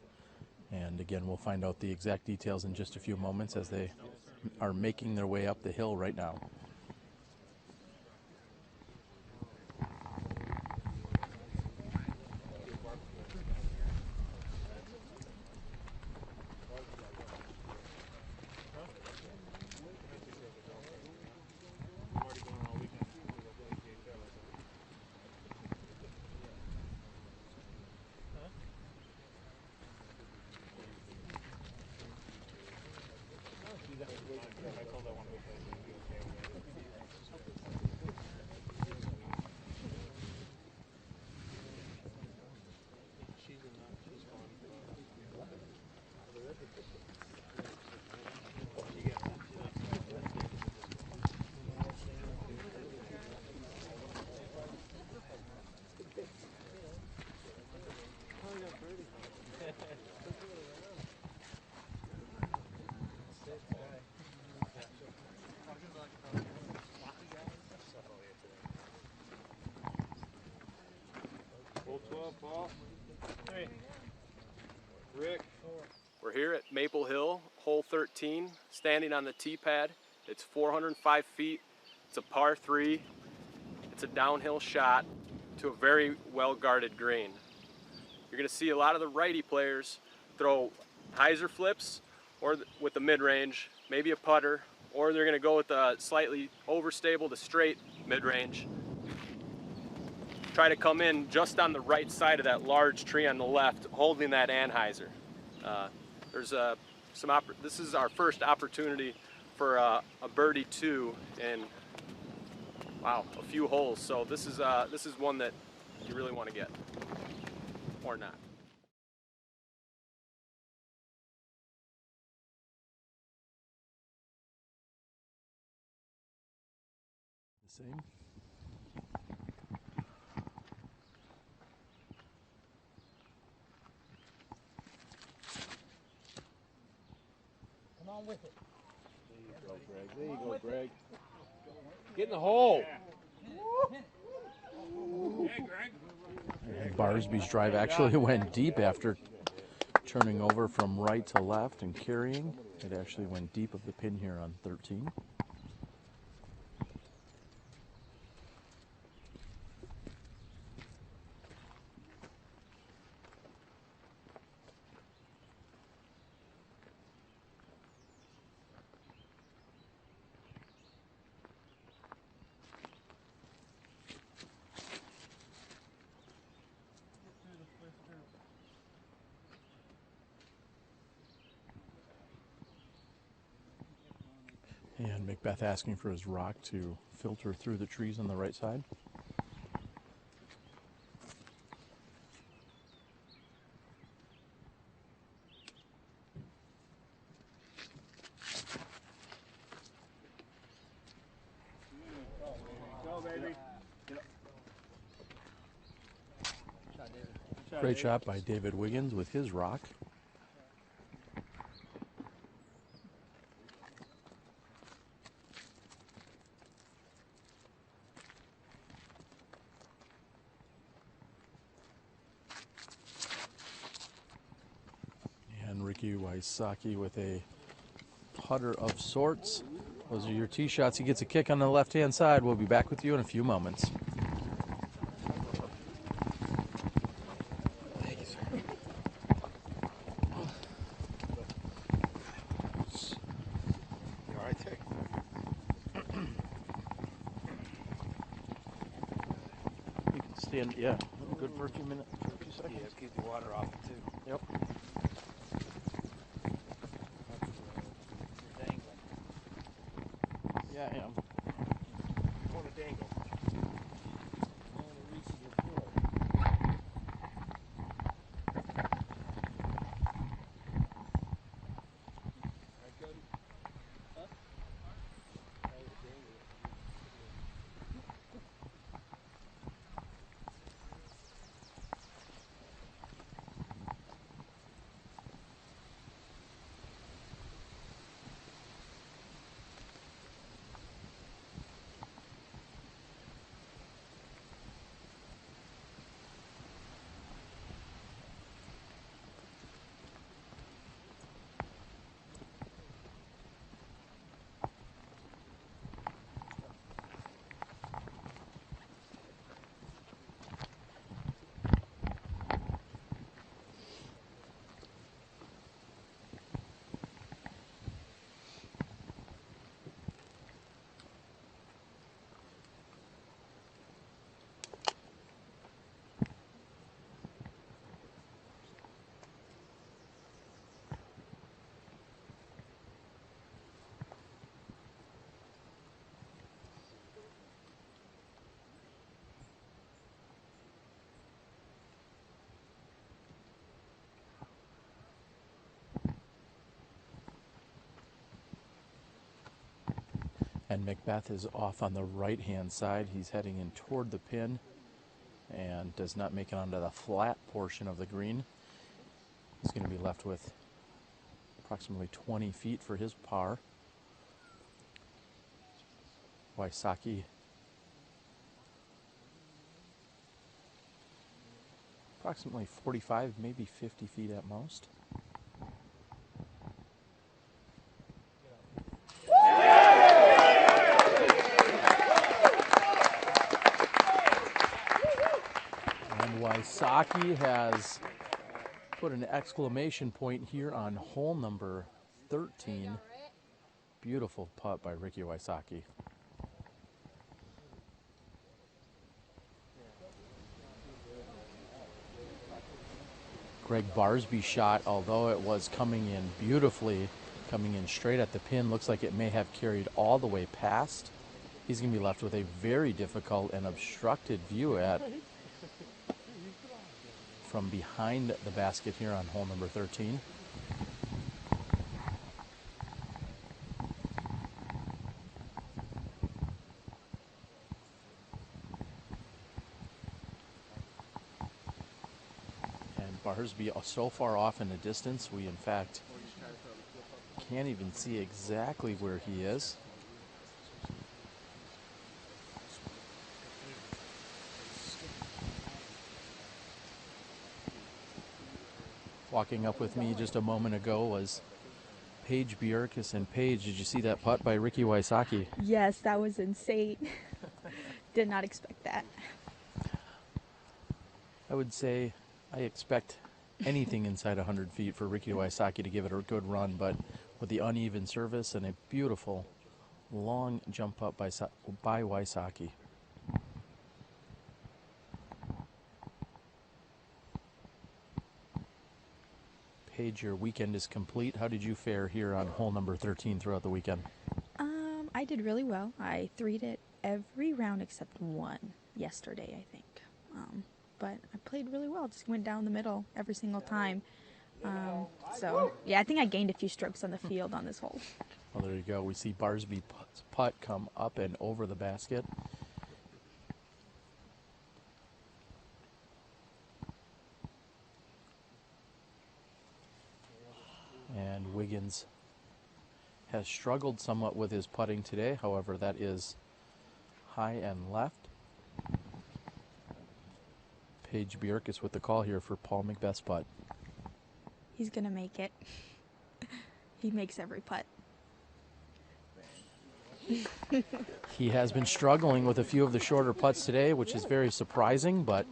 And again, we'll find out the exact details in just a few moments as they are making their way up the hill right now. Hey. Rick. We're here at Maple Hill, hole 13, standing on the tee pad. It's 405 feet. It's a par 3. It's a downhill shot to a very well-guarded green. You're going to see a lot of the righty players throw hyzer flips or with the mid-range, maybe a putter, or they're going to go with a slightly overstable to straight mid-range. Try to come in just on the right side of that large tree on the left, holding that anhyzer. This is our first opportunity for a birdie 2 in wow, a few holes. So this is one that you really want to get, or not. The same. Come on with it. There you go, Greg. There you go, Greg. Get in the hole. And Barsby's drive actually went deep after turning over from right to left and carrying. It actually went deep of the pin here on 13. And McBeth asking for his rock to filter through the trees on the right side. Go, baby. Great shot by David Wiggins with his rock. And Ricky Wysocki with a putter of sorts. Those are your tee shots. He gets a kick on the left-hand side. We'll be back with you in a few moments. Thank you, sir. You all right, sir? You can stand, yeah, good for a few minutes, for a few seconds. Yeah, keep the water off it, too. Yep. You're dangling. Yeah, I am. You want to dangle. And McBeth is off on the right-hand side. He's heading in toward the pin and does not make it onto the flat portion of the green. He's going to be left with approximately 20 feet for his par. Wysocki approximately 45, maybe 50 feet at most. And Wysocki has put an exclamation point here on hole number 13. Beautiful putt by Ricky Wysocki. Gregg Barsby shot, although it was coming in beautifully, coming in straight at the pin, looks like it may have carried all the way past He's going to be left with a very difficult and obstructed view from behind the basket here on hole number 13. And Barsby so far off in the distance, we in fact can't even see exactly where he is. Walking up with me just a moment ago was Paige Bjerkes. And Paige, did you see that putt by Ricky Wysocki? Yes, that was insane. Did not expect that. I would say I expect anything inside 100 feet for Ricky Wysocki to give it a good run, but with the uneven service and a beautiful long jump up by Wysocki. Paige, your weekend is complete. How did you fare here on hole number 13 throughout the weekend? I did really well. I 3'd it every round except one yesterday, I think. But I played really well. Just went down the middle every single time. So, yeah, I think I gained a few strokes on the field on this hole. Well, there you go. We see Barsby's putt come up and over the basket. And Wiggins has struggled somewhat with his putting today. However, that is high and left. Paige Bjerkes with the call here for Paul McBeth's putt. He's going to make it. He makes every putt. He has been struggling with a few of the shorter putts today, which is very surprising, but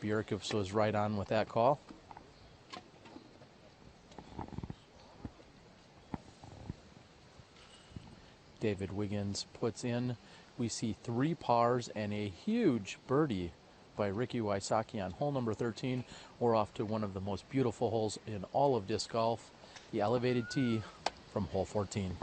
Bjerkes was right on with that call. David Wiggins puts in. We see 3 pars and a huge birdie by Ricky Wysocki on hole number 13. We're off to one of the most beautiful holes in all of disc golf, the elevated tee from hole 14.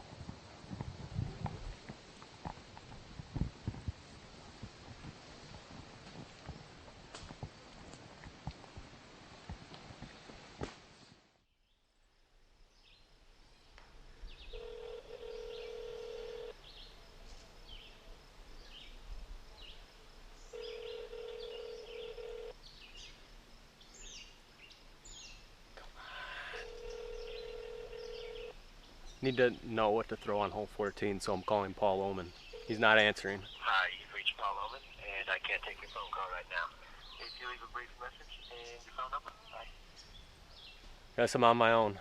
Need to know what to throw on hole 14, so I'm calling Paul Oman. He's not answering. Hi, you've reached Paul Oman, and I can't take your phone call right now. If you leave a brief message and your phone number, bye. Guess I'm on my own.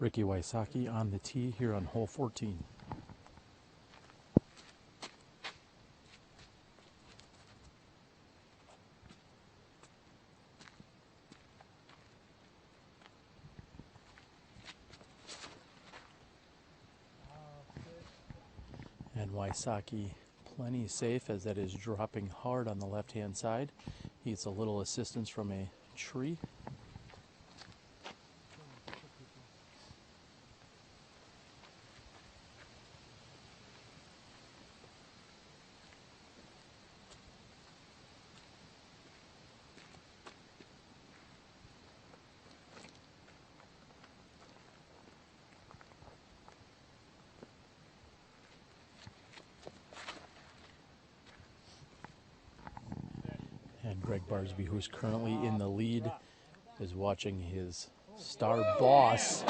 Ricky Wysocki on the tee here on hole 14. And Wysocki plenty safe, as that is dropping hard on the left-hand side. He gets a little assistance from a tree. And Gregg Barsby, who's currently in the lead, is watching his star boss.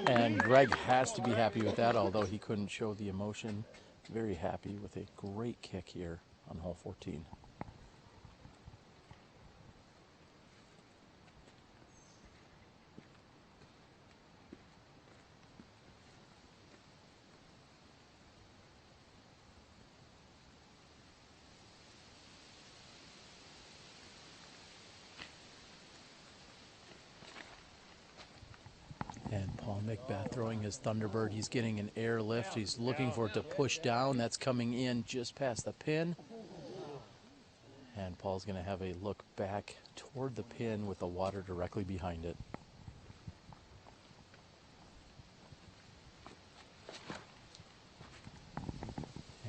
And Gregg has to be happy with that, although he couldn't show the emotion very happy with a great kick here on hole 14. And Paul McBeth throwing his Thunderbird. He's getting an air lift. He's looking for it to push down. That's coming in just past the pin. And Paul's going to have a look back toward the pin with the water directly behind it.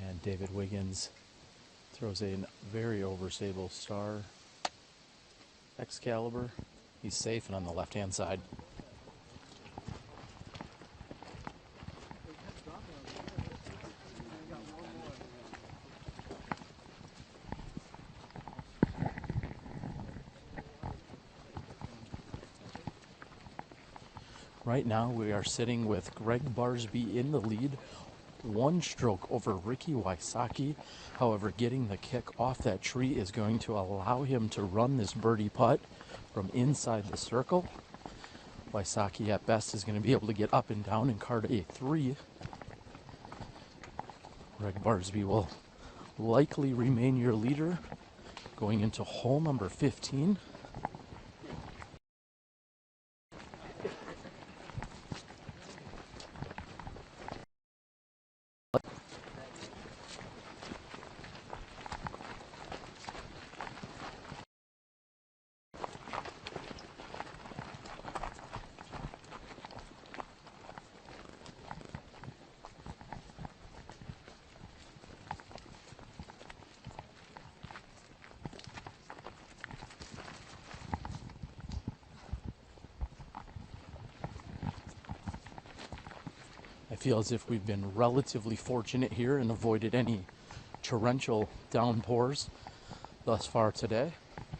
And David Wiggins throws a very overstable star Excalibur. He's safe and on the left-hand side. Right now we are sitting with Gregg Barsby in the lead, 1 stroke over Ricky Wysocki. However, getting the kick off that tree is going to allow him to run this birdie putt from inside the circle. Wysocki at best is going to be able to get up and down and card a 3. Gregg Barsby will likely remain your leader going into hole number 15. I feel as if we've been relatively fortunate here and avoided any torrential downpours thus far today. I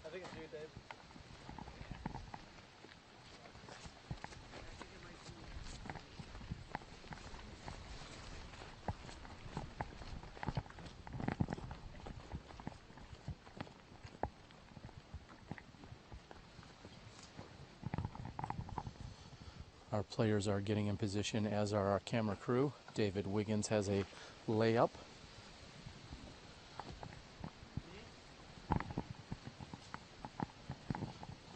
think it's you, Dave. Our players are getting in position, as are our camera crew. David Wiggins has a layup.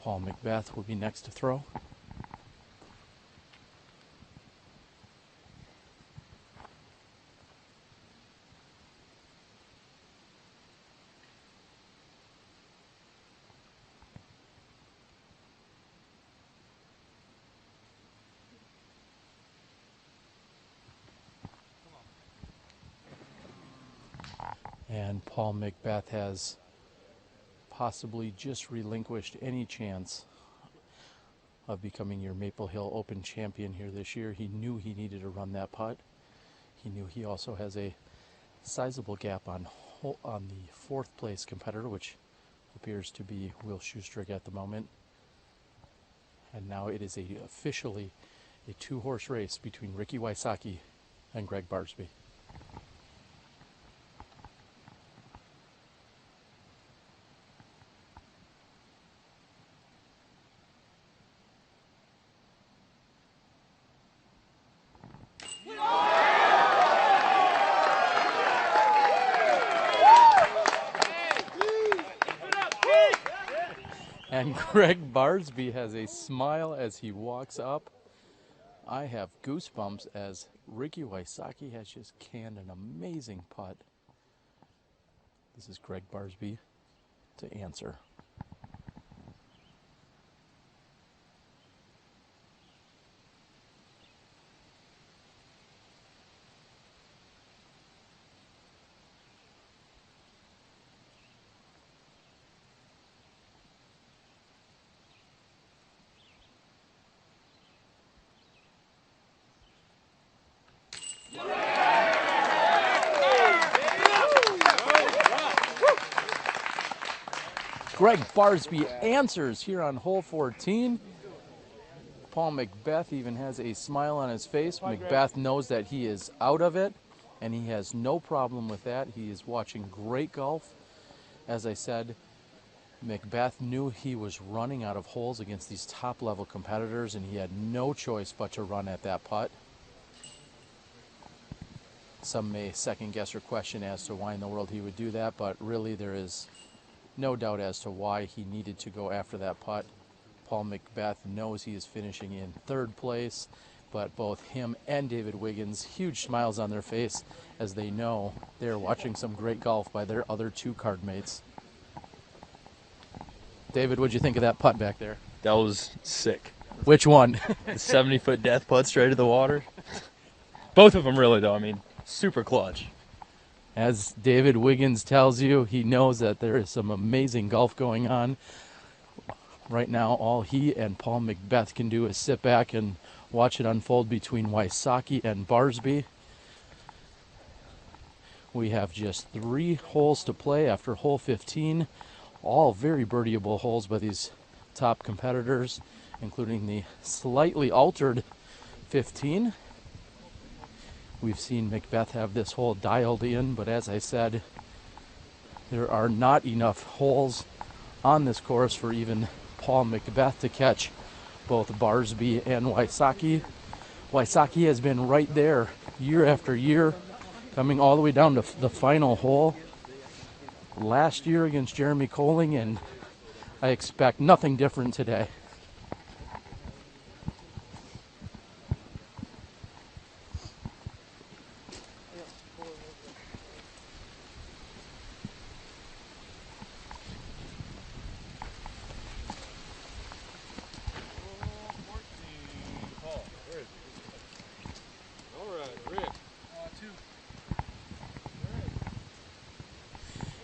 Paul McBeth will be next to throw. And Paul McBeth has possibly just relinquished any chance of becoming your Maple Hill Open champion here this year. He knew he needed to run that putt. He knew he also has a sizable gap on the 4th place competitor, which appears to be Will Schustrick at the moment. And now it is officially a 2-horse race between Ricky Wysocki and Gregg Barsby. And Gregg Barsby has a smile as he walks up. I have goosebumps as Ricky Wysocki has just canned an amazing putt. This is Gregg Barsby to answer. Gregg Barsby answers here on hole 14. Paul McBeth even has a smile on his face. McBeth knows that he is out of it, and he has no problem with that. He is watching great golf. As I said, McBeth knew he was running out of holes against these top-level competitors, and he had no choice but to run at that putt. Some may second-guess or question as to why in the world he would do that, but really there is no doubt as to why he needed to go after that putt. Paul McBeth knows he is finishing in third place, but both him and David Wiggins, huge smiles on their face as they know they're watching some great golf by their other two card mates. David, what'd you think of that putt back there? That was sick. Which one? The 70-foot death putt straight to the water. Both of them really, though. I mean, super clutch. As David Wiggins tells you, he knows that there is some amazing golf going on. Right now, all he and Paul McBeth can do is sit back and watch it unfold between Wysocki and Barsby. We have just 3 holes to play after hole 15. All very birdieable holes by these top competitors, including the slightly altered 15. We've seen McBeth have this hole dialed in, but as I said, there are not enough holes on this course for even Paul McBeth to catch both Barsby and Wysocki. Wysocki has been right there year after year, coming all the way down to the final hole last year against Jeremy Colling, and I expect nothing different today.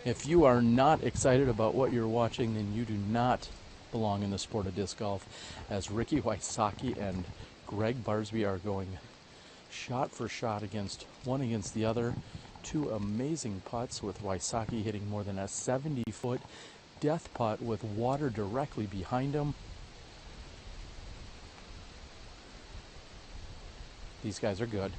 If you are not excited about what you're watching, then you do not belong in the sport of disc golf, as Ricky Wysocki and Gregg Barsby are going shot for shot against the other. 2 amazing putts, with Wysocki hitting more than a 70-foot death putt with water directly behind him. These guys are good.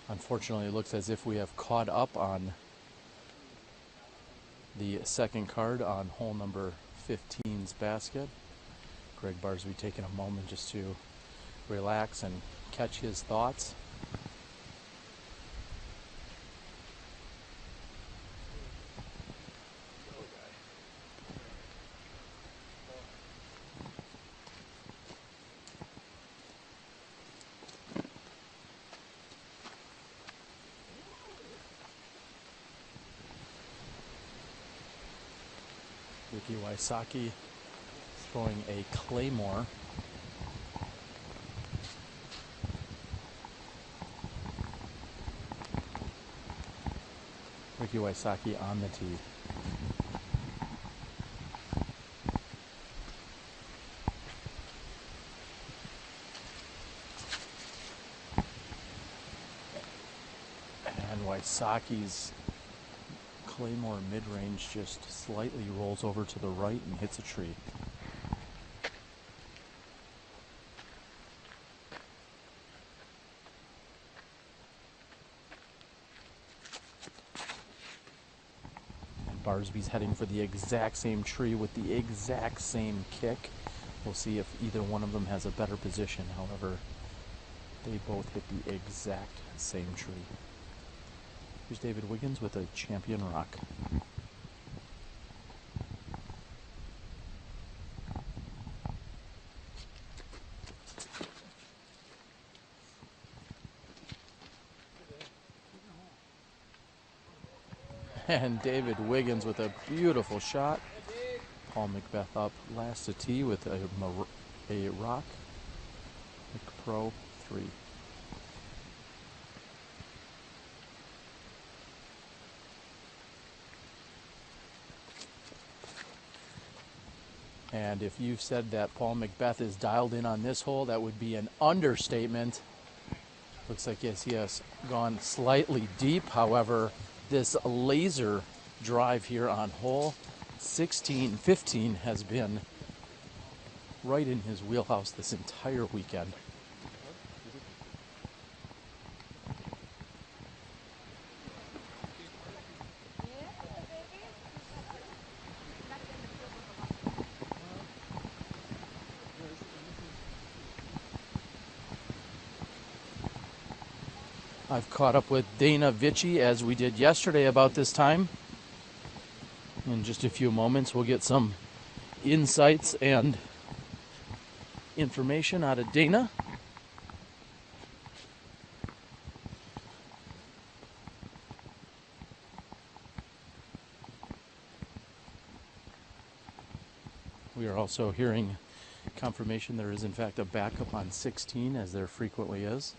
Unfortunately, it looks as if we have caught up on the second card on hole number 15's basket. Gregg Barsby taking a moment just to relax and catch his thoughts. Ricky Wysocki throwing a claymore. Ricky Wysocki on the tee. And Wysocki's claymore mid-range just slightly rolls over to the right and hits a tree. And Barsby's heading for the exact same tree with the exact same kick. We'll see if either one of them has a better position. However, they both hit the exact same tree. Here's David Wiggins with a champion rock. And David Wiggins with a beautiful shot. Paul McBeth up last to tee with a rock. Pro 3. And if you've said that Paul McBeth is dialed in on this hole, that would be an understatement. Looks like, yes, he has gone slightly deep. However, this laser drive here on hole 15 has been right in his wheelhouse this entire weekend. I've caught up with Dana Vici as we did yesterday about this time. In just a few moments, we'll get some insights and information out of Dana. We are also hearing confirmation there is in fact a backup on 16, as there frequently is.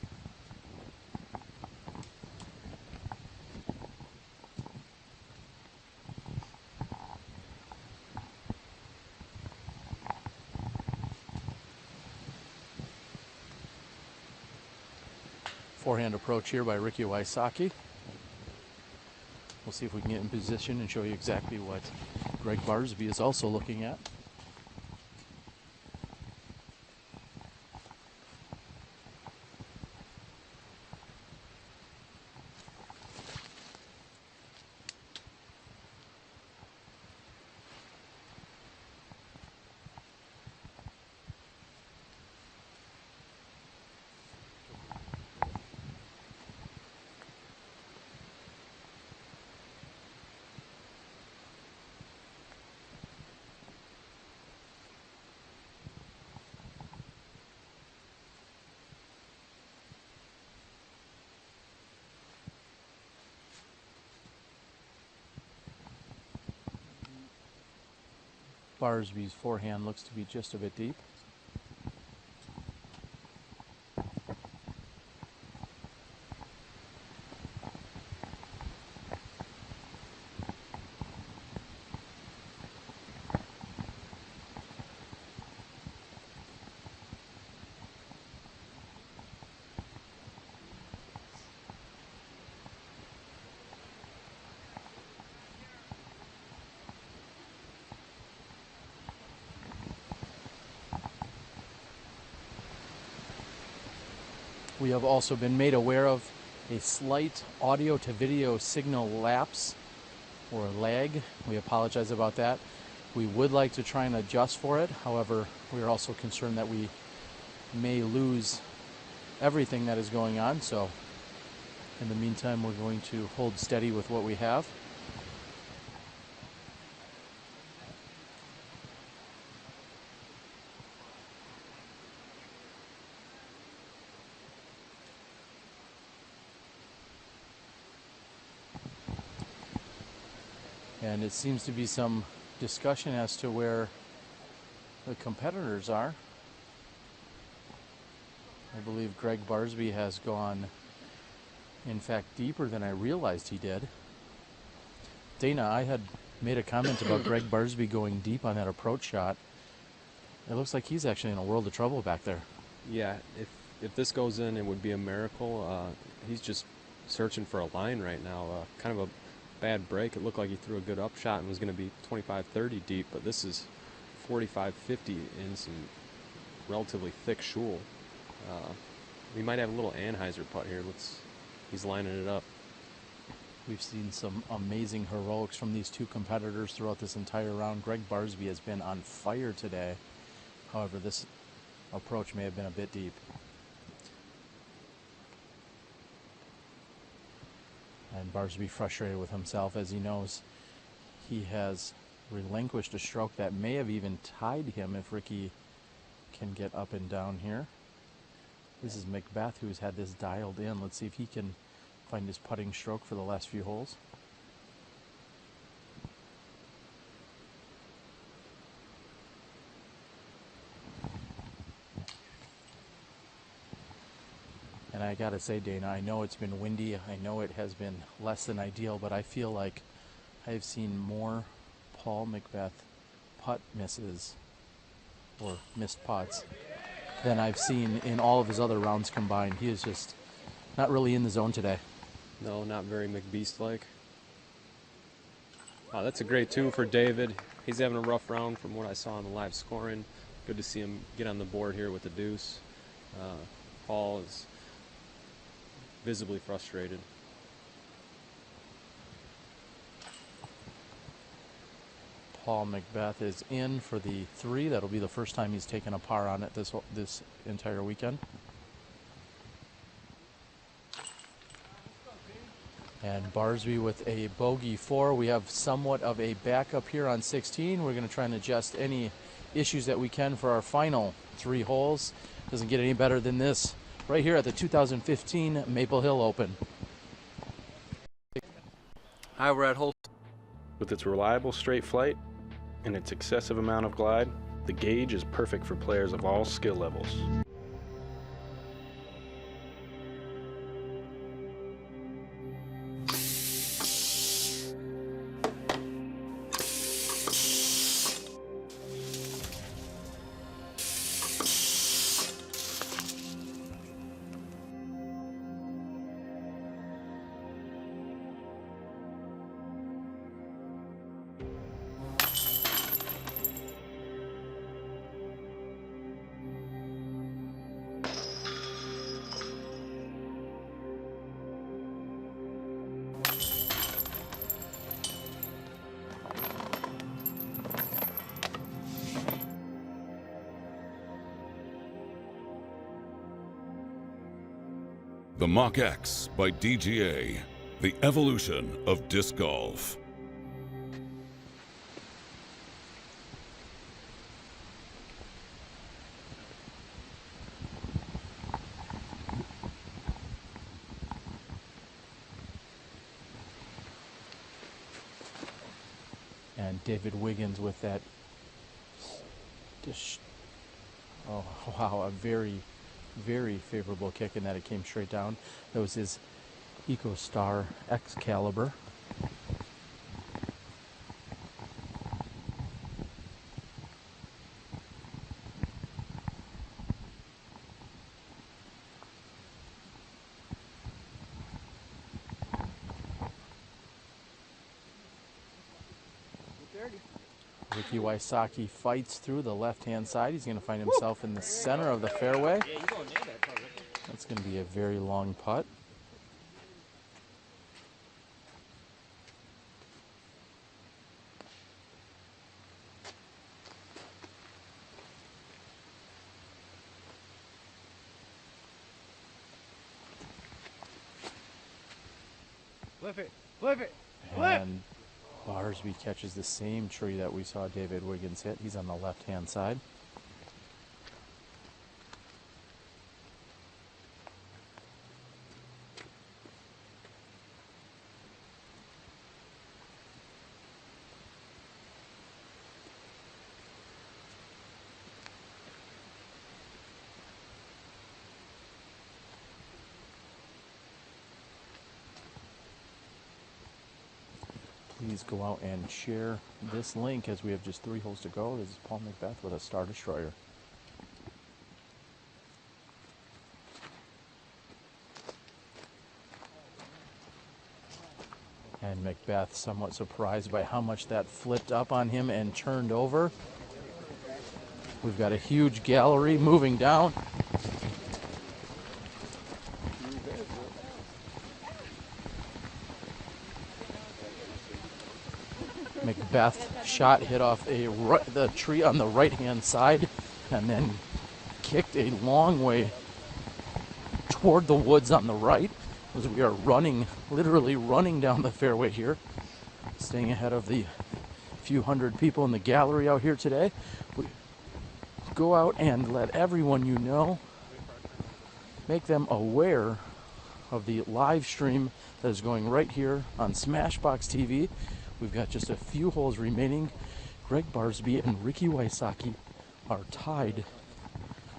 Forehand approach here by Ricky Wysocki. We'll see if we can get in position and show you exactly what Gregg Barsby is also looking at. Barsby's forehand looks to be just a bit deep. We have also been made aware of a slight audio to video signal lapse or lag. We apologize about that. We would like to try and adjust for it. However, we are also concerned that we may lose everything that is going on. So in the meantime, we're going to hold steady with what we have. And it seems to be some discussion as to where the competitors are. I believe Gregg Barsby has gone, in fact, deeper than I realized he did. Dana, I had made a comment about Gregg Barsby going deep on that approach shot. It looks like he's actually in a world of trouble back there. Yeah, if this goes in, it would be a miracle. He's just searching for a line right now. Kind of a bad break. It looked like he threw a good up shot and was going to be 25-30 deep, but this is 45-50 in some relatively thick shoal. We might have a little Anheuser putt here. He's lining it up. We've seen some amazing heroics from these two competitors throughout this entire round. Gregg Barsby has been on fire today. However, this approach may have been a bit deep. And Barsby frustrated with himself as he knows he has relinquished a stroke that may have even tied him if Ricky can get up and down here. This is McBeth who's had this dialed in. Let's see if he can find his putting stroke for the last few holes. And I gotta say, Dana, I know it's been windy. I know it has been less than ideal, but I feel like I've seen more Paul McBeth putt misses or missed putts than I've seen in all of his other rounds combined. He is just not really in the zone today. No, not very McBeast-like. Oh, that's a great two for David. He's having a rough round from what I saw in the live scoring. Good to see him get on the board here with the deuce. Paul is visibly frustrated. Paul McBeth is in for the 3. That'll be the first time he's taken a par on it this entire weekend. And Barsby with a bogey 4. We have somewhat of a backup here on 16. We're going to try and adjust any issues that we can for our final 3 holes. Doesn't get any better than this right here at the 2015 Maple Hill Open. Hi, we're at hole. With its reliable straight flight and its excessive amount of glide, the gauge is perfect for players of all skill levels. The Mach X by DGA, the evolution of disc golf. And David Wiggins with that, oh wow, a very, very favorable kick in that it came straight down. That was his EcoStar Excalibur. Ricky Wysocki fights through the left-hand side. He's going to find himself in the center of the fairway. That's going to be a very long putt. Flip it, flip it, flip! And Barsby catches the same tree that we saw David Wiggins hit. He's on the left-hand side. Please go out and share this link as we have just 3 holes to go. This is Paul McBeth with a Star Destroyer. And McBeth somewhat surprised by how much that flipped up on him and turned over. We've got a huge gallery moving down. McBeth shot hit off the tree on the right-hand side and then kicked a long way toward the woods on the right as we are running, literally running down the fairway here, staying ahead of the few hundred people in the gallery out here today. We go out and let everyone you know, make them aware of the live stream that is going right here on SmashBoxxTV. We've got just a few holes remaining. Gregg Barsby and Ricky Wysocki are tied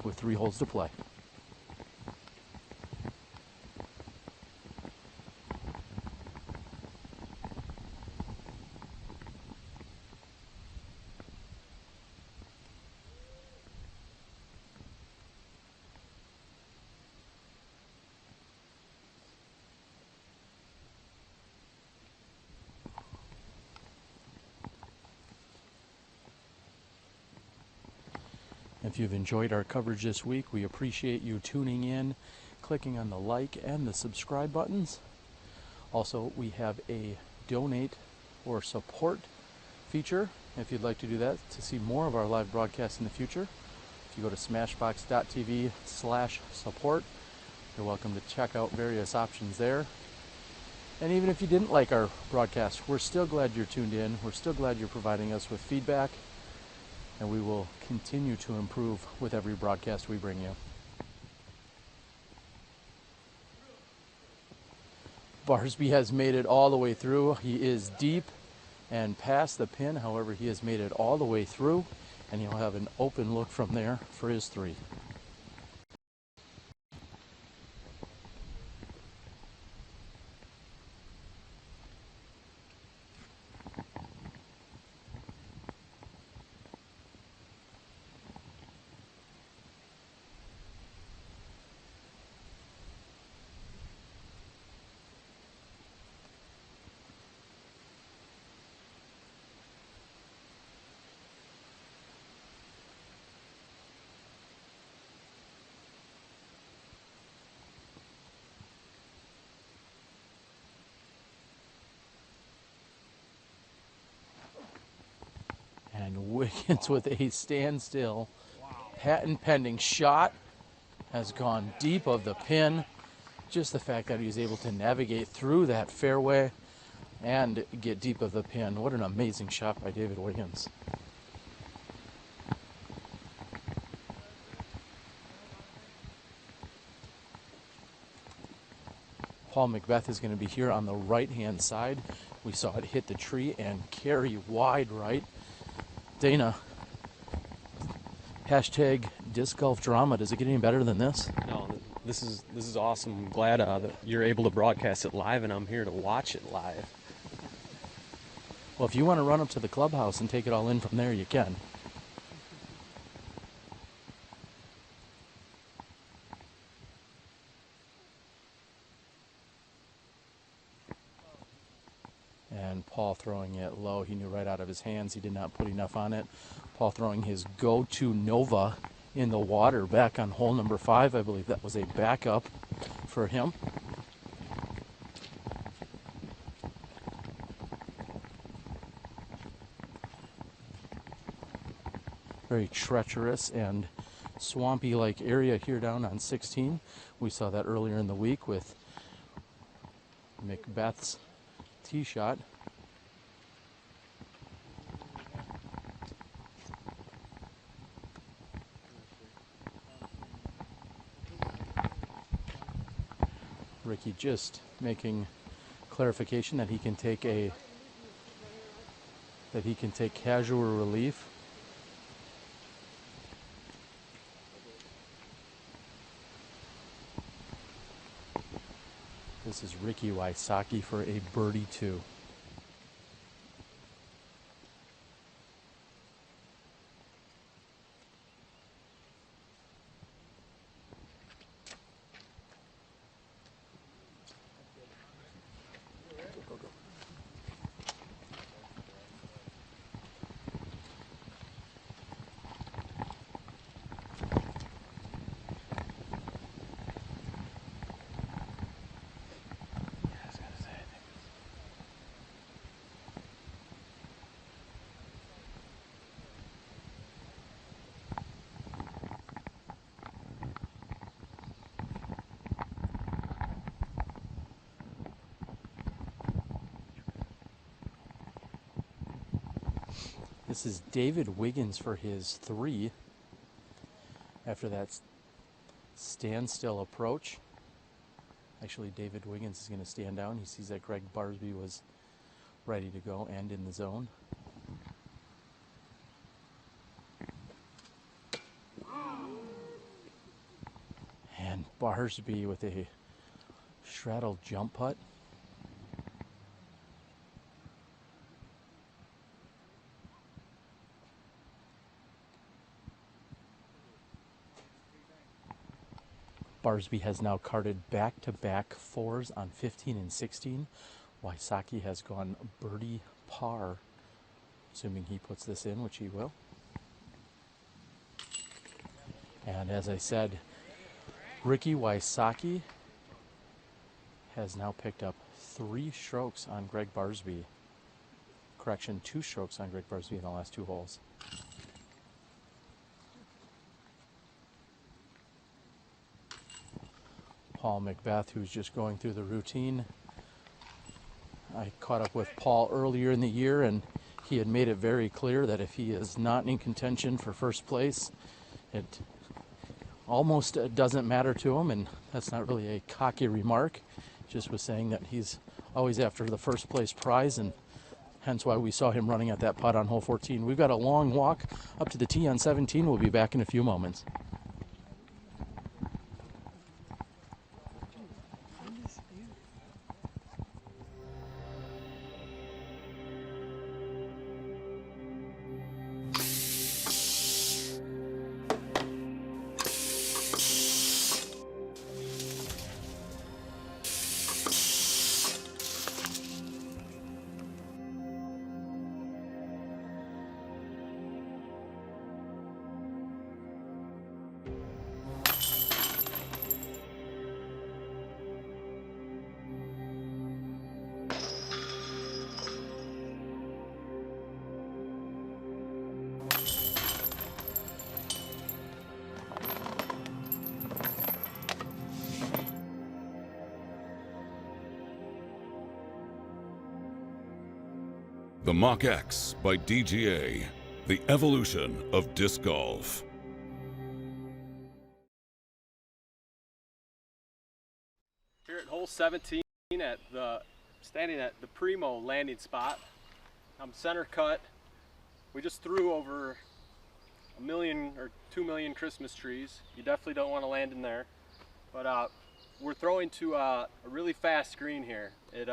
with 3 holes to play. If you've enjoyed our coverage this week, we appreciate you tuning in, clicking on the like and the subscribe buttons. Also, we have a donate or support feature if you'd like to do that to see more of our live broadcasts in the future. If you go to smashboxxTV/support, you're welcome to check out various options there. And even if you didn't like our broadcast, we're still glad you're tuned in. We're still glad you're providing us with feedback, and we will continue to improve with every broadcast we bring you. Barsby has made it all the way through. He is deep and past the pin. However, he has made it all the way through, and he'll have an open look from there for his three. And Wiggins with a standstill, patent pending shot has gone deep of the pin. Just the fact that he was able to navigate through that fairway and get deep of the pin. What an amazing shot by David Wiggins. Paul McBeth is going to be here on the right-hand side. We saw it hit the tree and carry wide right. Dana, hashtag disc golf drama. Does it get any better than this? No, this is awesome. I'm glad that you're able to broadcast it live, and I'm here to watch it live. Well, if you want to run up to the clubhouse and take it all in from there, you can. And Paul throwing it low. He knew right out of his hands he did not put enough on it. Paul throwing his go-to Nova in the water back on hole number 5. I believe that was a backup for him. Very treacherous and swampy-like area here down on 16. We saw that earlier in the week with McBeth's tee shot. Ricky just making clarification that he can take casual relief. This is Ricky Wysocki for a birdie 2. This is David Wiggins for his 3 after that standstill approach. Actually, David Wiggins is going to stand down. He sees that Gregg Barsby was ready to go and in the zone. And Barsby with a straddle jump putt. Barsby has now carded back-to-back 4s on 15 and 16. Wysocki has gone birdie par, assuming he puts this in, which he will. And as I said, Ricky Wysocki has now picked up 3 strokes on Gregg Barsby. Correction, 2 strokes on Gregg Barsby in the last 2 holes. Paul McBeth, who's just going through the routine. I caught up with Paul earlier in the year, and he had made it very clear that if he is not in contention for first place, it almost doesn't matter to him, and that's not really a cocky remark. Just was saying that he's always after the first place prize, and hence why we saw him running at that putt on hole 14. We've got a long walk up to the tee on 17. We'll be back in a few moments. The Mach X by DGA, the evolution of disc golf. Here at hole 17, standing at the Primo landing spot. I'm center cut. We just threw over 1 million or 2 million Christmas trees. You definitely don't want to land in there. But we're throwing to a really fast green here. It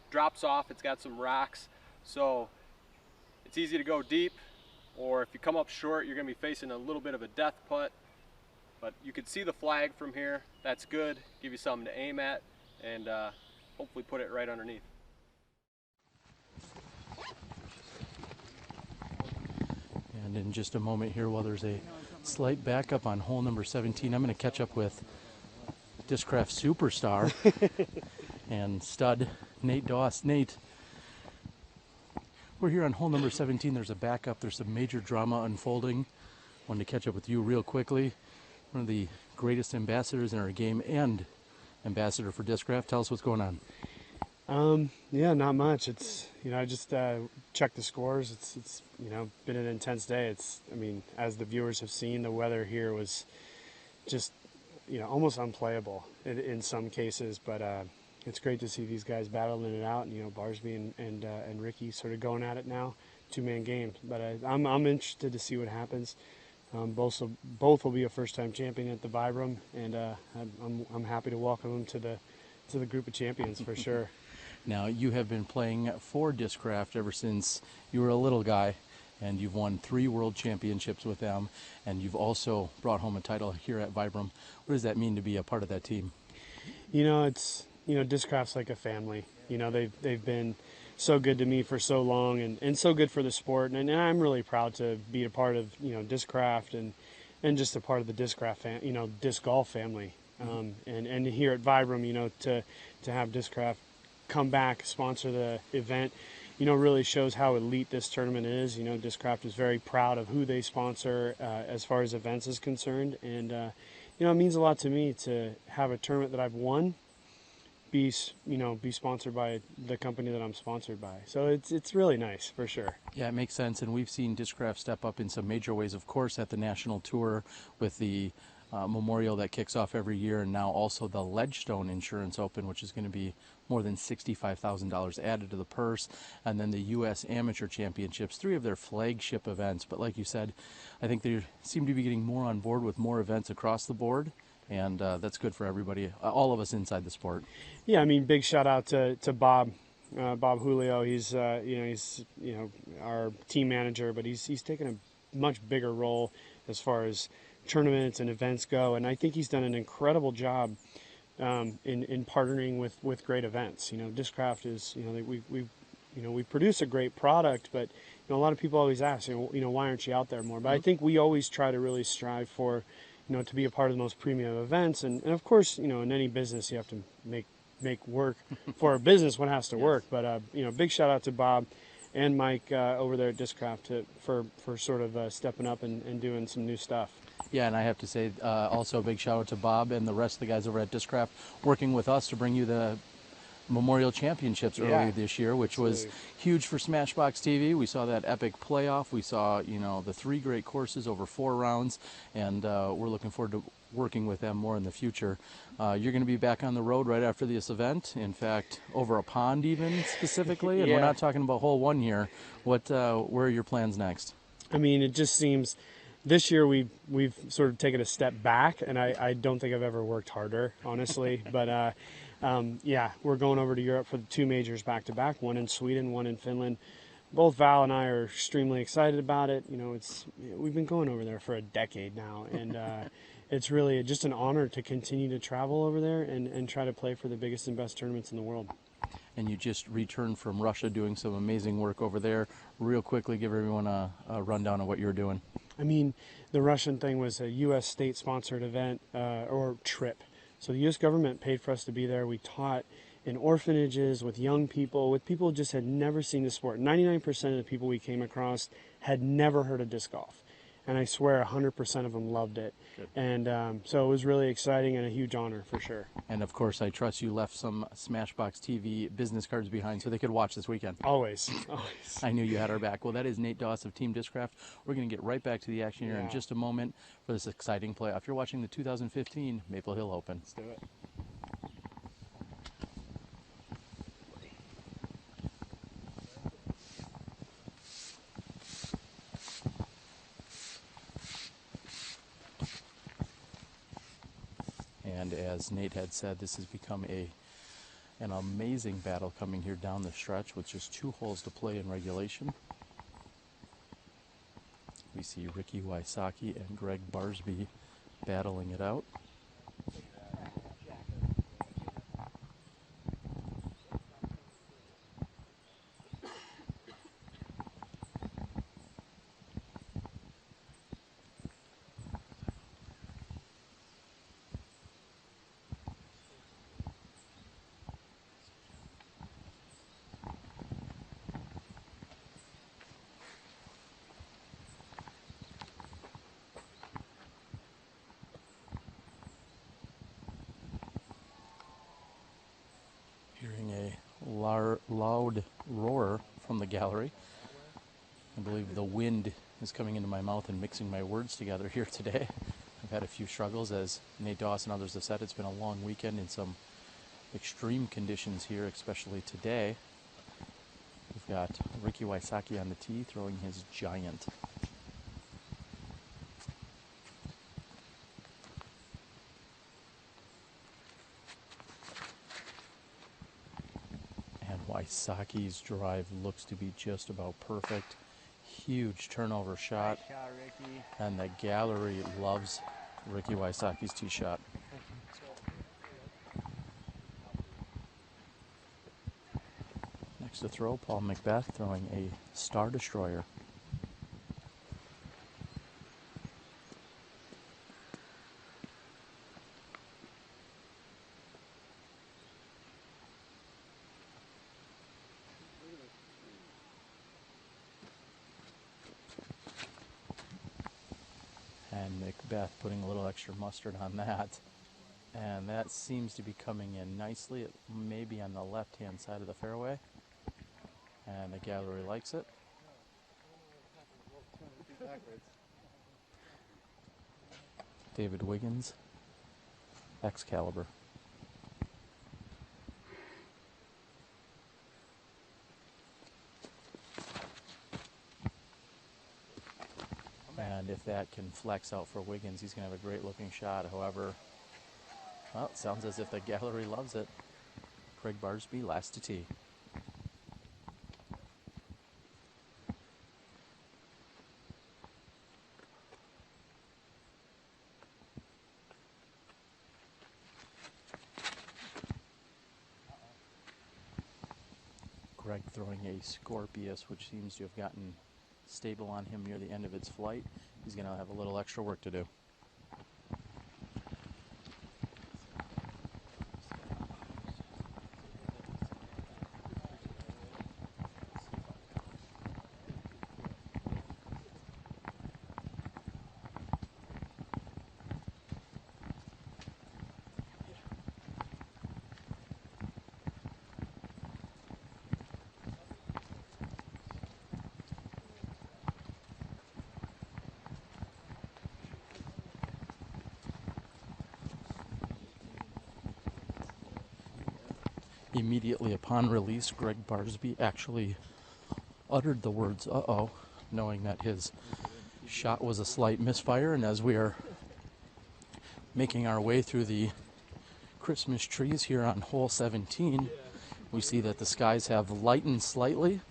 drops off. It's got some rocks. So it's easy to go deep, or if you come up short, you're going to be facing a little bit of a death putt. But you can see the flag from here. That's good. Give you something to aim at, and hopefully put it right underneath. And in just a moment here, while there's a slight backup on hole number 17, I'm going to catch up with Discraft superstar and stud Nate Doss. Nate, we're here on hole number 17. There's a backup. There's some major drama unfolding. Wanted to catch up with you real quickly. One of the greatest ambassadors in our game and ambassador for Discraft. Tell us what's going on. Yeah, not much. It's, I just checked the scores. It's been an intense day. As the viewers have seen, the weather here was just, almost unplayable in some cases, but it's great to see these guys battling it out, Barsby and Ricky sort of going at it now, 2-man game. But I'm interested to see what happens. Both will be a first-time champion at the Vibram, and I'm happy to welcome them to the group of champions for sure. Now, you have been playing for Discraft ever since you were a little guy, and you've won 3 world championships with them, and you've also brought home a title here at Vibram. What does that mean to be a part of that team? Discraft's like a family. They've been so good to me for so long, and so good for the sport, and I'm really proud to be a part of Discraft and just a part of the Discraft disc golf family. And here at Vibram, to have Discraft come back, sponsor the event, really shows how elite this tournament is. Discraft is very proud of who they sponsor as far as events is concerned, and it means a lot to me to have a tournament that I've won be sponsored by the company that I'm sponsored by. So it's really nice for sure. Yeah, it makes sense, and we've seen Discraft step up in some major ways, of course, at the national tour with the memorial that kicks off every year, and now also the Ledgestone Insurance Open, which is going to be more than $65,000 added to the purse, and then the U.S. Amateur Championships, 3 of their flagship events. But like you said, I think they seem to be getting more on board with more events across the board, and that's good for everybody, all of us inside the sport. Yeah, big shout out to Bob Julio. He's our team manager, but he's taken a much bigger role as far as tournaments and events go, and I think he's done an incredible job in partnering with great events. Discraft is, we produce a great product, but a lot of people always ask, why aren't you out there more? But I think we always try to really strive for, to be a part of the most premium events. And of course, in any business, you have to make work for a business what has to work. But, big shout out to Bob and Mike over there at Discraft for sort of stepping up and doing some new stuff. Yeah, and I have to say also a big shout out to Bob and the rest of the guys over at Discraft working with us to bring you the Memorial Championships earlier this year, which was huge for SmashBoxxTV. We saw that epic playoff. We saw, the 3 great courses over 4 rounds, and we're looking forward to working with them more in the future. You're going to be back on the road right after this event. In fact, over a pond even specifically, and we're not talking about hole 1 here. Where are your plans next? I mean, it just seems this year we've sort of taken a step back, and I don't think I've ever worked harder, honestly. But we're going over to Europe for the 2 majors back-to-back, one in Sweden, one in Finland. Both Val and I are extremely excited about it. We've been going over there for a decade now, and it's really just an honor to continue to travel over there and try to play for the biggest and best tournaments in the world. And you just returned from Russia doing some amazing work over there. Real quickly, give everyone a rundown of what you're doing. I mean, the Russian thing was a U.S. state-sponsored event or trip. So the U.S. government paid for us to be there. We taught in orphanages with young people, with people who just had never seen the sport. 99% of the people we came across had never heard of disc golf. And I swear 100% of them loved it. Good. And so it was really exciting and a huge honor for sure. And of course, I trust you left some SmashBoxxTV business cards behind so they could watch this weekend. Always, always. I knew you had our back. Well, that is Nate Doss of Team Discraft. We're going to get right back to the action here in just a moment for this exciting playoff. You're watching the 2015 Maple Hill Open. Let's do it. And as Nate had said, this has become an amazing battle coming here down the stretch with just 2 holes to play in regulation. We see Ricky Wysocki and Gregg Barsby battling it out. Hearing a loud roar from the gallery. I believe the wind is coming into my mouth and mixing my words together here today. I've had a few struggles, as Nate Doss and others have said. It's been a long weekend in some extreme conditions here, especially today. We've got Ricky Wysocki on the tee throwing his giant. Wysocki's drive looks to be just about perfect. Huge turnover shot. Nice shot, Ricky. And the gallery loves Ricky Wysocki's tee shot. Next to throw, Paul McBeth throwing a Star Destroyer. And McBeth putting a little extra mustard on that. And that seems to be coming in nicely. It may be on the left-hand side of the fairway. And the gallery likes it. David Wiggins, Excalibur. And if that can flex out for Wiggins, he's going to have a great looking shot. However, well, it sounds as if the gallery loves it. Gregg Barsby, last to tee. Gregg throwing a Scorpius, which seems to have gotten stable on him near the end of its flight. He's going to have a little extra work to do. Immediately upon release, Gregg Barsby actually uttered the words, "uh-oh," knowing that his shot was a slight misfire. And as we are making our way through the Christmas trees here on hole 17, we see that the skies have lightened slightly.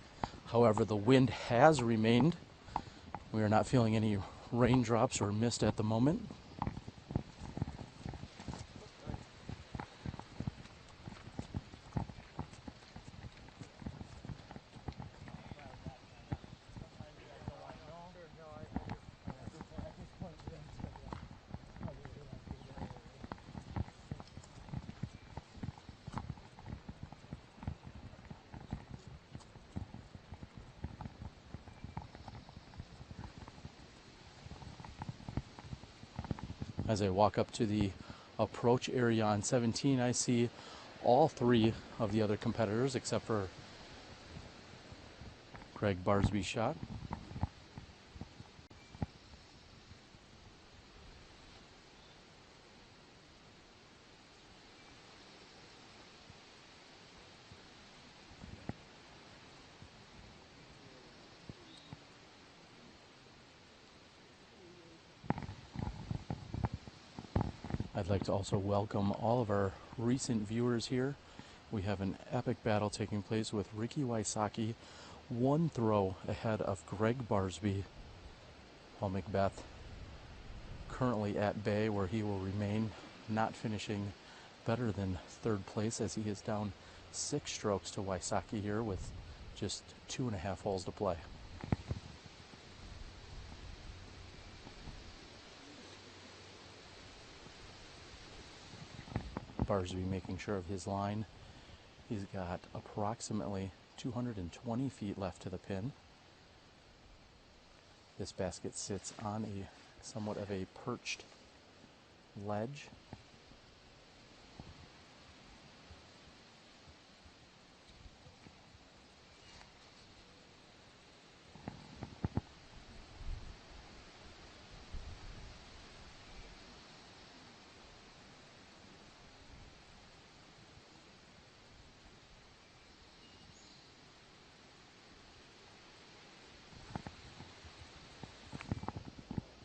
However, the wind has remained. We are not feeling any raindrops or mist at the moment. As I walk up to the approach area on 17, I see all three of the other competitors except for Gregg Barsby's shot. I'd like to also welcome all of our recent viewers here. We have an epic battle taking place with Ricky Wysocki, one throw ahead of Gregg Barsby. Paul McBeth currently at bay, where he will remain, not finishing better than third place, as he is down 6 strokes to Wysocki here with just 2.5 holes to play. Barsby making sure of his line. He's got approximately 220 feet left to the pin. This basket sits on a somewhat of a perched ledge.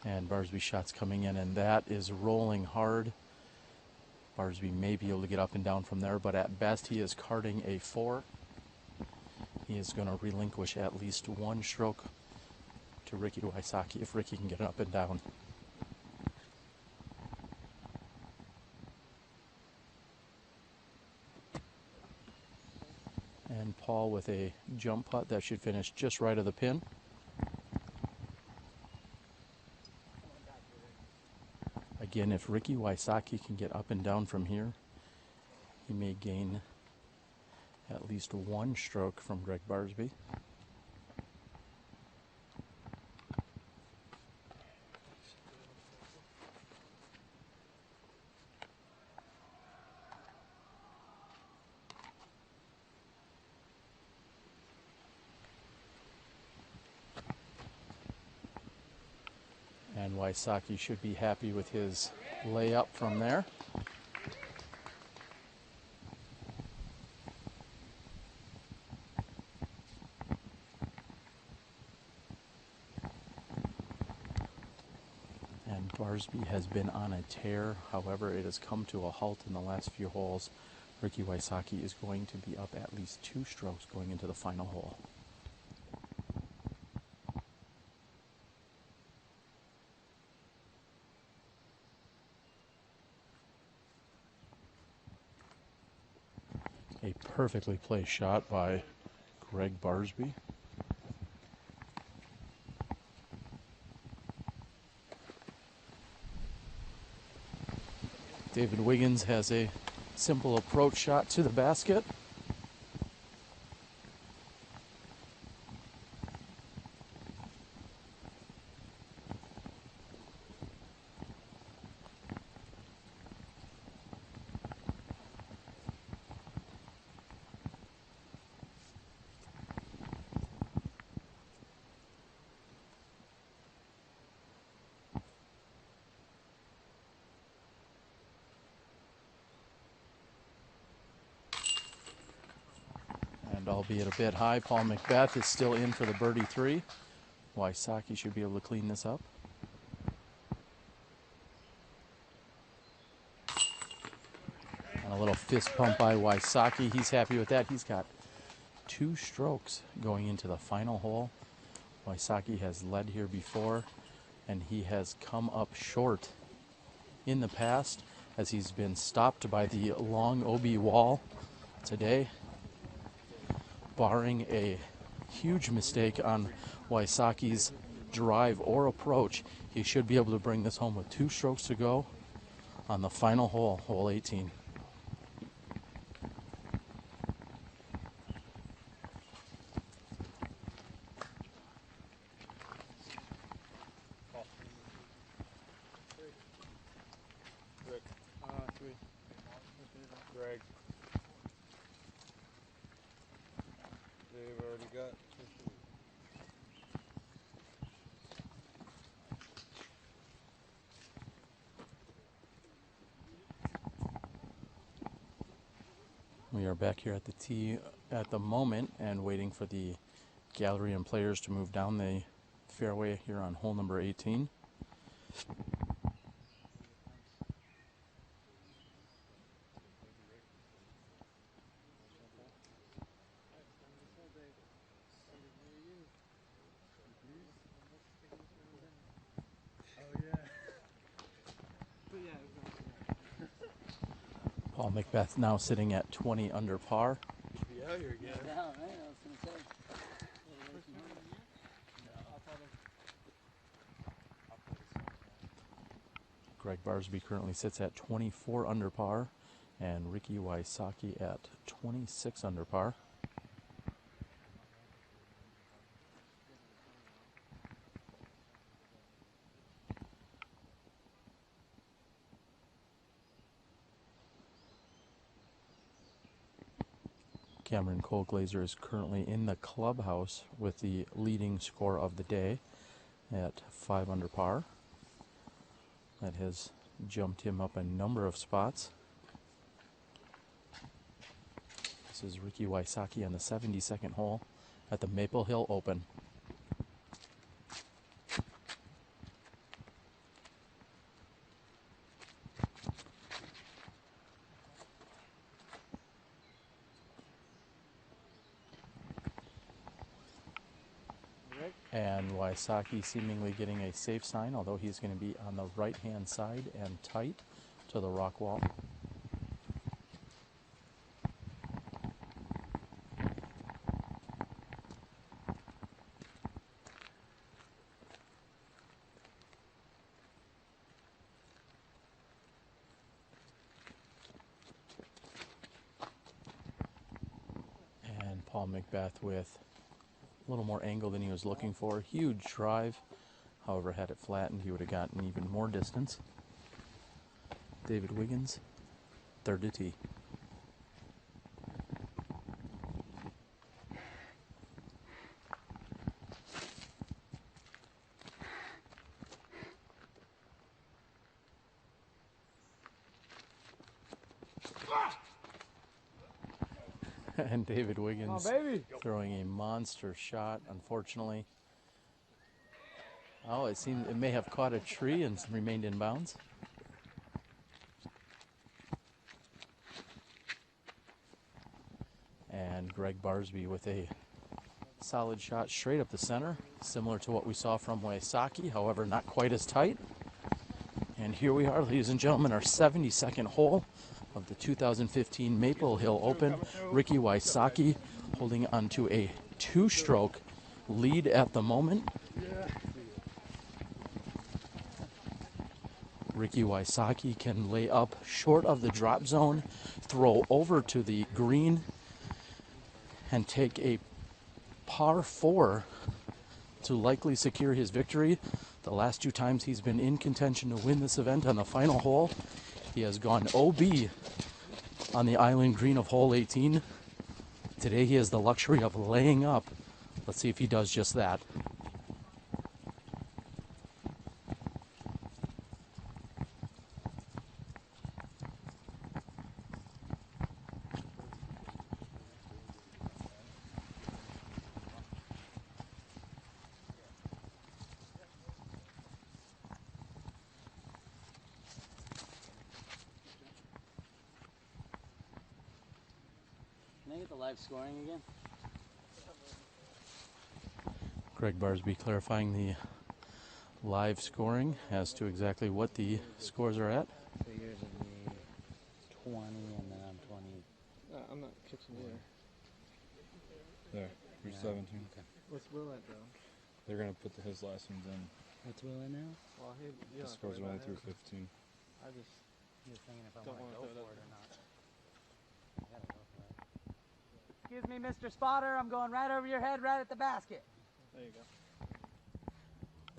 And Barsby's shot's coming in, and that is rolling hard. Barsby may be able to get up and down from there, but at best he is carding a 4. He is going to relinquish at least 1 stroke to Ricky Wysocki if Ricky can get up and down. And Paul with a jump putt that should finish just right of the pin. Again, if Ricky Wysocki can get up and down from here, he may gain at least 1 stroke from Gregg Barsby. And Wysocki should be happy with his layup from there. And Barsby has been on a tear. However, it has come to a halt in the last few holes. Ricky Wysocki is going to be up at least 2 strokes going into the final hole. A perfectly placed shot by Gregg Barsby. David Wiggins has a simple approach shot to the basket. And albeit a bit high, Paul McBeth is still in for the birdie 3. Wysocki should be able to clean this up. And a little fist pump by Wysocki. He's happy with that. He's got 2 strokes going into the final hole. Wysocki has led here before, and he has come up short in the past as he's been stopped by the long OB wall today. Barring a huge mistake on Wysocki's drive or approach, he should be able to bring this home with 2 strokes to go on the final hole, hole 18. Gregg. They've already got. We are back here at the tee at the moment and waiting for the gallery and players to move down the fairway here on hole number 18. Paul McBeth now sitting at 20 under par. Be out here again. Gregg Barsby currently sits at 24 under par, and Ricky Wysocki at 26 under par. Cameron Colglazer is currently in the clubhouse with the leading score of the day at 5 under par. That has jumped him up a number of spots. This is Ricky Wysocki on the 72nd hole at the Maple Hill Open. And Wysocki seemingly getting a safe sign, although he's going to be on the right-hand side and tight to the rock wall. And Paul McBeth with a little more angle than he was looking for. Huge drive. However, had it flattened, he would have gotten even more distance. David Wiggins, third to tee. And David Wiggins throwing a monster shot, unfortunately. Oh, it seemed it may have caught a tree and remained in bounds. And Gregg Barsby with a solid shot straight up the center, similar to what we saw from Wysocki, however not quite as tight. And here we are, ladies and gentlemen, our 72nd hole of the 2015 Maple Hill Open. Ricky Wysocki holding onto a 2-stroke lead at the moment. Ricky Wysocki can lay up short of the drop zone, throw over to the green, and take a par 4 to likely secure his victory. The last 2 times he's been in contention to win this event on the final hole, he has gone OB on the island green of hole 18. Today he has the luxury of laying up. Let's see if he does just that. Can I get the live scoring again? Gregg Barsby clarifying the live scoring as to exactly what the scores are at. So yours would be 20 and then I'm 20. I'm not catching either. There, you're 17. Okay. What's Will at though? They're gonna put his last ones in. What's Will in now? Well, The scores are only through 15. I just You're thinking if I don't want to want go to for it or not. I gotta go for it. Excuse me, Mr. Spotter. I'm going right over your head, right at the basket. There you go.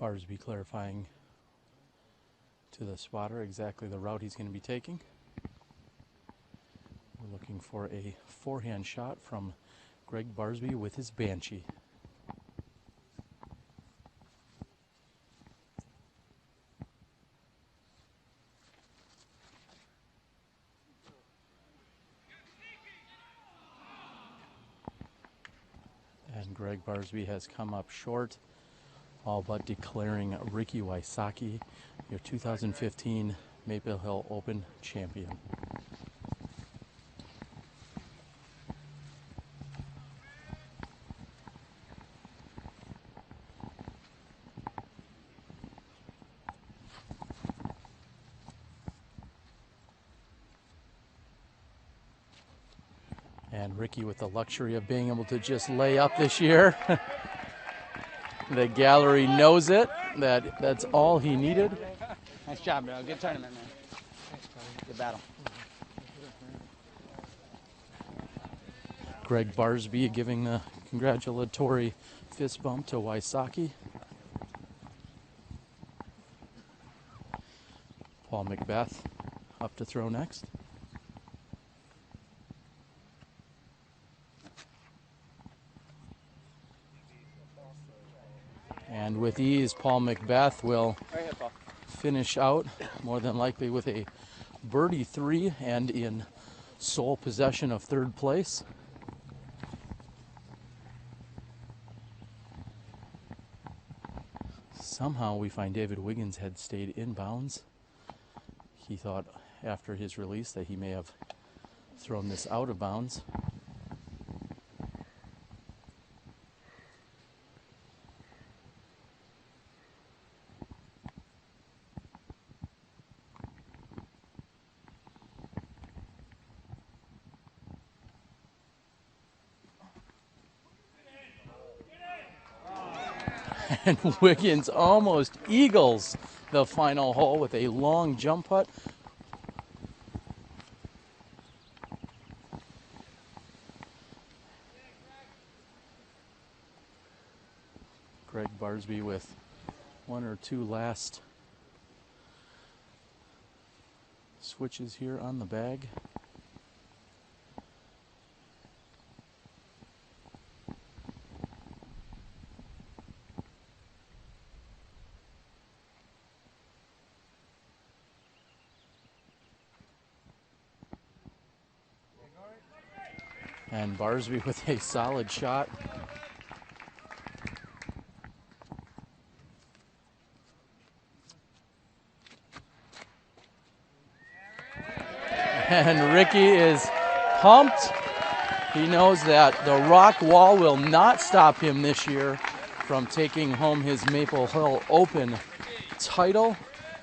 Barsby clarifying to the spotter exactly the route he's going to be taking. We're looking for a forehand shot from Gregg Barsby with his Banshee. And Gregg Barsby has come up short, all but declaring Ricky Wysocki your 2015 Maple Hill Open champion. And Ricky with the luxury of being able to just lay up this year. The gallery knows it, that's all he needed. Nice job, bro. Good tournament, man. Good battle. Gregg Barsby giving the congratulatory fist bump to Wysocki. Paul McBeth up to throw next. And with ease, Paul McBeth will finish out, more than likely with a birdie 3 and in sole possession of third place. Somehow we find David Wiggins had stayed inbounds. He thought after his release that he may have thrown this out of bounds. And Wiggins almost eagles the final hole with a long jump putt. Gregg Barsby with one or two last switches here on the bag. And Barsby with a solid shot. And Ricky is pumped. He knows that the rock wall will not stop him this year from taking home his Maple Hill Open title.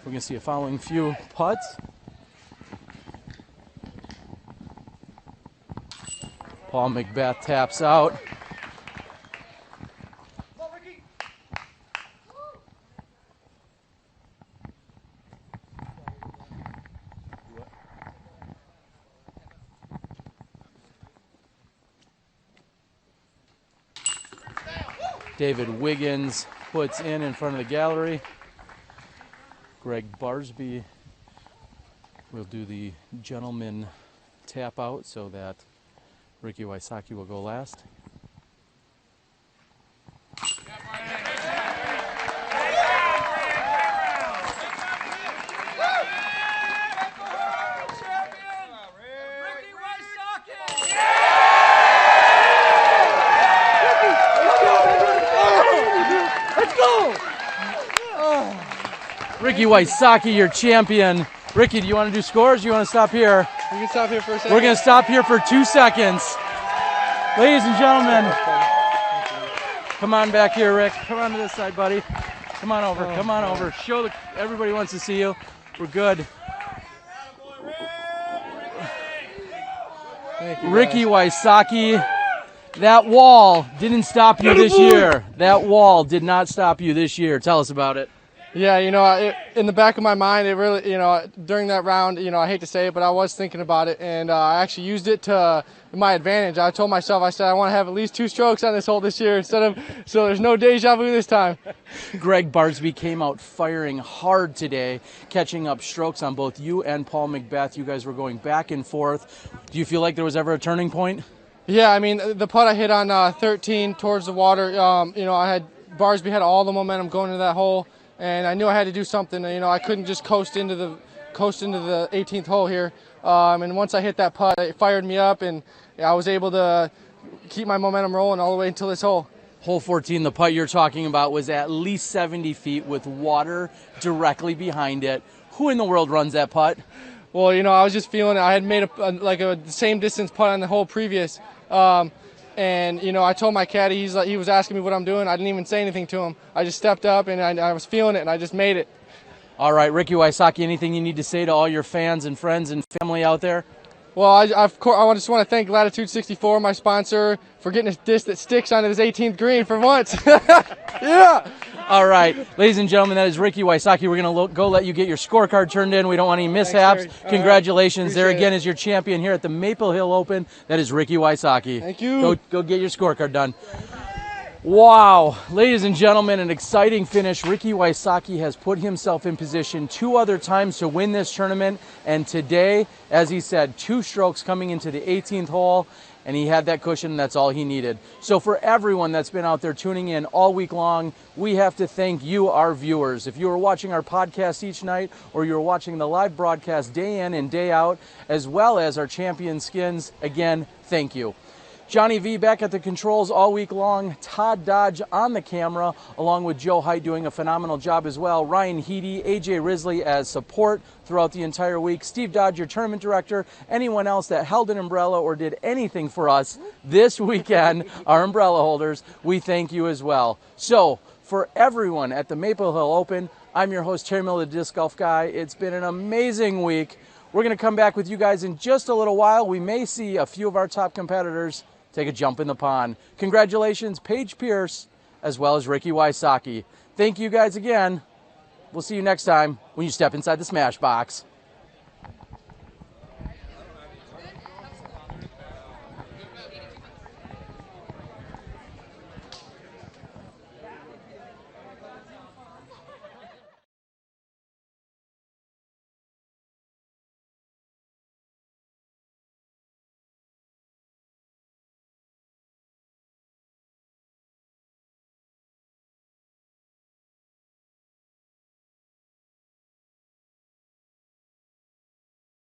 We're going to see a following few putts. Paul McBeth taps out. David Wiggins puts in front of the gallery. Gregg Barsby will do the gentleman tap out so that Ricky Wysocki will go last. Let's go! Ricky Wysocki, your champion. Ricky, do you want to do scores? Or you want to stop here? We can stop here for a second. We're going to stop here for 2 seconds. Ladies and gentlemen, come on back here, Rick. Come on to this side, buddy. Come on over. Come on over. Show everybody wants to see you. We're good. Thank you, Ricky Wysocki, that wall didn't stop you this year. That wall did not stop you this year. Tell us about it. Yeah, in the back of my mind, it really, during that round, I hate to say it, but I was thinking about it, and I actually used it to my advantage. I told myself, I said, I want to have at least 2 strokes on this hole this year so there's no deja vu this time. Gregg Barsby came out firing hard today, catching up strokes on both you and Paul McBeth. You guys were going back and forth. Do you feel like there was ever a turning point? Yeah, I mean, the putt I hit on 13 towards the water, Barsby had all the momentum going into that hole. And I knew I had to do something. I couldn't just coast into the 18th hole here. And once I hit that putt, it fired me up, and I was able to keep my momentum rolling all the way until this hole. Hole 14, the putt you're talking about, was at least 70 feet with water directly behind it. Who in the world runs that putt? Well, I was just feeling it. I had made the same distance putt on the hole previous. And, I told my caddy, he was asking me what I'm doing. I didn't even say anything to him. I just stepped up, and I was feeling it, and I just made it. All right, Ricky Wysocki, anything you need to say to all your fans and friends and family out there? Well, I just want to thank Latitude 64, my sponsor, for getting a disc that sticks onto this 18th green for once. Yeah! All right, ladies and gentlemen, that is Ricky Wysocki. We're going to go let you get your scorecard turned in. We don't want any mishaps. Thanks, Congratulations. There again it. is your champion here at the Maple Hill Open. That is Ricky Wysocki. Thank you. Go get your scorecard done. Wow, ladies and gentlemen, an exciting finish. Ricky Wysocki has put himself in position 2 other times to win this tournament, and today, as he said, 2 strokes coming into the 18th hole, and he had that cushion, and that's all he needed. So for everyone that's been out there tuning in all week long, we have to thank you, our viewers. If you are watching our podcast each night, or you're watching the live broadcast day in and day out, as well as our champion skins, again, thank you. Johnny V back at the controls all week long. Todd Dodge on the camera, along with Joe Height doing a phenomenal job as well. Ryan Heedy, AJ Risley as support throughout the entire week. Steve Dodge, your tournament director. Anyone else that held an umbrella or did anything for us this weekend, our umbrella holders, we thank you as well. So, for everyone at the Maple Hill Open, I'm your host, Terry Miller, the Disc Golf Guy. It's been an amazing week. We're going to come back with you guys in just a little while. We may see a few of our top competitors take a jump in the pond. Congratulations, Paige Pierce, as well as Ricky Wysocki. Thank you guys again. We'll see you next time when you step inside the Smash Box.